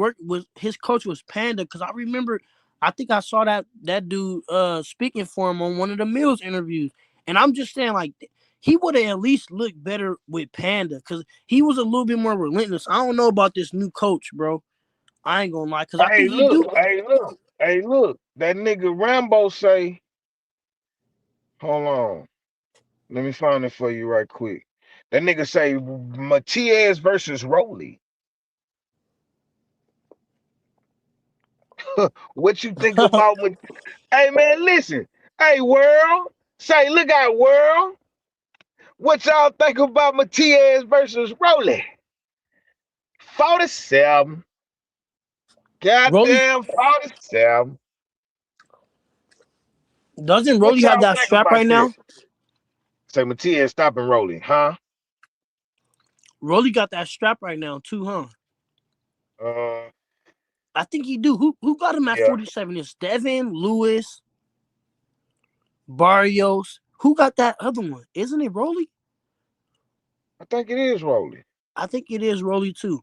his coach was Panda because I remember I think I saw that dude speaking for him on one of the Mills interviews. And I'm just saying like he would have at least looked better with Panda because he was a little bit more relentless. I don't know about this new coach, bro. I ain't gonna lie, because I Hey, think he look, do. hey, look, hey, look. That nigga Rambo say, hold on. Let me find it for you right quick. That nigga say Matias versus Rolly. What you think about when hey man, listen. Hey world. Say, look out, world. What y'all think about Matias versus Rolly? 47. Rolly Goddamn 47. doesn't What Rolly have y'all that think strap about right this? now? Say Matias stopping Rolly, huh? Rolly got that strap right now too, huh? Uh I think he do. Who got him at yeah. 47? It's Devin, Lewis, Barrios. Who got that other one? Isn't it Rolly? I think it is Rolly. I think it is Rolly too.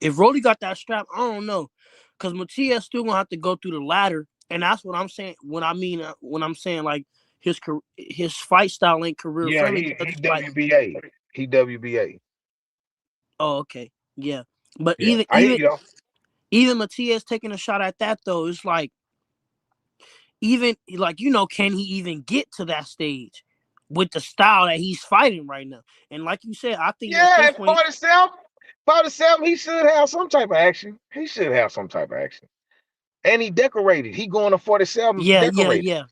If Rolly got that strap, I don't know, because Matias still gonna have to go through the ladder, and that's what I'm saying. When I mean when I'm saying like his fight style ain't career Yeah, friendly he because he it's like, WBA. He WBA. oh okay, yeah, but Yeah. even I hear even you though. even Matias taking a shot at that though, it's like even like can he even get to that stage with the style that he's fighting right now? And like you said, I think at Yeah, this at point, 47, 47, he should have some type of action. He should have some type of action. And he decorated. He going to 47 decorated. yeah,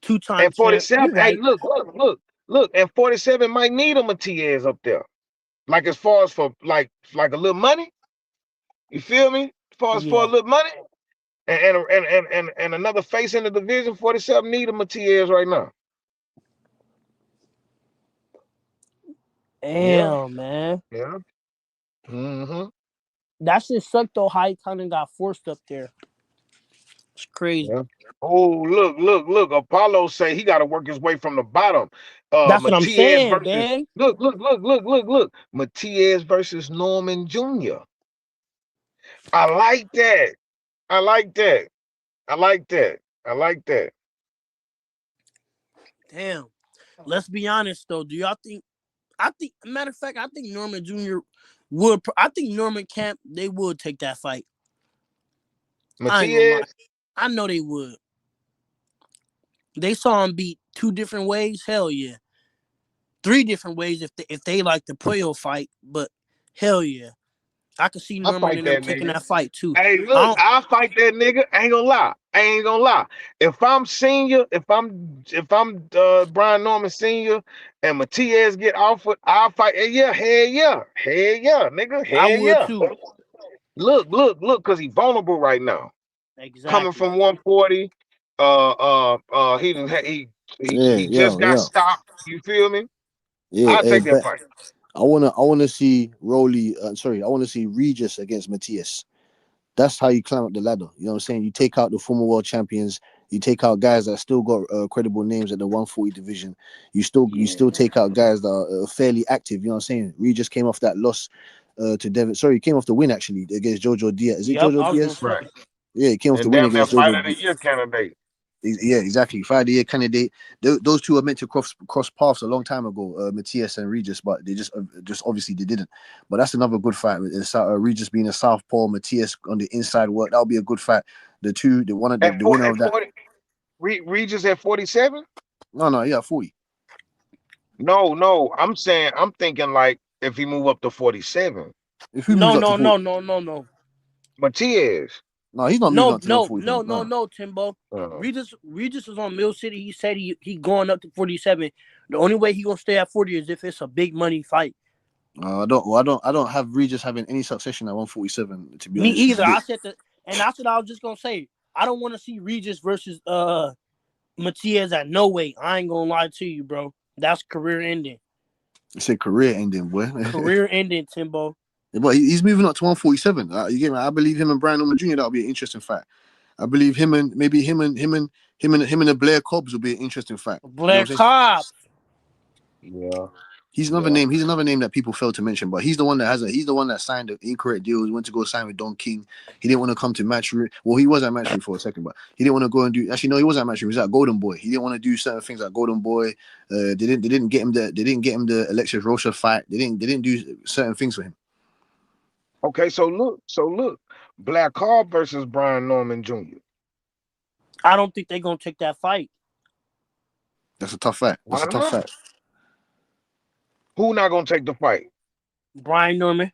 2-time And champ. 47, You hey, right? look. And 47 might need a Matias up there. Like as far as for like a little money. You feel me? As far as for a Yeah, little money. And another face in the division, 47 need a Matias right now. Yeah, damn man, yeah. Mm-hmm. that shit sucked though. How he kind of got forced up there. It's crazy. Yeah. Oh, look. Apollo say he got to work his way from the bottom. That's what I'm Matias saying, versus man. look. Matias versus Norman Jr. I like that. I like that. I like that. I like that. Damn. Let's be honest though. Do y'all think? I think, matter of fact, I think Norman Jr. would. I think Norman Camp they would take that fight. I ain't gonna lie. Matias, I know they would. They saw him beat two different ways. Hell yeah, three different ways if they like the Puyo fight. But hell yeah, I could see I Norman fight and them that taking nigga. that fight too. Hey, I look, don't. I fight that nigga. I ain't gonna lie. I ain't gonna lie. If I'm senior, if I'm Brian Norman senior and Matias get offered, I'll fight. Hell yeah, nigga, I hell would yeah. too. Look, cause he vulnerable right now. coming Exactly. from 140. He didn't Yeah, he yeah, just got yeah, stopped. You feel me? yeah. I'll take that But fight. I wanna see Rolly. Sorry, I wanna see Regis against Matthias. That's how you climb up the ladder. You know what I'm saying? You take out the former world champions. You take out guys that still got credible names at the 140 division. You still take out guys that are fairly active. You know what I'm saying? Regis came off that loss to Devin. Sorry, he came off the win actually against Jojo Diaz. Is it Yep, Jojo I was gonna Diaz? say. Right. Yeah, he came off the And win damn near against fight Jojo. of the year candidate. Yeah, exactly. 5-year candidate. Those two are meant to cross paths a long time ago, Matthias and Regis, but they just obviously they didn't. But that's another good fight. It's, Regis being a southpaw, Matthias on the inside work. That'll be a good fight. The one of the winner At of that. 40, Regis at 47? No, yeah, 40. No, no. I'm thinking like if he move up to 47. If he moves No, up to no, 40, no, no, no, no. Matias. no, he's not moving No, up to no no, 47. no, no, No, no, Timbo. Uh, Regis is on Mill City. He said he going up to 47. The only way he gonna stay at 40 is if it's a big money fight. I don't have Regis having any succession at 147. To be Me honest, either. I said that, and that's what I was just gonna say. I don't want to see Regis versus Matias at no weight. I ain't gonna lie to you, bro. That's career ending. it's a career ending, boy. Career ending, Timbo. But he's moving up to 147. You get me? I believe him and Brian Norman Jr. That'll be an interesting fight. I believe him and maybe him and the Blair Cobbs will be an interesting fight. You know Blair what I'm saying? Cobb. yeah, He's another yeah. name. He's another name that people fail to mention, but he's the one that he's the one that signed the incorrect deal. He went to go sign with Don King. He didn't want to come to Matchroom. Well, he was at Matchroom for a second, but he didn't want to go and do. Actually, no, he was at Matchroom. He was at Golden Boy. He didn't want to do certain things like Golden Boy. They didn't get him the Alexis Rocha fight. They didn't do certain things for him. Okay, so look, Black Card versus Brian Norman Jr. I don't think they're gonna take that fight. That's a tough fight. That's Why a tough not? fight. Who not gonna take the fight? Brian Norman.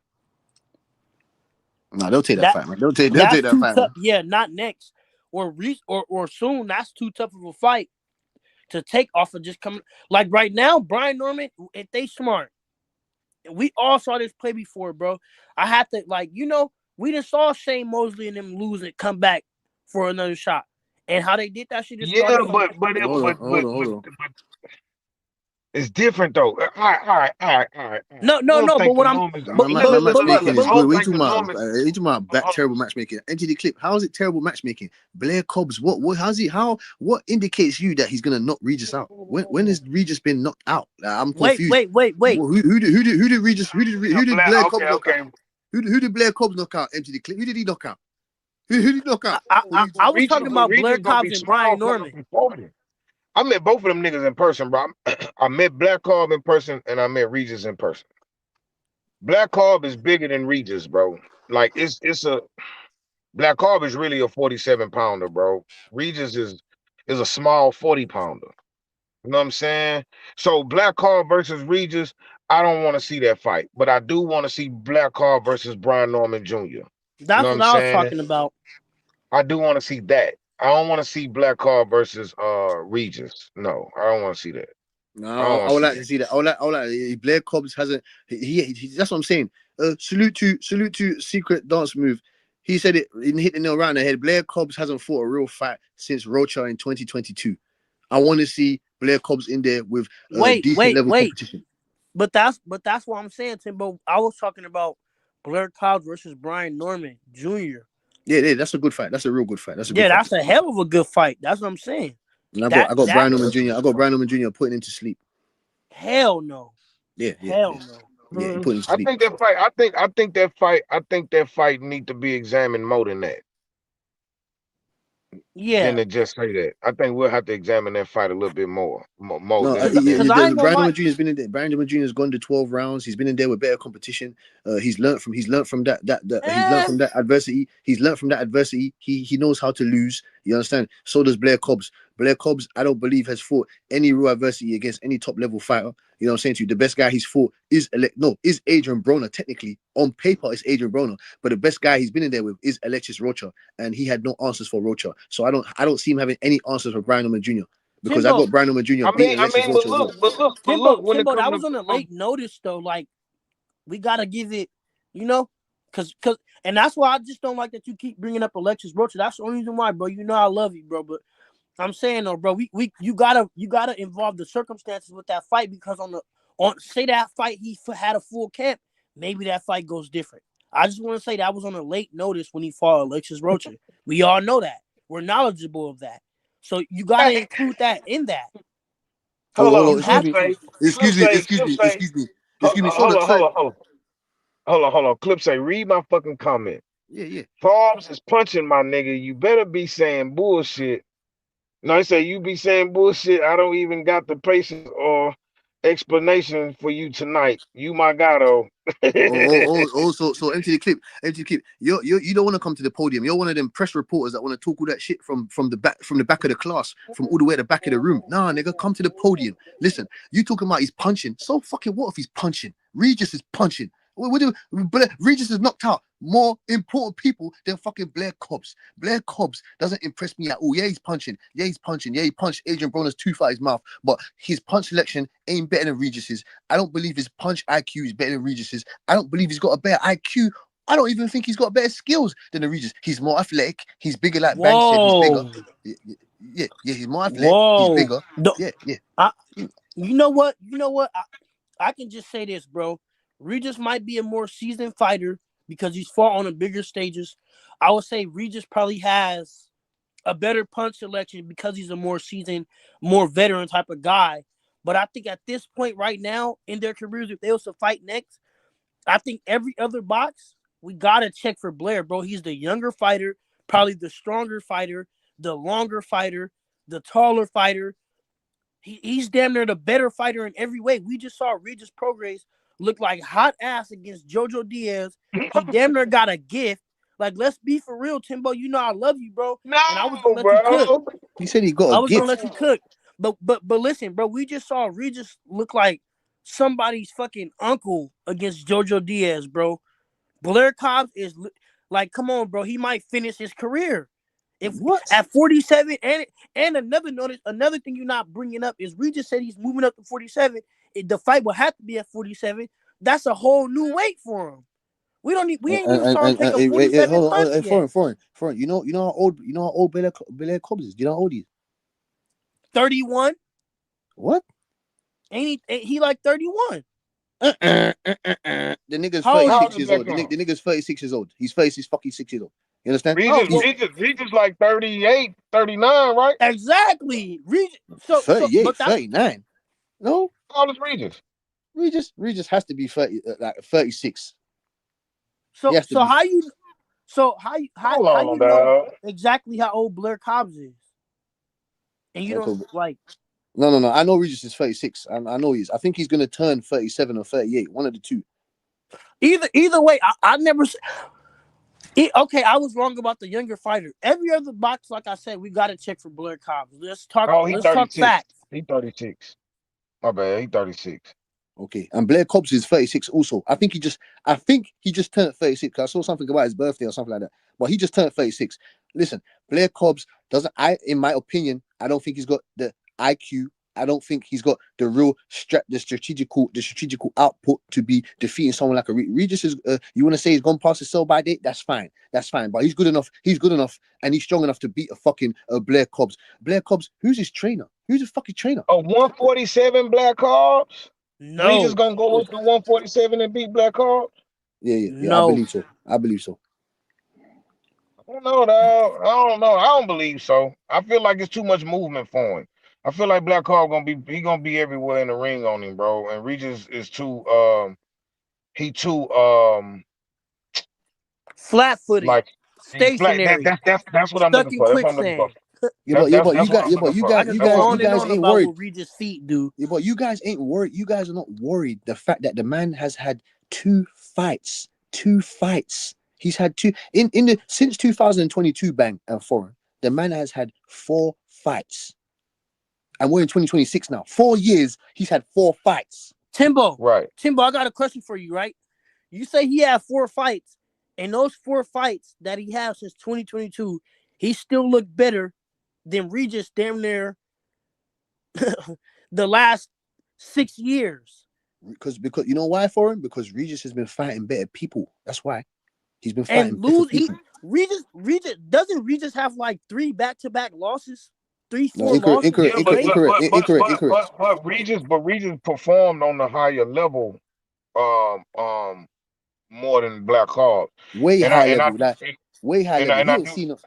Nah, they'll take that That fight, man. They'll take that's that too fight, tough. man. Yeah, not next or soon. That's too tough of a fight to take off of just coming. Like right now, Brian Norman, if they smart, we all saw this play before, bro. I have to we just saw Shane Mosley and them lose and come back for another shot. And how they did that shit just Yeah, started from Hold on, hold on, hold on. but it's different though. All right. no, I no, don't no. But think the what I'm Normans. but My but but look, matchmaking but is I good. don't What are you think talking the about? Normans. Are you talking about Hold terrible matchmaking? Empty the clip. How is it terrible matchmaking? Blair Cobbs. What indicates you that he's gonna knock Regis out? When has Regis been knocked out? I'm wait, confused. wait, wait, wait. Who did Regis? Who did Black. Blair Okay, Cobbs knock out? okay. Who did Blair Cobbs knock out? Empty the clip. Who did he knock out? Who did he knock out? What are you I talking was about? talking about Blair Regis gonna Cobbs be and small Brian coming up Norman. in 40. I met both of them niggas in person, bro. I met Black Cobb in person and I met Regis in person. Black Cobb is bigger than Regis, bro. Like it's a Black Cobb is really a 47 pounder, bro. Regis is a small 40 pounder. You know what I'm saying? So Black Cobb versus Regis, I don't want to see that fight, but I do want to see Black Cobb versus Brian Norman Jr. You know That's what what I'm I was saying? talking about. I do want to see that. I don't want to see Black Cobb versus Regis. No, I don't want to see that. I don't No, I want to would see like that. to see that. Blair Cobbs hasn't. That's what I'm saying. Salute to Secret Dance Move. He said it and hit the nail right on the head. Blair Cobbs hasn't fought a real fight since Rocha in 2022. I want to see Blair Cobbs in there with Wait, decent wait, level wait. competition. But that's what I'm saying, Timbo. I was talking about Blair Cobbs versus Brian Norman Jr. Yeah, that's a good fight. That's a real good fight. That's a good Yeah, fight. that's a hell of a good fight. That's what I'm saying. And I got That I got that Brian Norman Jr. I got Brian Norman Jr. putting him to sleep. hell no. Yeah, Hell no. he put him to I sleep. think that fight. I think that fight need to be examined more than that. Than Yeah. to just say that. I think we'll have to examine that fight a little bit more No, than Cause I ain't gonna Brian lie. Norman Jr. has been in there. Brian Norman Jr. has gone to 12 rounds. He's been in there with better competition. He's learned from Eh, that adversity. He's learned from that adversity. He knows how to lose. You understand? So does Blair Cobbs. Blair Cobbs, I don't believe has fought any real adversity against any top level fighter. You know what I'm saying to you? The best guy he's fought is Adrian Broner. Technically, on paper, it's Adrian Broner, but the best guy he's been in there with is Alexis Rocha, and he had no answers for Rocha. So I don't see him having any answers for Brian Norman Jr. because I Timbo, got Brian Norman Jr. I beating mean, I Alexis mean, but Rocha as look, well. but look, but Timbo, look, when it Timbo, that comes was on a to late notice though. Like we gotta give it, you know. And that's why I just don't like that you keep bringing up Alexis Rocha. That's the only reason why, bro. You know I love you, bro, but I'm saying though, bro, you gotta involve the circumstances with that fight, because on say that fight he had a full camp, maybe that fight goes different. I just want to say that was on a late notice when he fought Alexis Rocha. We all know that. We're knowledgeable of that. So you gotta include that in that. Hold Hold You on, on, excuse Clip have me, say, to. Clip say, Clip say, excuse me. So hold the on, hold third, on, hold on. Clip say, read my fucking comment. yeah. Forbes is punching my nigga. You better be saying bullshit. No, he say you be saying bullshit. I don't even got the patience or explanation for you tonight. You my guy though. So empty the clip. You don't want to come to the podium. You're one of them press reporters that want to talk all that shit from the back of the class, from all the way at the back of the room. Nah, nigga, come to the podium. Listen, you talking about he's punching. So fucking what if he's punching? Regis is punching. Regis is knocked out more important people than fucking Blair Cobbs. Blair Cobbs doesn't impress me at all. Yeah, he's punching. Yeah, he punched Adrian Broner's tooth out his mouth, but his punch selection ain't better than Regis's. I don't believe his punch IQ is better than Regis's. I don't believe he's got a better IQ. I don't even think he's got better skills than the Regis. He's more athletic. He's bigger, like Bang said. He's bigger. Whoa. Yeah. He's more athletic. He's Whoa. bigger. Yeah. I, you know what? I can just say this, bro. Regis might be a more seasoned fighter because he's fought on the bigger stages. I would say Regis probably has a better punch selection because he's a more seasoned, more veteran type of guy. But I think at this point right now in their careers, if they was to fight next, I think every other box, we got to check for Blair, bro. He's the younger fighter, probably the stronger fighter, the longer fighter, the taller fighter. He's damn near the better fighter in every way. We just saw Regis Prograis look like hot ass against Jojo Diaz. He damn near got a gift. Like, let's be for real, Timbo. You know I love you, bro. No, And I was gonna let you cook. bro. He said he got I a was gonna gift. let you cook. But listen, bro, we just saw Regis look like somebody's fucking uncle against Jojo Diaz, bro. Blair Cobbs is like, come on, bro. He might finish his career. If What? at 47, and another thing you're not bringing up is Regis said he's moving up to 47. The fight will have to be at 47. That's a whole new weight for him. We ain't even saw him take a 47 Hold punch on, yet. foreign. You know how old Blair Cobbs is. Do you know how old he is? 31. What? Ain't he like 31? The nigga's How old is How 36 old is years Black old. Cobb? The nigga's 36 years old. He's 36 fucking 6 years old. You understand? Regis, well, Regis like 38, 39, right? exactly. Regis. But 38, that's 39. No, How old is Regis? Regis has to be 30, like 36. He so has to so be. how you so how you Hold how on, you know dog. exactly how old Blair Cobbs is, and you Okay. don't like No. I know Regis is 36. I know he is. I think he's gonna turn 37 or 38. One of the two. either way. I never. Okay, I was wrong about the younger fighter. Every other box, like I said, we got to check for Blair Cobbs. Let's talk. Oh, he Let's talk 36. facts. He 36. My bad. He 36. Okay, and Blair Cobbs is 36 also. I think he just turned 36. I saw something about his birthday or something like that. But he just turned 36. Listen, Blair Cobbs doesn't. In my opinion, I don't think he's got the IQ. I don't think he's got the real the strategical output to be defeating someone like a Regis. Is you want to say he's gone past his sell by date? That's fine. But he's good enough. And he's strong enough to beat a fucking Blair Cobbs. Blair Cobbs, who's his trainer? Who's his fucking trainer? Oh, 147 Black Cobbs? Regis No, gonna go up to 147 and beat Black Cobbs? Yeah. I no. believe so. I believe so. I don't know, dog. I don't know. I don't believe so. I feel like it's too much movement for him. I feel like Black Cobb gonna be everywhere in the ring on him, bro. And Regis is too he too Flat-footed, like he's flat. stationary, That's what I'm stuck looking in for. That's what I'm looking for. quicksand. That's what I'm looking for. I could That's go what I'm on You and looking guys on for. ain't about worried. what Regis' feet do. Yeah, but you guys ain't worried. You guys are not worried. The fact that the man has had two fights. He's had two in the since 2022 bang and foreign. The man has had 4 fights. And we're in 2026 now. 4 years, he's had 4 fights. Timbo, Right. I got a question for you, right? You say he had 4 fights, and those 4 fights that he has since 2022, he still looked better than Regis damn near the last 6 years. Because you know why, foreign? Because Regis has been fighting better people. That's why. He's been and fighting lose. different He people. Regis have like 3 back-to-back losses, 3, No, 4 incorrect, losses incorrect, Yeah, incorrect, straight. incorrect. but Regis performed on the higher level, more than Black Hawk, Way and high I and I level, like way high and I, level. and He I ain't do. seen no.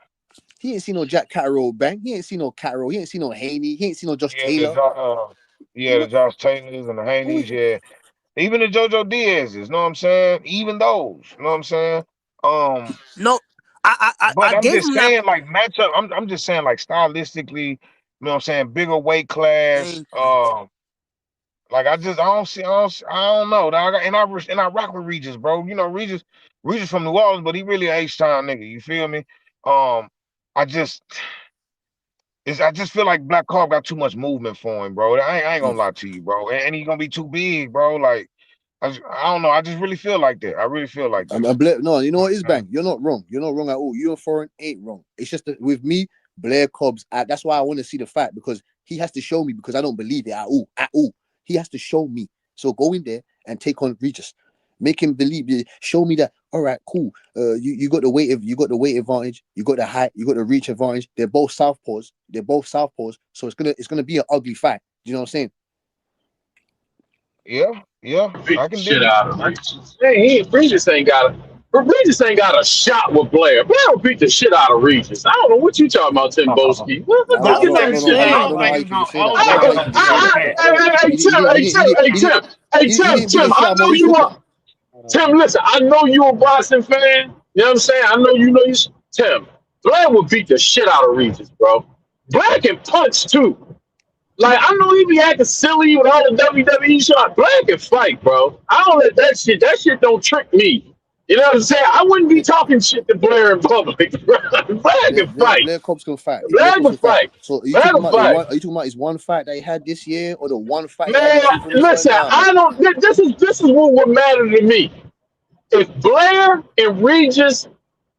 He ain't seen no Jack Catterall bang. He ain't seen no Catterall. He ain't seen no Haney. He ain't seen no Josh Yeah, the Taylor. the Josh Taylors and the Haneys, yeah. Even the JoJo Diaz's, know what I'm saying? Even those, know what I'm saying? Um, No, I but I'm gave just him that. saying, like matchup. I'm just saying, like stylistically, you know what I'm saying? Bigger weight class. Thank you. Like I don't know. Dog. And I rock with Regis, bro. You know, Regis from New Orleans, but he really a H-Town nigga. You feel me? Um, I just. I just feel like Black Hawk got too much movement for him, bro. I ain't gonna lie to you, bro. And he gonna be too big, bro. Like I don't know. I just really feel like that. I really feel like that. No, you know what is Mm. bang? You're not wrong. You're not wrong at all. You and Foreign ain't wrong. It's just that with me, Blair Cobbs. That's why I want to see the fight because he has to show me because I don't believe it at all. At all, he has to show me. So go in there and take on Regis. Make him believe. Show me that. All right, cool. You got the weight advantage. You got the height. You got the reach advantage. They're both southpaws. So it's gonna be an ugly fight. Do you know what I'm saying? Yeah, Beat I the can shit dig it. out of him. Hey, Regis ain't got a shot with Blair. Blair will beat the shit out of Regis. I don't know what you talking about, Tim Boski. I That's Get what that I'm don't know. shit I I don't, out. I don't don't know think how saying. you he's can gonna. just I say that. don't I don't think know he's how you gonna can just say beat him that. bad. Hey, Tim, He didn't beat the shit out of Maurice Hooker. Tim, listen, I know you a Boston fan. You know what I'm saying? I know you know you. Tim, Blair will beat the shit out of Regis, bro. Blair can punch too. Like I know he be acting silly with all the WWE shots. Blair can fight, bro. I don't let that shit. That shit don't trick me. You know what I'm saying? I wouldn't be talking shit to Blair in public. Blair can fight. Blair Cobbs can fight. Blair Blair Cobbs can can fight. fight. So are you Blair talking can about the fight. one? Are you talking about his one fight that he had this year, or the one fight he had Man, next year for this one? listen, Nah, man. I don't. This is what would matter to me. If Blair and Regis,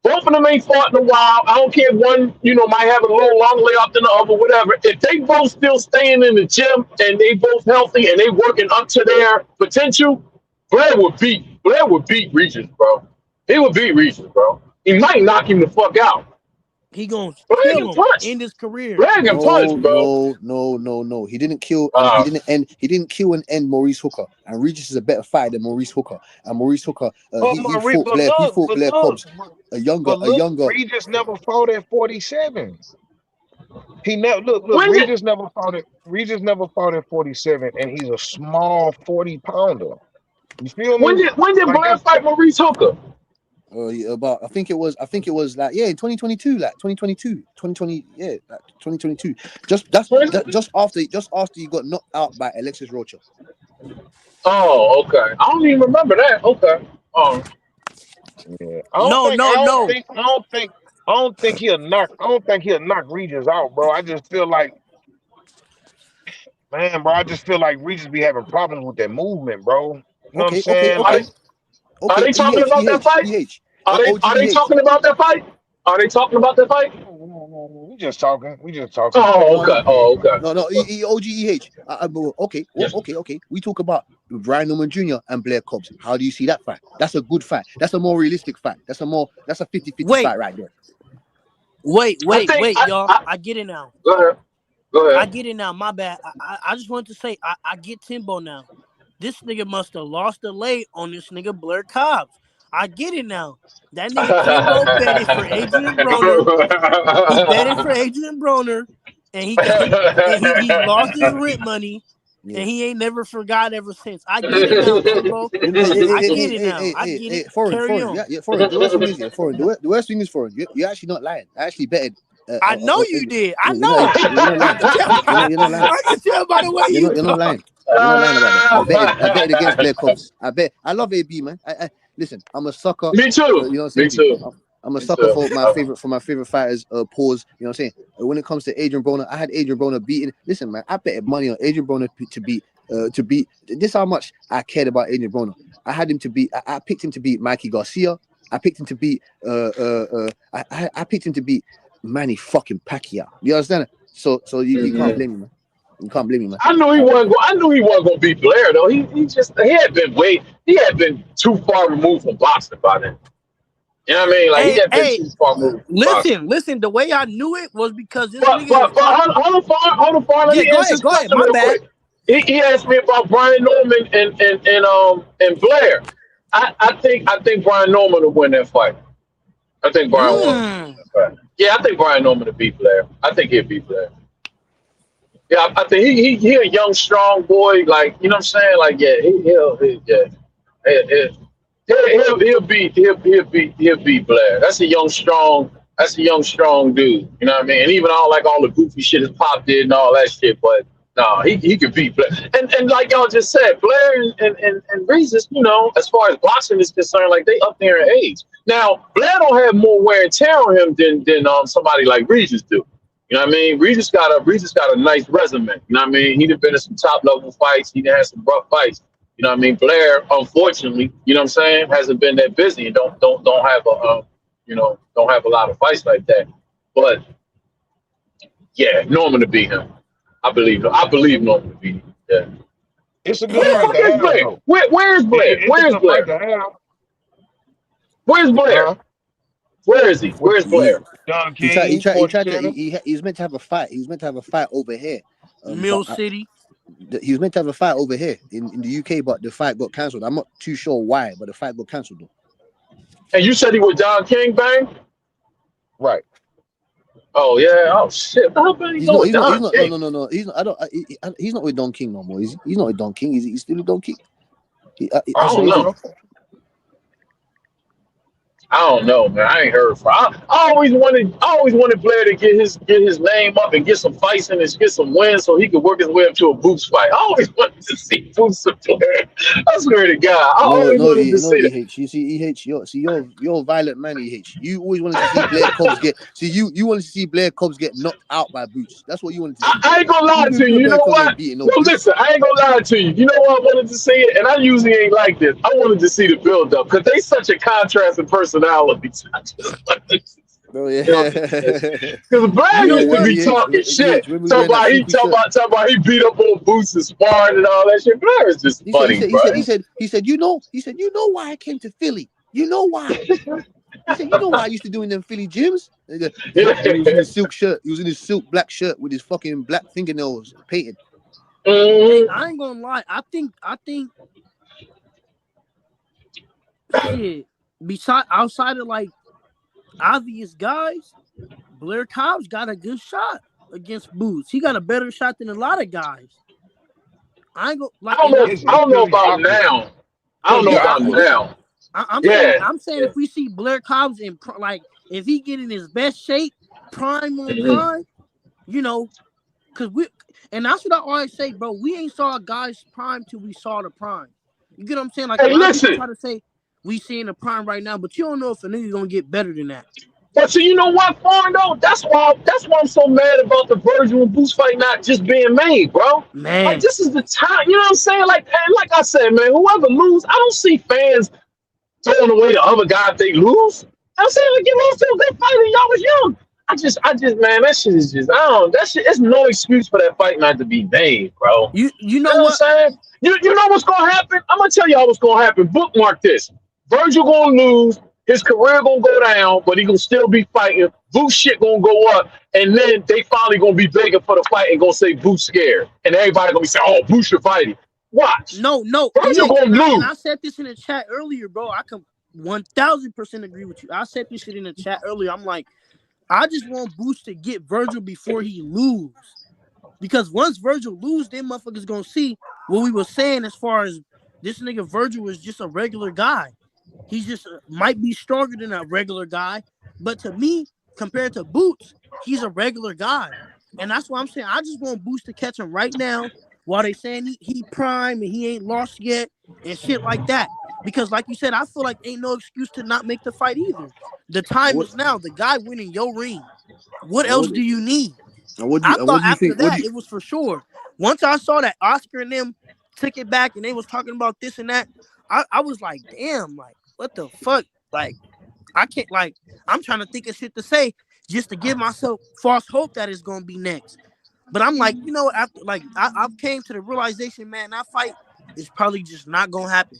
both of them ain't fought in a while. I don't care if one, might have a little long layoff than the other, whatever. If they both still staying in the gym and they both healthy and they working up to their potential, Blair would beat Regis, bro. He would beat Regis, bro. He might knock him the fuck out. He gonna Blair kill can him. punch. End his career. Blair can punch, No, bro. no, no, no, no. He didn't kill and he Uh, didn't end. He didn't kill and end Maurice Hooker. And Regis is a better fighter than Maurice Hooker. And Maurice Hooker, But he fought Blair. He fought Blair Cobbs, a younger. Regis never fought at 47. He never look. when did Regis never fought at 47, and he's a small 40 pounder. You feel when me? did when did Like Blair that's fight Maurice Hooker? About I think it was like in 2022, like 2022, 2020, yeah, like 2022. Just after you got knocked out by Alexis Rocha. Oh, okay. I don't even remember that. Okay. Oh, yeah. No, no, no. I don't think he'll knock. I don't think he'll knock Regis out, bro. I just feel like, man, bro. I just feel like Regis be having problems with that movement, bro. You know what I'm Okay, okay, saying? are they okay, Like, are okay. they talking about that fight? Are they OG are they EH. talking about that fight? Are they talking about that fight? no. We just talking. We just talking. Oh, No, okay. no, Oh, okay. no, no. OG EH. Okay, Yeah. okay. We talk about Ryan Norman Jr. and Blair Cobbs. How do you see that fight? That's a good fight. That's a more realistic fight. That's a 50-50 Wait, fight right there. I think y'all. I get it now. go ahead. Go I ahead. get it now. My bad. I just wanted to say I get Timbo now. This nigga must have lost the leg on this nigga Blair Cobbs. I get it now. That nigga Timbo betted for Adrian Broner. He betted for Adrian Broner, and he lost his rent money, Yeah. and he ain't never forgot ever since. I get it now, Timbo. I get it now. I get it. Carry Foreign. on. Yeah, foreign. The worst thing is, foreign. The worst thing is foreign. You're actually not lying. I actually betted. I know you did. I You're not. know. You're not I lying. can tell. You're not lying. I can tell by the way You're you not. You're not talk. lying. You're not lying about that. I betted against Blair Cobbs. I love AB, man. Listen. I'm a sucker. Me too. You know what I'm Me saying to you. too. I'm a Me sucker too. for my favorite fighters. Pause. You know what I'm saying. When it comes to Adrian Broner, I had Adrian Broner beating. Listen, man. I betted money on Adrian Broner to beat. To beat. This is how much I cared about Adrian Broner. I had him to beat. I picked him to beat Mikey Garcia. I picked him to beat. I picked him to beat Manny fucking Pacquiao. You understand? So you can't Mhm. blame me, man. You can't blame me, man. I knew he wasn't. I knew he wasn't gonna beat Blair though. He had been too far removed from boxing by then. You know what I mean? Like he Hey, had been hey, too far moved from boxing. listen. The way I knew it was because this But nigga but is but talking. hold on, let Yeah, me answer his go ahead. question My real bad. quick. He asked me about Brian Norman and Blair. I think Brian Norman will win that fight. I think Brian Norman will win Mm. that fight. Yeah, I think Brian Norman will beat Blair. I think he'll beat Blair. Yeah, I think he a young strong boy. Like you know what I'm saying. Like yeah, yeah. He'll beat Blair. That's a young strong dude. You know what I mean? And even all the goofy shit his pop did and all that shit, but no, he could beat Blair. And like y'all just said, Blair and Regis, as far as boxing is concerned, like they up there in age. Now, Blair don't have more wear and tear on him than somebody like Regis do. You know what I mean? Regis got a nice resume. You know what I mean? He done been in some top level fights. He done had some rough fights. You know what I mean? Blair, unfortunately, you know what I'm saying, hasn't been that busy and don't have don't have a lot of fights like that. But yeah, Norman to beat him. I believe Norman to beat him. Yeah. It's a good Where the fight fuck to is have Blair? though. Where's Blair? It's a Where's good fight Blair? to have. Where's Blair? Huh? Where is he? What Where's He Blair? Don he King, tried he Sports tried to Center? he was meant to have a fight. He was meant to have a fight over here. Mill But City. he was meant to have a fight over here in the UK, but the fight got cancelled. I'm not too sure why, but the fight got cancelled though. And you said he was Don King, bang? Right. Oh yeah. Oh shit. How about he He's go not. with He's not. He's Don not. No. King? No. No. No. He's not. I don't. He's not with Don King no more. He's not with Don King. He's still with Don King. I I'm I sure don't don't he's. know. know. I don't know, man. I ain't heard from. I always wanted Blair to get his name up and get some fights and get some wins so he could work his way up to a Boots fight. I always wanted to see Boots and Blair. I swear to God, I No, always no, wanted to no, see that. EH. You see, EH. You're a violent man, EH. You always wanted to see Blair Cobbs get. See, you wanted to see Blair Cobbs get knocked out by Boots. That's what you wanted to see. I ain't gonna You lie knew to you. You Blair know Cobbs ain't what? beating no No, Boots. listen, I ain't gonna lie to you. You know what I wanted to see it, and I usually ain't like this. I wanted to see the build up because they such a contrast in personalities. I just wanted to see Oh yeah, the build up. Because You Brad know used to yeah. what? be EH, talking shit, EH. When we were wearing that three-piece shirt. talking about he beat up on Boots and sparring and all that shit. Blair is just He said, he funny, said, he bro. said, he said, he said, you know why I came to Philly. You know why. He said, you know what I used to do in them Philly gyms? And he was in his silk shirt. He was in his silk black shirt with his fucking black fingernails painted. Hey, Mhm. I ain't gonna lie. I think shit. Beside outside of like obvious guys, Blair Cobbs got a good shot against Boots. He got a better shot than a lot of guys. I ain't go I like, don't and know. that's I what don't know Philly about awkward. now. I don't know Philly yeah. about awkward. now. I'm saying Yeah. if we see Blair Cobbs in like if he get in his best shape, prime on Mhm. prime, you know, cause we and that's what I always say, bro. We ain't saw a guy's prime till we saw the prime. You get what I'm saying? Like a Hey, lot of people listen. try to say we seeing the prime right now, but you don't know if a nigga gonna get better than that. But see, you know what, Farm though? That's why I'm so mad about the Virgil and Boost fight not just being made, bro. Like Man, this is the time, you know what I'm saying? Like I said, man, whoever lose, I don't see fans throwing away the other guy if they lose. I'm saying like you lost to a good fight and y'all was young. I just man, that shit is just I don't that shit it's no excuse for that fight not to be made, bro. you You know know what I'm what? saying? You know what's gonna happen? I'm gonna tell y'all what's gonna happen. Bookmark this. Virgil gonna lose. His career gonna go down, but he gonna still be fighting. Boots shit gonna go up, and then they finally gonna be begging for the fight and gonna say Boots scared, and everybody gonna be saying, "Oh, Boots should fight him." Watch, No, Virgil EH, gonna and I lose. said this in the chat earlier, bro. I can 1000% agree with you. I said this shit in the chat earlier. I'm like, I just want Boots to get Virgil before he lose. Because once Virgil lose, then motherfuckers gonna see what we were saying as far as this nigga Virgil is just a regular guy. He's just might be stronger than a regular guy, but to me, compared to Boots, he's a regular guy, and that's why I'm saying I just want Boots to catch him right now while they saying he prime and he ain't lost yet and shit like that. Because like you said, I feel like ain't no excuse to not make the fight either. The And time what is now. The guy winning your ring. What and what else do you need? I and thought what do you after think? What do that you it was for sure. Once I saw that Oscar and them took it back and they was talking about this and that, I was like, damn, like what the fuck? Like I can't like I'm trying to think of shit to say just to give myself false hope that it's gonna be next. But I'm like, you know what? After like I've came to the realization, man, that fight is probably just not gonna happen.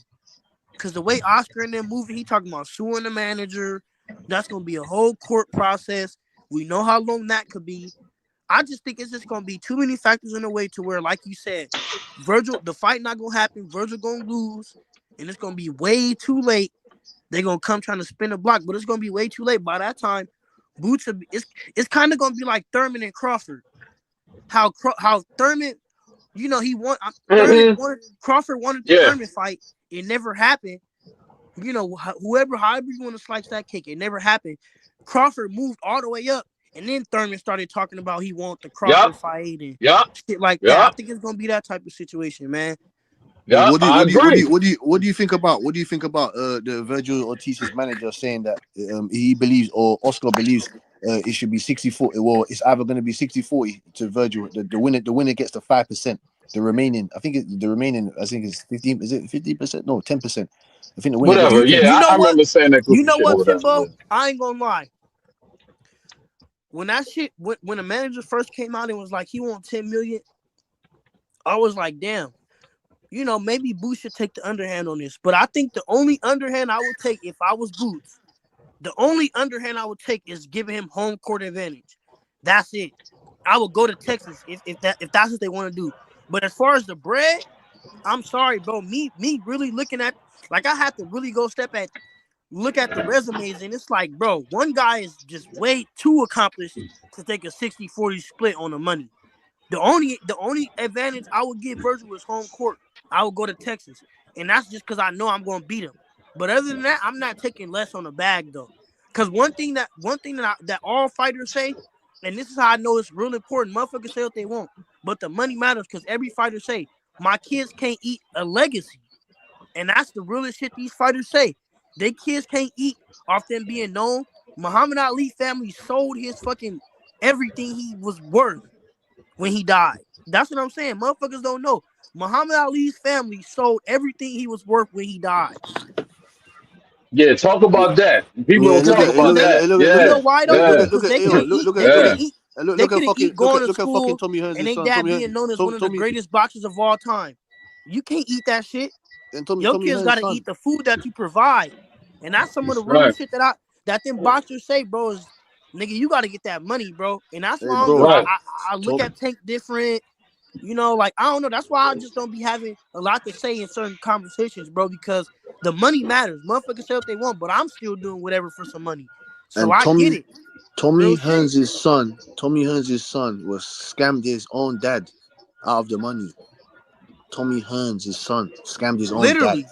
Cause the way Oscar and them moving, he talking about suing the manager. That's gonna be a whole court process. We know how long that could be. I just think it's just gonna be too many factors in the way to where, like you said, Virgil, the fight not gonna happen. Virgil gonna lose, and it's gonna be way too late. They're gonna come trying to spin the block, but it's gonna be way too late. By that time, Boots will be, it's kind of gonna be like Thurman and Crawford. How Thurman, he won. Thurman Mm-hmm. wanted Crawford wanted the Yeah. Thurman fight. It never happened. However you want to slice that cake, it never happened. Crawford moved all the way up, and then Thurman started talking about he want the Crawford Yup. fight and Yup. shit like that. I Yup. think it's gonna be that type of situation, man. But Yup. I agree. what do you think about the Virgil Ortiz's manager saying that he believes, or Oscar believes, it should be 60-40. Well, it's either going to be 60-40 to Virgil. The winner gets the 5%. The remaining, I think it's 15. Is it 50%? No, 10%. I think the winner gets Whatever. You Yeah, you know I what? remember saying that You goofy know shit what, over that. Timbo? I ain't gonna lie. When that shit, when the manager first came out and was like he want 10 million, I was like, damn. Maybe Boots should take the underhand on this. But I think the only underhand I would take if I was Boots, the only underhand I would take is giving him home court advantage. That's it. I would go to Texas if that's what they want to do. But as far as the bread, I'm sorry, bro. Me really looking at, like, I have to really look at the resumes, and it's like, bro, one guy is just way too accomplished to take a 60-40 split on the money. The only advantage I would give Virgil is home court. I would go to Texas, and that's just because I know I'm going to beat him. But other than that, I'm not taking less on the bag though. Because one thing that all fighters say, and this is how I know it's real important. Motherfuckers say what they want, but the money matters because every fighter say, my kids can't eat a legacy, and that's the realest shit these fighters say. Their kids can't eat off them being known. Muhammad Ali family sold his fucking everything he was worth when he died. That's what I'm saying. Motherfuckers don't know. Muhammad Ali's family sold everything he was worth when he died. Yeah, talk about that. People Yeah, don't talk Cause about they, that. you Yeah, know why though? yeah, look Cause at they yo, couldn't look eat. look They at couldn't yeah. yo, eat. They look at couldn't fucking eat going to fucking school, Tommy and Hearns' they son. dad being known as one of the Tommy greatest boxers of all time. You can't eat that shit. and Your Tommy kids Hearns' gotta son. eat the food that you provide, and that's some of the That's realest right. shit that them boxers say, bro. Is nigga, you gotta get that money, bro. And that's Hey why I don't That's know. bro, right. I look Tom, at Tank different. Like, I don't know. That's why I just don't be having a lot to say in certain conversations, bro, because the money matters. Motherfuckers say what they want, but I'm still doing whatever for some money. So and I get it. Tommy Real shit. Hearns' son was scammed his own dad out of the money. Tommy Hearns' son scammed his own dad. Literally.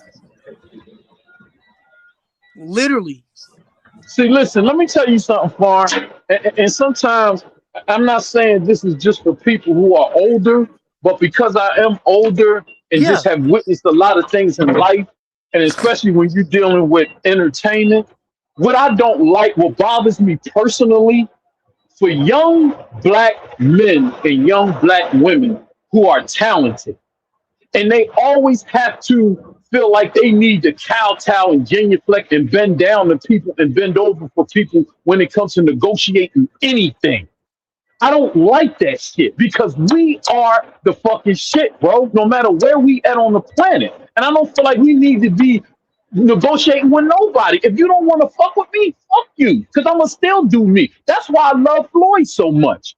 Literally. See, listen, let me tell you something, Far. And sometimes I'm not saying this is just for people who are older, but because I am older and just Yeah. have witnessed a lot of things in life, and especially when you're dealing with entertainment, what I don't like, what bothers me personally, for young black men and young black women who are talented, and they always have to feel like they need to kowtow and genuflect and bend down to people and bend over for people when it comes to negotiating anything. I don't like that shit because we are the fucking shit, bro. No matter where we at on the planet, and I don't feel like we need to be negotiating with nobody. If you don't want to fuck with me, fuck you, because I'm gonna still do me. That's why I love Floyd so much.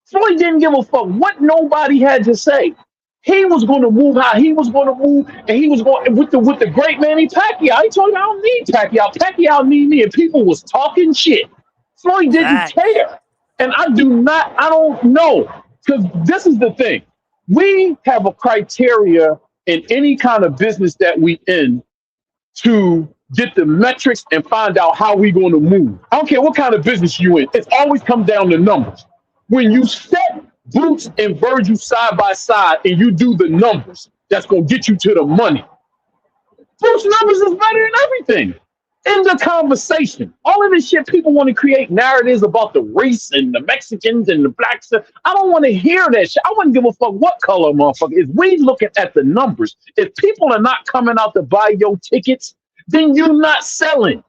Floyd didn't give a fuck what nobody had to say. He was going to move how he was going to move, and he was going with the great Manny Pacquiao. He told me I don't need Pacquiao. Pacquiao need me, and people was talking shit. Floyd didn't Facts. care, and I do not. I don't know, because this is the thing. We have a criteria in any kind of business that we in to get the metrics and find out how we going to move. I don't care what kind of business you in. It's always come down to numbers. When you set Boots and Virgil side by side and you do the numbers, that's going to get you to the money. Boots numbers is better than everything. In the conversation, all of this shit, people want to create narratives about the race and the Mexicans and the blacks. I don't want to hear that shit. I wouldn't give a fuck what color, motherfucker. If we looking at the numbers, if people are not coming out to buy your tickets, then you're not selling.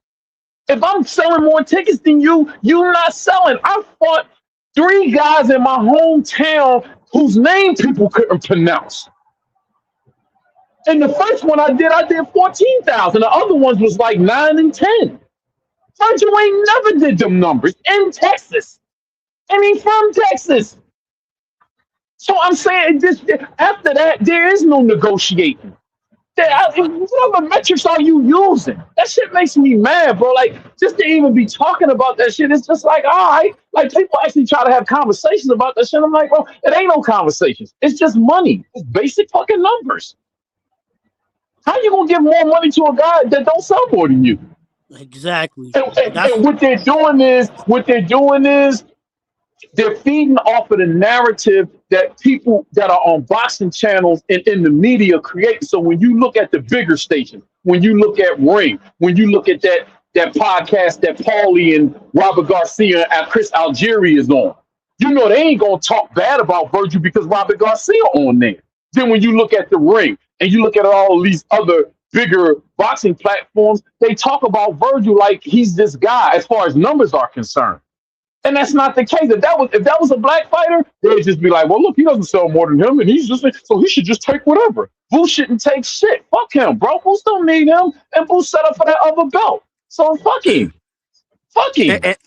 If I'm selling more tickets than you're not selling. I fought 3 guys in my hometown whose name people couldn't pronounce. And the first one I did 14,000. The other ones was like 9 and 10. Virgil ain't never did them numbers in Texas, and he from Texas. So I'm saying, just after that, there is no negotiating. That's I, What other metrics are you using? That shit makes me mad, bro. Like, just to even be talking about that shit, it's just like, all right. Like, people actually try to have conversations about that shit. I'm like, bro, it ain't no conversations. It's just money. It's basic fucking numbers. How you gonna give more money to a guy that don't sell more than you? exactly. And That's what they're doing is they're feeding off of the narrative that people that are on boxing channels and in the media create. So when you look at the bigger stations, when you look at Ring, when you look at that podcast that Paulie and Robert Garcia and Chris Algieri is on, you know they ain't gonna talk bad about Virgil because Robert Garcia on there. Then when you look at the Ring and you look at all these other bigger boxing platforms, they talk about Virgil like he's this guy as far as numbers are concerned. And that's not the case. If that was a black fighter, they'd just be like, well, look, he doesn't sell more than him, and he's just so he should just take whatever. Boo shouldn't take shit. Fuck him, bro. Boo don't need him, and Boo set up for that other belt. So fuck him. Fuck and, him. and,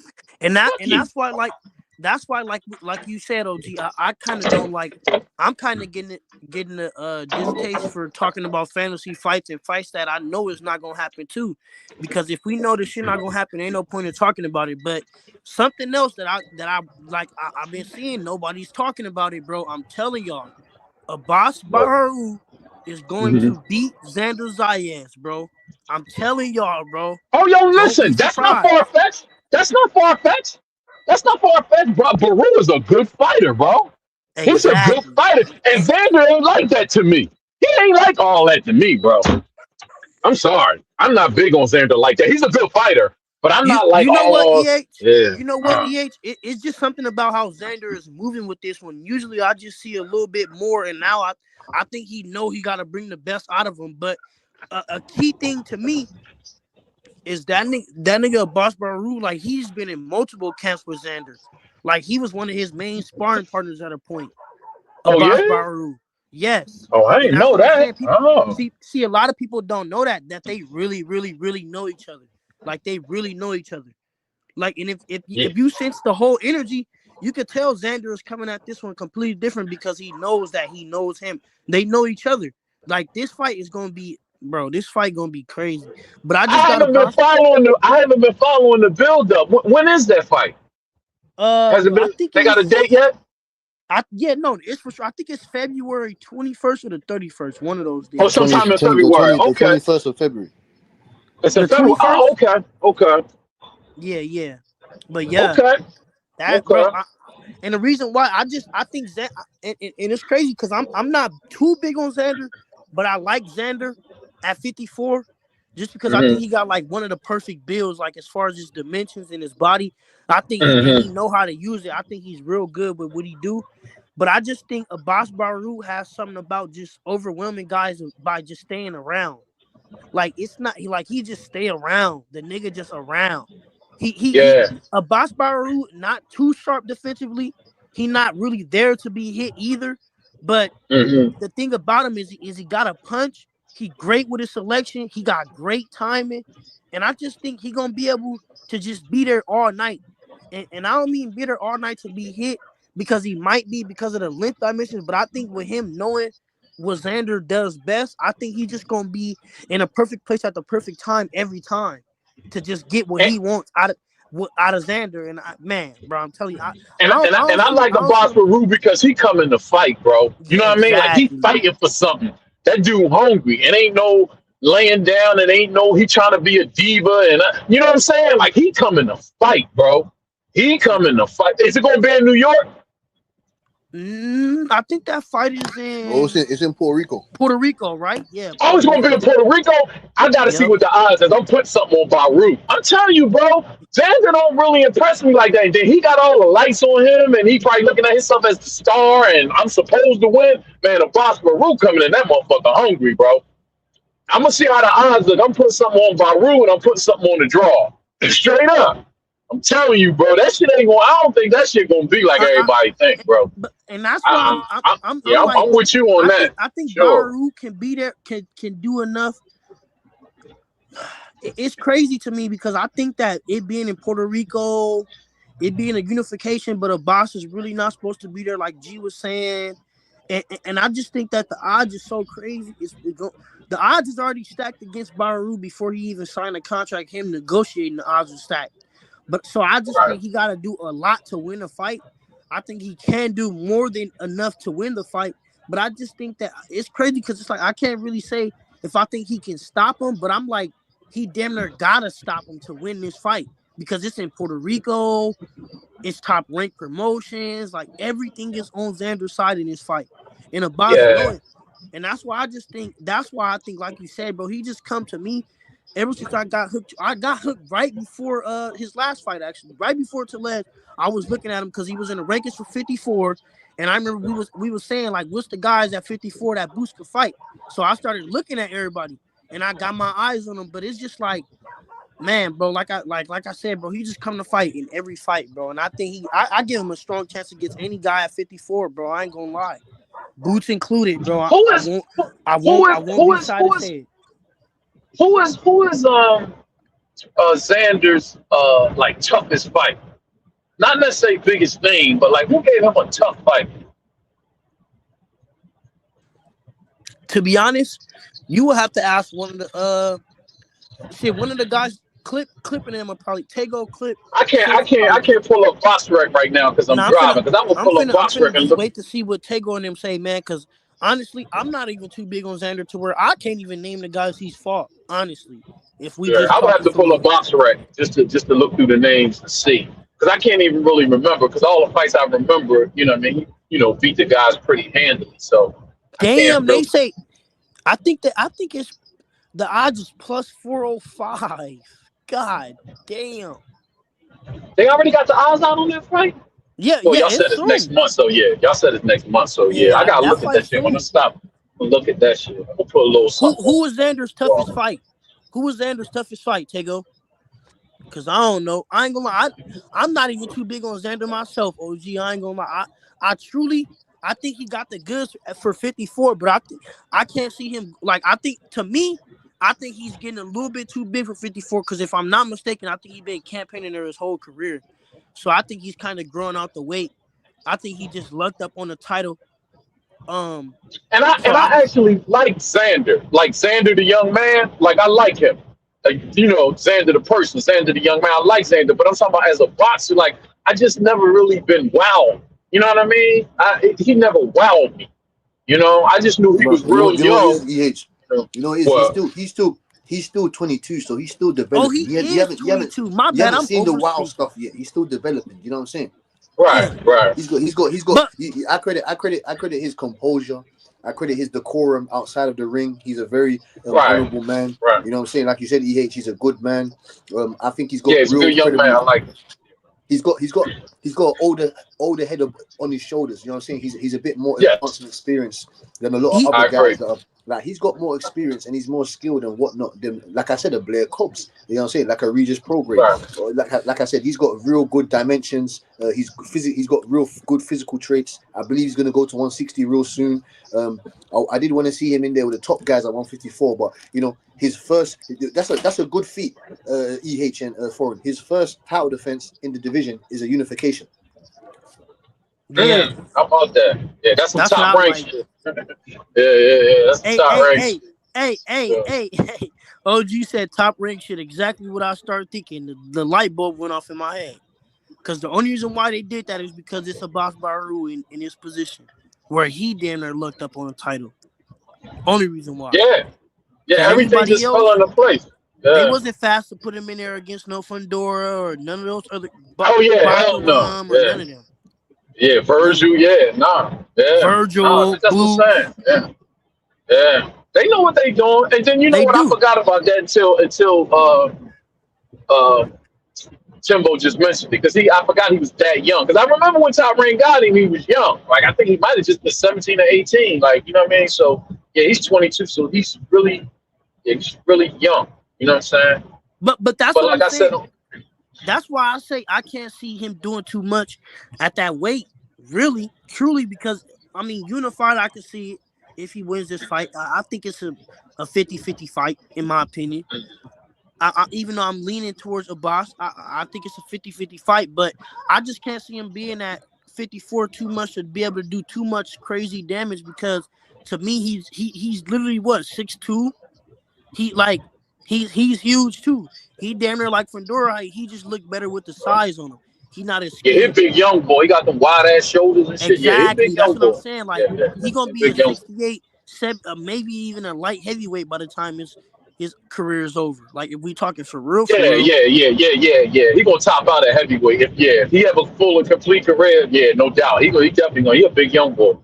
and that Fuck and him. that's why like you said, OG, I kind of don't like. I'm kind of getting a distaste for talking about fantasy fights and fights that I know is not gonna happen too, because if we know this shit not gonna happen, ain't no point in talking about it. But something else that I like, I've been seeing nobody's talking about it, bro. I'm telling y'all, Abbas What? Baharu is going Mhm. to beat Xander Zayas, bro. I'm telling y'all, bro. Oh, yo, Don't be listen, that's not far surprised. fetched. That's not far fetched. That's not far fetched, bro. Baru is a good fighter, bro. He's a good Exactly. fighter, and Xander ain't like that to me. He ain't like all that to me, bro. I'm sorry. I'm not big on Xander like that. He's a good fighter, but I'm You not like, you know what, oh, EH? yeah. You know what, EH? It's just something about how Xander is moving with this one. Usually I just see a little bit more, and now I think he got to bring the best out of him. But a key thing to me is that nigga Boss Baru, like he's been in multiple camps with Xander. Like he was one of his main sparring partners at a point. Oh, Abbas yeah? Baru. Yes. Oh, I And didn't that's know what I'm that. saying. People Oh, see a lot of people don't know that they really, really, really know each other. Like they really know each other. Like, and yeah. if you sense the whole energy, you could tell Xander is coming at this one completely different because he knows that he knows him. They know each other. Like this fight is gonna be, bro. This fight gonna be crazy. But I just got a boss. I haven't been following the build up. When is that fight? Has it I been? think They got a date it's. yet? Yeah, no, it's for sure. I think it's February 21st or the 31st. One of those Oh, days. sometime in The February. 20 the Okay, 21st of February. it's in The February. Oh, 21st? okay, okay, Yeah, yeah. But yeah, okay, that bro. okay. And the reason why I think Xander, and it's crazy because I'm not too big on Xander, but I like Xander at 54 just because I think Hmm. he got like one of the perfect builds, like as far as his dimensions in his body. I think he Hmm. know how to use it. I think he's real good with what he do. But I just think Abbas Baru has something about just overwhelming guys by just staying around. Like it's not he just stay around. The nigga just around. He Yeah. Abbas Baru not too sharp defensively. He not really there to be hit either. But Hmm. the thing about him is he got a punch. He great with his selection. He got great timing. And I just think he gonna be able to just be there all night. And I don't mean be there all night to be hit because he might be because of the length dimensions, but I think with him knowing what Xander does best, I think he's just gonna be in a perfect place at the perfect time every time to just get what And, he wants out of Xander. And man, bro, I'm telling you, and, and, I, and I like I the don't see boss him. for Rue because he coming to fight, bro. You Yeah, know what I mean? Like he exactly, fighting for something. That dude hungry. It ain't no laying down. It ain't no he trying to be a diva. And you know what I'm saying? Like he coming to fight, bro. He coming to fight. Is it gonna be in New York? I think that fight is Oh, in it's in Puerto Rico. Puerto Rico, right? Yeah, Oh, Puerto it's gonna be in Rico. Puerto Rico. I gotta see Yep. what the odds is. I'm putting something on Baru. I'm telling you, bro. Xander don't really impress me like that. And then he got all the lights on him, and he probably looking at himself as the star, and I'm supposed to win. Man, the boss Baru coming in, that motherfucker hungry, bro. I'm gonna see how the odds look. I'm putting something on Baru, and I'm putting something on the draw. Straight up. I'm telling you, bro. That shit ain't going. I don't think that shit gonna be like I everybody think, bro. but and that's why I, yeah, I'm like I'm with you on that. I think Sure. Baru can be there, can do enough it's crazy to me because I think that it being in Puerto Rico, it being a unification, but a boss is really not supposed to be there, like G was saying. And I just think that the odds is so crazy. The odds is already stacked against Baru before he even signed a contract. Him negotiating the odds are stacked. But so I just Right. think he got to do a lot to win a fight. I think he can do more than enough to win the fight. But I just think that it's crazy because it's like I can't really say if I think he can stop him. But I'm like, he damn near got to stop him to win this fight because it's in Puerto Rico. It's top ranked promotions. Like everything is on Xander's side in this fight. And a boss know Yeah. it. And that's why I think, like you said, bro, he just come to me ever since I got hooked. I got hooked right before his last fight, actually. Right before Tillez, I was looking at him because he was in the rankings for 54. And I remember we was saying, like, what's the guys at 54 that boost could fight? So I started looking at everybody and I got my eyes on them. But it's just like, man, bro, like I said, bro, he just come to fight in every fight, bro. And I think I give him a strong chance against any guy at 54, bro. I ain't gonna lie. Boots included, bro. Who is I won't be shy to say it. who is Xander's like toughest fight? Not necessarily biggest name, but like who gave him a tough fight? To be honest, you will have to ask one of the guys clipping him or probably Tego clip. I can't pull up box rec right now because I'm Nah, driving. Because I will pull up I'm box finna rec and just look. wait to see what Tego and them say, man. Because honestly, I'm not even too big on Xander to where I can't even name the guys he's fought. Honestly, if we Yeah, just I would have talking to for pull up real. box rec just to look through the names and see. Because I can't even really remember. Because all the fights I remember, you know what I mean, beat the guys pretty handily. So I can't Damn, they really. say I think it's the odds is plus 405. God damn. They already got the odds out on that fight. Yeah, Well, yeah, y'all said it's it's next soon. month, so yeah. Y'all said it's next month, so yeah. I Yeah, gotta that look at that fight shit when I soon. stop and look at that shit. I'm gonna put a little something Who on. was Xander's toughest fight? Who was Xander's toughest fight, Tego? Cause I don't know. I ain't gonna lie. I'm not even too big on Xander myself, OG. I ain't gonna lie. I think he got the goods for 54, but I can't see him like I think he's getting a little bit too big for 54. Cause if I'm not mistaken, I think he's been campaigning there his whole career. So I think he's kind of growing out the weight. I think he just lucked up on the title. Um, And I so and I I actually like Xander the young man. Like I like him. Like Xander the person, Xander the young man. I like Xander, but I'm talking about as a boxer. Like I just never really been wowed. You know what I mean? He never wowed me. I just knew he Bro, was real you know what it young. is, EH. You know, You know what it is. well, He's still 22, so he's still oh developing. he You is haven't you haven't 22. My you bad, haven't I'm seen the wow overspeaking. stuff yet. He's still developing. You know what I'm saying? right, Yeah, right, He's got. but I credit his composure. I credit his decorum outside of the ring. He's a very right, honorable man. right. You know what I'm saying? Like you said, he's a good man. I think he's got Yeah, he's a real good young man. credible. I like him. He's got older head on his shoulders. You know what I'm saying? He's a bit more advanced Yes, and experienced than a lot of he other I agree. guys that are like he's got more experience and he's more skilled and whatnot than like I said, a Blair Cobbs. You know what I'm saying? Like a Regis Prograde. Right. Or like I said, he's got real good dimensions. He's got real good physical traits. I believe he's gonna go to 160 real soon. I did want to see him in there with the top guys at 154, but his first that's a good feat. EH and Foreign. His first title defense in the division is a unification. yeah. How about that? Yeah, that's some That's what top I rank like. shit. Yeah. That's some Hey, top hey, rank hey, shit. hey. Yeah. Hey. OG said top rank shit. Exactly what I started thinking. The light bulb went off in my head. Because the only reason why they did that is because it's a boss Baru in his position. Where he damn near looked up on the title. Only reason why. Yeah, yeah. Because Everything everybody just fell else, into place. they Yeah. wasn't fast to put him in there against no Fundora or none of those other Oh yeah, hell no. Bakaram or Yeah, none of them. yeah. None of Virgil. them. Yeah, nah. Yeah, no. Virgil, That's what I'm Boots, saying. Yeah, yeah. They know what they doing. And then you know they what? I do. forgot about that until uh Timbo just mentioned it because I forgot he was that young. Because I remember when Top Rain got him, he was young. Like I think he might have just been 17 or 18. Like you know what I mean? So yeah, he's 22. So he's really young. You know what I'm saying? But that's But what like I'm I said, saying. That's why I say I can't see him doing too much at that weight, really, truly, because I mean, unified, I can see it if he wins this fight. I think it's a 50-50 fight, in my opinion. Even though I'm leaning towards Abbas, I think it's a 50-50 fight, but I just can't see him being at 54 too much to be able to do too much crazy damage because to me he's literally what 6'2". He like he's huge too. He damn near like Fedora height. He just looked better with the size on him. He not as Yeah, he skinny. big young boy. He got them wide ass shoulders and shit. Yeah, he Exactly. big That's young what I'm boy. saying. Yeah, Like yeah, he gonna he be a big young. 68, maybe even a light heavyweight by the time his career is over. Like if we talking for real, for Yeah, real. yeah, yeah, yeah, yeah, yeah. He gonna top out at heavyweight. If he have a full and complete career, yeah, no doubt. He definitely gonna. He a big young boy.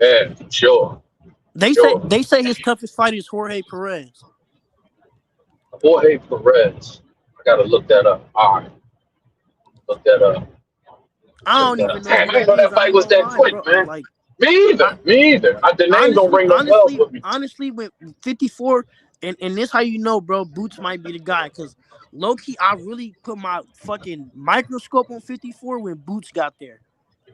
Yeah, sure, They say sure. they say his toughest fight is Jorge Perez. Jorge Perez. I gotta look that up. All right, look that up. I Check don't that even out. know Damn, who I ain't that know is. that I fight ain't was gonna that lie, quick, bro. man. Like Me I either. Me either. The name don't ring no bells with me. honestly, with 54, and this how you know, bro, Boots might be the guy. Cause low key, I really put my fucking microscope on 54 when Boots got there.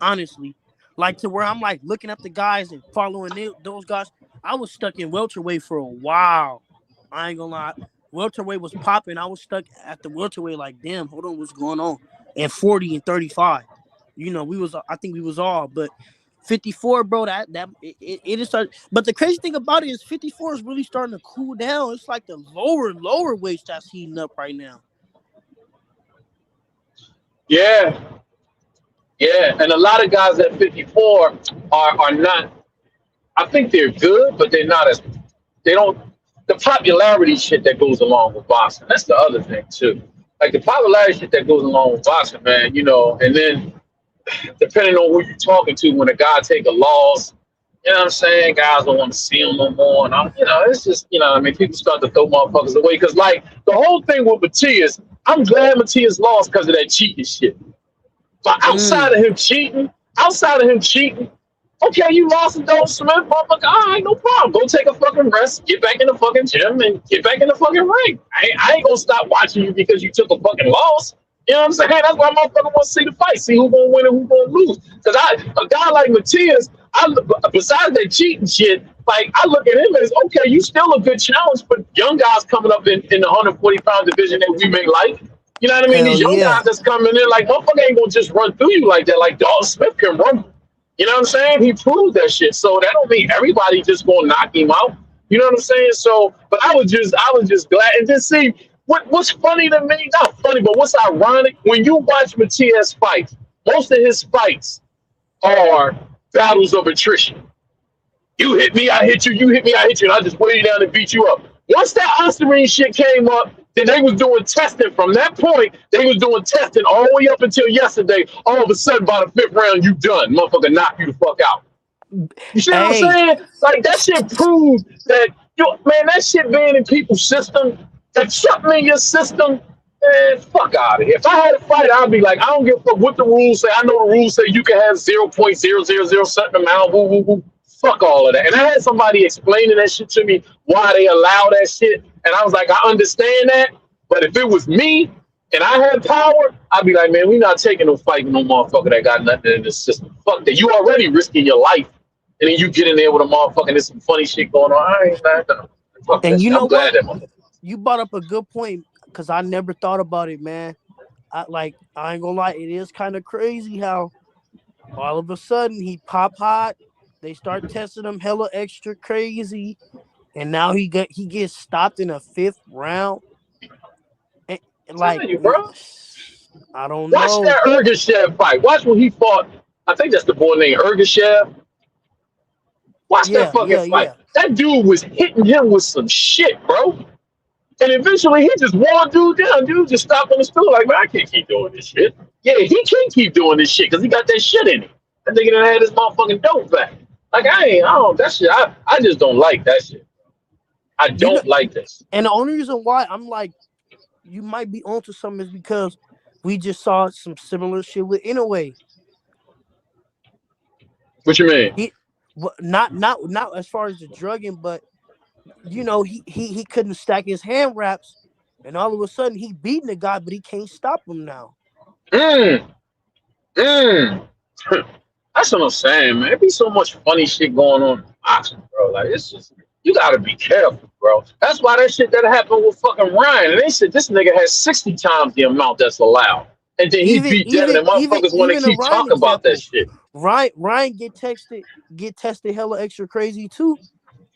Honestly, like to where I'm like looking up the guys and following those guys. I was stuck in welterweight for a while. I ain't gonna lie. Welterweight was popping. I was stuck at the welterweight like, damn, hold on, what's going on? And 40 and 35. I think we was all, but 54, bro, it is start, but the crazy thing about it is 54 is really starting to cool down. It's like the lower weights that's heating up right now. Yeah, yeah. And a lot of guys at 54 are not. I think they're good, but they're not as they don't the popularity shit that goes along with boxing. That's the other thing too. Like the popularity shit that goes along with boxing, man. And then depending on who you're talking to, when a guy take a loss, you know what I'm saying? Guys don't want to see him no more, and it's just what I mean, people start to throw motherfuckers away because like the whole thing with Matias, I'm glad Matias lost because of that cheating shit. But Mm. outside of him cheating, okay, you lost to Dope Smith, motherfucker. All right, no problem. Go take a fucking rest, get back in the fucking gym, and get back in the fucking ring. I ain't gonna stop watching you because you took a fucking loss. You know what I'm saying? That's why motherfucker want to see the fight, see who gonna win and who gonna lose. Because a guy like Matias, besides that cheating shit, like I look at him as okay, you still a good challenge for young guys coming up in the 140-pound division that we may like. You know what I mean? Hell These young yeah. guys that's coming in, like motherfucker ain't gonna just run through you like that. Like Dalton Smith can run. You know what I'm saying? He proved that shit. So that don't mean everybody just gonna knock him out. You know what I'm saying? So, but I was just glad and just see what's funny to me. Not funny, but what's ironic when you watch Matias fight. Most of his fights are battles of attrition. You hit me, I hit you. You hit me, I hit you. And I just weigh you down and beat you up. Once that Ostarine shit came up, then they was doing testing. From that point, they was doing testing all the way up until yesterday. All of a sudden, by the fifth round, you done. Motherfucker knock you the fuck out. You see what I'm Hey, saying? Like that shit proved that man, that shit being in people's system, if something in your system, man, fuck out of here. If I had a fight, I'd be like, I don't give a fuck what the rules say. I know the rules say you can have 0.000 something amount, woo woo woo. Fuck all of that. And I had somebody explaining that shit to me, why they allow that shit. And I was like, I understand that. But if it was me and I had power, I'd be like, man, we not taking no fight with no motherfucker that got nothing in the system. Fuck that. You already risking your life. And then you get in there with a motherfucker, there's some funny shit going on. I ain't mad. No. Fuck that and you shit. know I'm glad what? that motherfucker. You brought up a good point because I never thought about it, man. I ain't gonna lie, it is kind of crazy how all of a sudden he pop hot. They start testing him hella extra crazy, and now he gets stopped in a fifth round. And I'm like, telling you, bro. I don't Watch know. that Ergashev fight. Watch when he fought. I think that's the boy named Ergashev. Watch that Yeah, fucking yeah, fight. yeah. That dude was hitting him with some shit, bro. And eventually he just wore dude down. Dude just stopped on the stool like, man, I can't keep doing this shit. Yeah, he can keep doing this shit because he got that shit in him. I think he done had his motherfucking dope back. Like, I don't, that shit, I just don't like that shit. I You know, don't like this. and the only reason why I'm like, you might be onto something is because we just saw some similar shit with Inouye. What you mean? He, not as far as the drugging, but he couldn't stack his hand wraps, and all of a sudden he beating the guy, but he can't stop him now. Mm, mm. That's what I'm saying, man. There be so much funny shit going on in boxing, bro. Like, it's just, you gotta be careful, bro. bro. That's why that shit that happened with fucking Ryan. And they said this nigga has 60 times the amount that's allowed. And then he Even beat Devin even and even motherfuckers want to even a keep Ryan talking about that example. shit. Ryan get tested hella extra crazy too,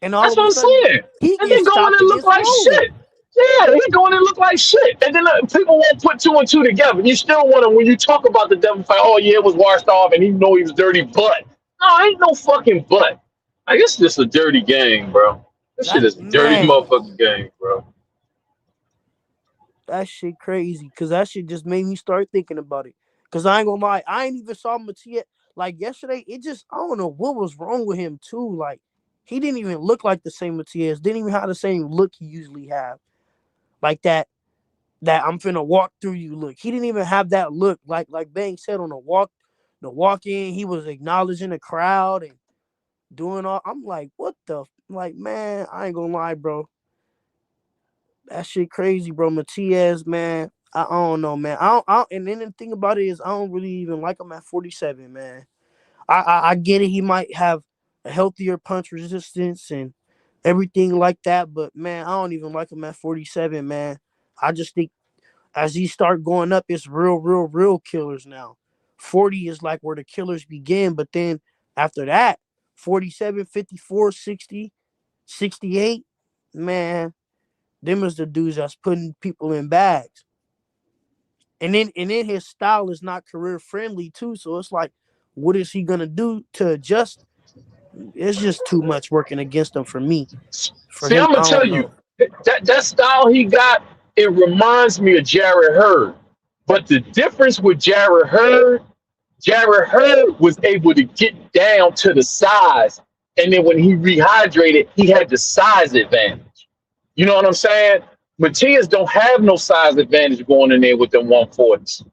and all That's of a what I'm sudden saying. he And gets then go in stopped and look against like Roman. shit. Yeah, he going and look like shit. And then people won't put two and two together. You still want to, when you talk about the Devin fight, oh yeah, it was washed off and he know he was dirty, but no, ain't no fucking but. Like, it's just a dirty game, bro. This shit That is a dirty man, motherfucking game, bro. that shit crazy. Cause that shit just made me start thinking about it. Cause I ain't gonna lie, I ain't even saw Matias like yesterday. It just I don't know what was wrong with him too. Like he didn't even look like the same Matias. Didn't even have the same look he usually have. Like that I'm finna walk through you look. He didn't even have that look. Like Bang said on the walk in, he was acknowledging the crowd and doing all. I'm like, what the like, man? I ain't gonna lie, bro. That shit crazy, bro. Matias, man. I don't know, man. And then the thing about it is, I don't really even like him at 47, man. I get it. He might have a healthier punch resistance and everything like that, but man, I don't even like him at 47, man. I just think as he start going up, it's real killers now. 40 is like where the killers begin, but then after that, 47, 54, 60, 68, man, them is the dudes that's putting people in bags. And then his style is not career friendly too. So it's like, what is he gonna do to adjust? It's just too much working against him for me. For See, him, I'm I gonna tell don't you know. that style he got, it reminds me of Jared Hurd. But the difference with Jared Hurd was able to get down to the size, and then when he rehydrated, he had the size advantage. You know what I'm saying? Matias don't have no size advantage going in there with them 140s.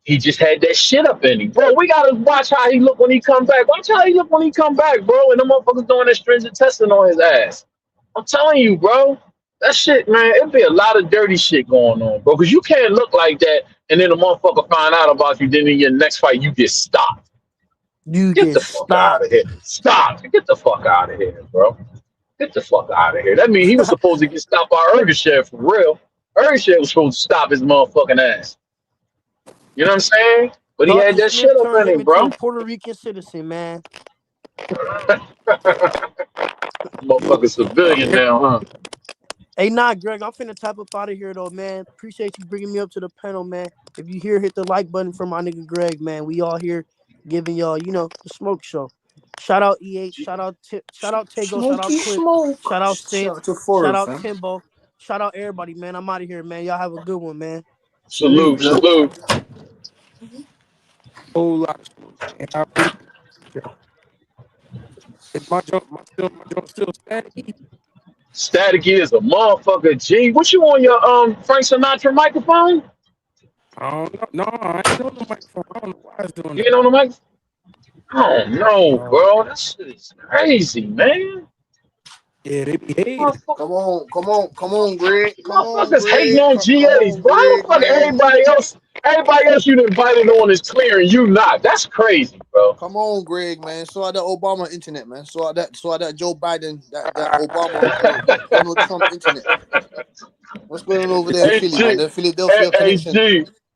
He just had that shit up in him, bro. We gotta watch how he look when he come back. Watch how he look when he come back, bro. And the motherfuckers doing that stringent testing on his ass. I'm telling you, bro. That shit, man, it'd be a lot of dirty shit going on, bro. Because you can't look like that and then the motherfucker find out about you. Then in your next fight, you get stopped. You Get get the fuck out stopped. of here. Stop. Get the fuck out of here, bro. Get the fuck out of here. That means he was supposed to get stopped by Ergashev for real. Ergashev was supposed to stop his motherfucking ass. You know what I'm saying? But he had Dalton that shit Smith up turned in him him, into a bro. Puerto Rican citizen, man. Motherfucker civilian now, huh? Hey, nah, Greg, I'm finna type up out of here though, man. Appreciate you bringing me up to the panel, man. If you here, hit the like button for my nigga Greg, man. We all here giving y'all, the smoke show. Shout out EH, shout out Tego, shout out Smoky Clip, smoke. shout out Shout Sense, out to shout Fwwb, out fam. Timbo, shout out everybody, man. I'm out of here, man. Y'all have a good one, man. Salute, Salute, blood. salute. Whole lot of smoke, man. I appreciate it. Is my joint still static? Static is a motherfucker. G, what you on your Frank Sinatra microphone? I don't know. No, I ain't on the microphone. I don't know why it's doing You that. ain't on the mic? I don't know, No. bro. That shit is crazy, man. Yeah, they be hating. Motherfucker, Come on, Greg. Come on, motherfuckers hating Greg. on Come GAs, on, bro. How the Greg, fuck man. everybody else you invited on is clear and you not? That's crazy, bro. Come on, Greg, man. Saw that Obama internet, man. Saw that Joe Biden, that Obama, that Donald Trump internet. What's going on over there in Philly, man? AG, The Philadelphia connection, AG.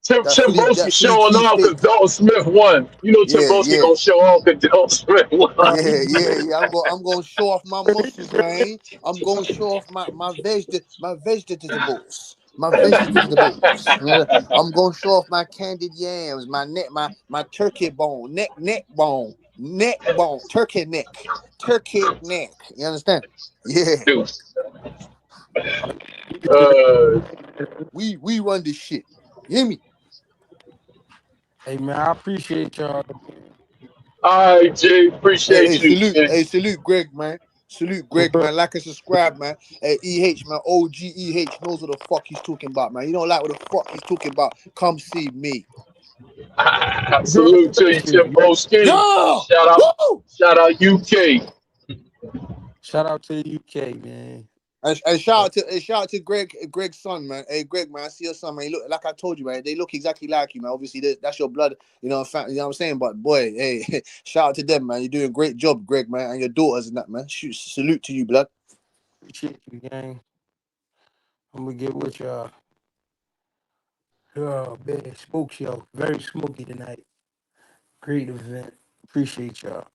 Tim that Broski Philly showing off because cheesesteak. Dalton Smith won. You know Tim Yeah, Broski yeah. gonna show off because Dalton Smith won. He Yeah. I'm going to show off my muscles, man. I'm going to show off my vegetables. My vegetables. Yeah. I'm going to show off my candied yams, my neck, my turkey bone, neck bone, turkey neck. You understand? Yeah. Dude, need to get rid uh, We run this shit. You hear me? Hey man, I appreciate y'all. all right, Jay, appreciate you, Jay. Salute, Greg, man. Salute, Greg, man. Like and subscribe, man. Hey, EH, man. OGEH knows what the fuck he's talking about, man. You don't like what the fuck he's talking about? Come see me. Girl, Salute to you, Tim Broski. Yeah! Woo! Shout out UK. shout out to the UK, man. And shout out to Greg's son, man. Hey, Greg, man, I see your son, man. He look like I told you, man. They look exactly like you, man. Obviously, that's your blood, you know what I'm saying. But boy, hey, shout out to them, man. You're doing a great job, Greg, man, and your daughters and that, man. Shoot, salute to you, blood. Appreciate you, gang. I'm gonna get with y'all. Oh man, smoke show. Very smoky tonight. Great event. Appreciate y'all.